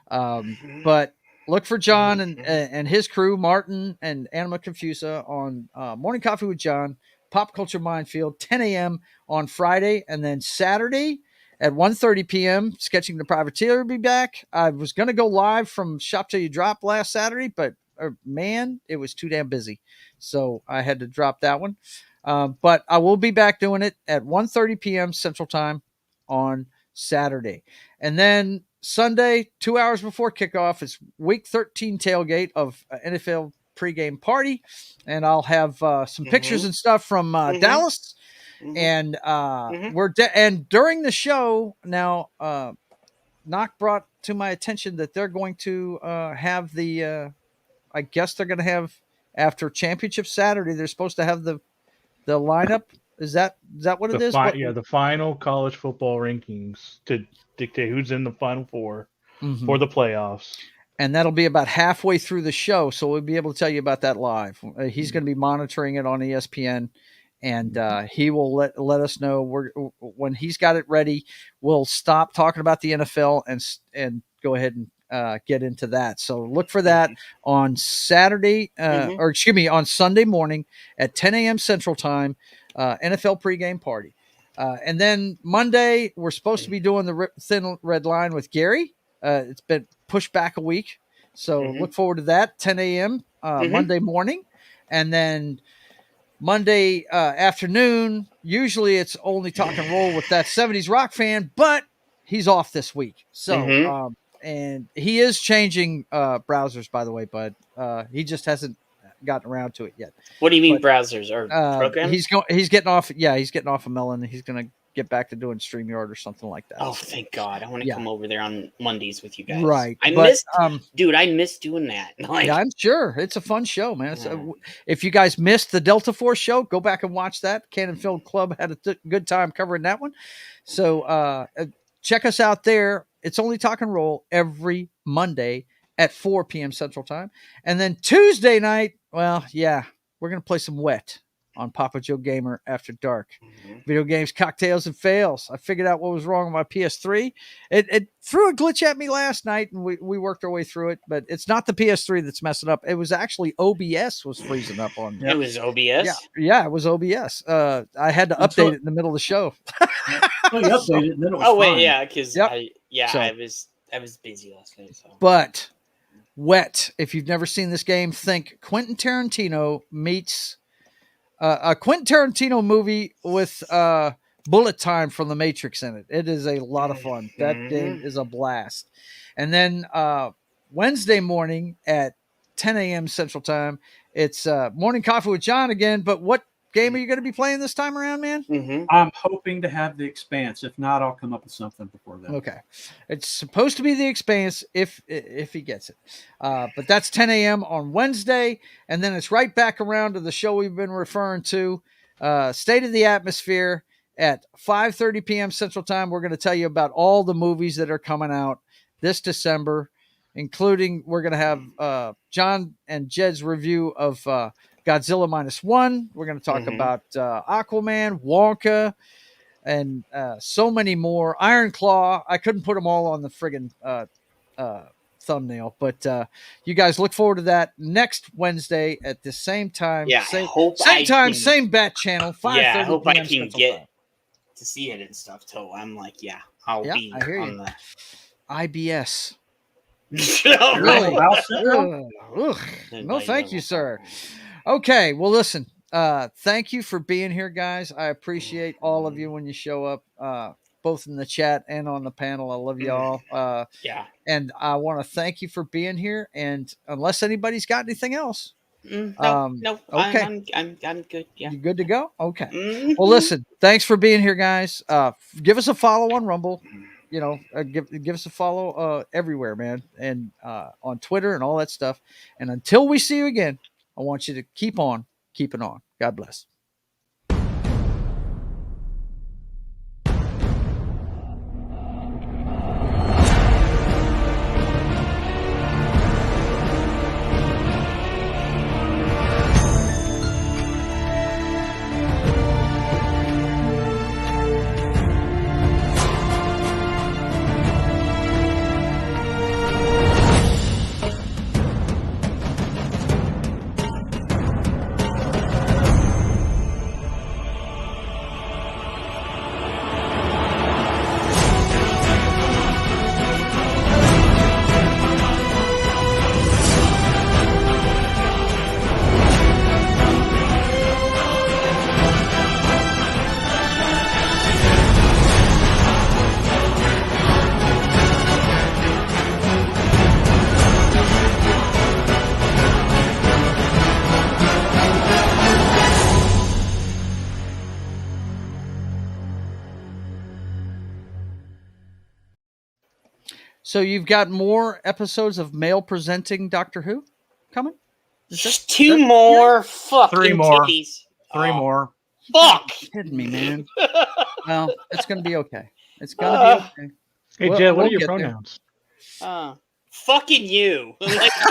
but look for John and his crew, Martin and Anima Confusa, on Morning Coffee with John, Pop Culture Minefield, 10 a.m. on Friday. And then Saturday at 1:30 p.m., Sketching the Privateer will be back. I was going to go live from Shop Till You Drop last Saturday, but man, it was too damn busy. So I had to drop that one. But I will be back doing it at 1:30 p.m. Central Time on Saturday. And then Sunday, 2 hours before kickoff, is Week 13 tailgate of NFL pregame party. And I'll have some pictures and stuff from Dallas. And and during the show now, Knock brought to my attention that they're going to have the I guess they're going to have, after Championship Saturday, they're supposed to have the lineup. Is that what it is? The final college football rankings to dictate who's in the Final Four for the playoffs. And that'll be about halfway through the show, so we'll be able to tell you about that live. He's going to be monitoring it on ESPN, and he will let us know when he's got it ready. We'll stop talking about the NFL and go ahead and get into that. So look for that on Saturday, on Sunday morning at 10 a.m. Central Time, NFL pregame party. And then Monday, we're supposed to be doing the Thin Red Line with Gary. It's been pushed back a week. So look forward to that, 10 a.m. Monday morning. And then Monday afternoon, usually it's only Talk and Roll with that 70s rock fan, but he's off this week. So, and he is changing browsers, by the way, bud. He just hasn't gotten around to it yet. What do you mean browsers or programs? He's getting off. Yeah, he's getting off of Melon. He's going to get back to doing StreamYard or something like that. Oh, thank God! I want to Yeah. come over there on Mondays with you guys. Right. I But, missed, dude. I missed doing that. Like, yeah, I'm sure it's a fun show, man. Yeah. If you guys missed the Delta Force show, go back and watch that. Cannon Film Club had a good time covering that one. So check us out there. It's Only Talk and Roll every Monday at 4 p.m. Central Time. And then Tuesday night, well, yeah, we're going to play some Wet on Papa Joe Gamer After Dark. Video games, cocktails, and fails. I figured out what was wrong with my PS3. It threw a glitch at me last night, and we worked our way through it. But it's not the PS3 that's messing up. It was actually OBS was freezing up on me. It was OBS. Yeah, it was OBS. I had to update it in the middle of the show. Well, you updated it, and then it was Oh wait, fine. yeah, because Yep. So- I was busy last night. So. But Wet, if you've never seen this game, think Quentin Tarantino meets a Quentin Tarantino movie with bullet time from The Matrix in it. It is a lot of fun. That game is a blast. And then Wednesday morning at 10 a.m. Central Time, it's Morning Coffee with John again. But what game are you going to be playing this time around, man? I'm hoping to have The Expanse. If not, I'll come up with something before then. Okay. It's supposed to be The Expanse if he gets it. But that's 10 a.m. on Wednesday. And then it's right back around to the show we've been referring to, State of the Atmosfere at 5:30 p.m. Central Time. We're going to tell you about all the movies that are coming out this December, including we're going to have John and Jed's review of Godzilla -1. We're going to talk about Aquaman, Wonka, and so many more. Iron Claw. I couldn't put them all on the friggin' thumbnail, but you guys look forward to that next Wednesday at the same time. Yeah, same, I hope same I time, can- same bat channel. 5:30 Yeah, I hope I p.m. can Central get Time. to see it and stuff too. I'm like, I'll Yeah, be I hear on you. the. IBS. Really? Ugh. No, thank you, sir. Okay, well, listen. Thank you for being here, guys. I appreciate all of you when you show up, both in the chat and on the panel. I love you all. Yeah. And I want to thank you for being here. And unless anybody's got anything else, No. okay. I'm good. Yeah. You good to go? Okay. Mhm. Well, listen, thanks for being here, guys. Give us a follow on Rumble. You know, give us a follow everywhere, man, and on Twitter and all that stuff. And until we see you again, I want you to keep on keeping on. God bless. So you've got more episodes of male presenting Doctor Who coming? Just two more fucking Three more. titties. Three Oh, more. Fuck. Kidding me, man. Well, it's going to be okay. It's going to be okay. Hey, Well, Jed, what we'll are your get there. pronouns? Fucking you. Like,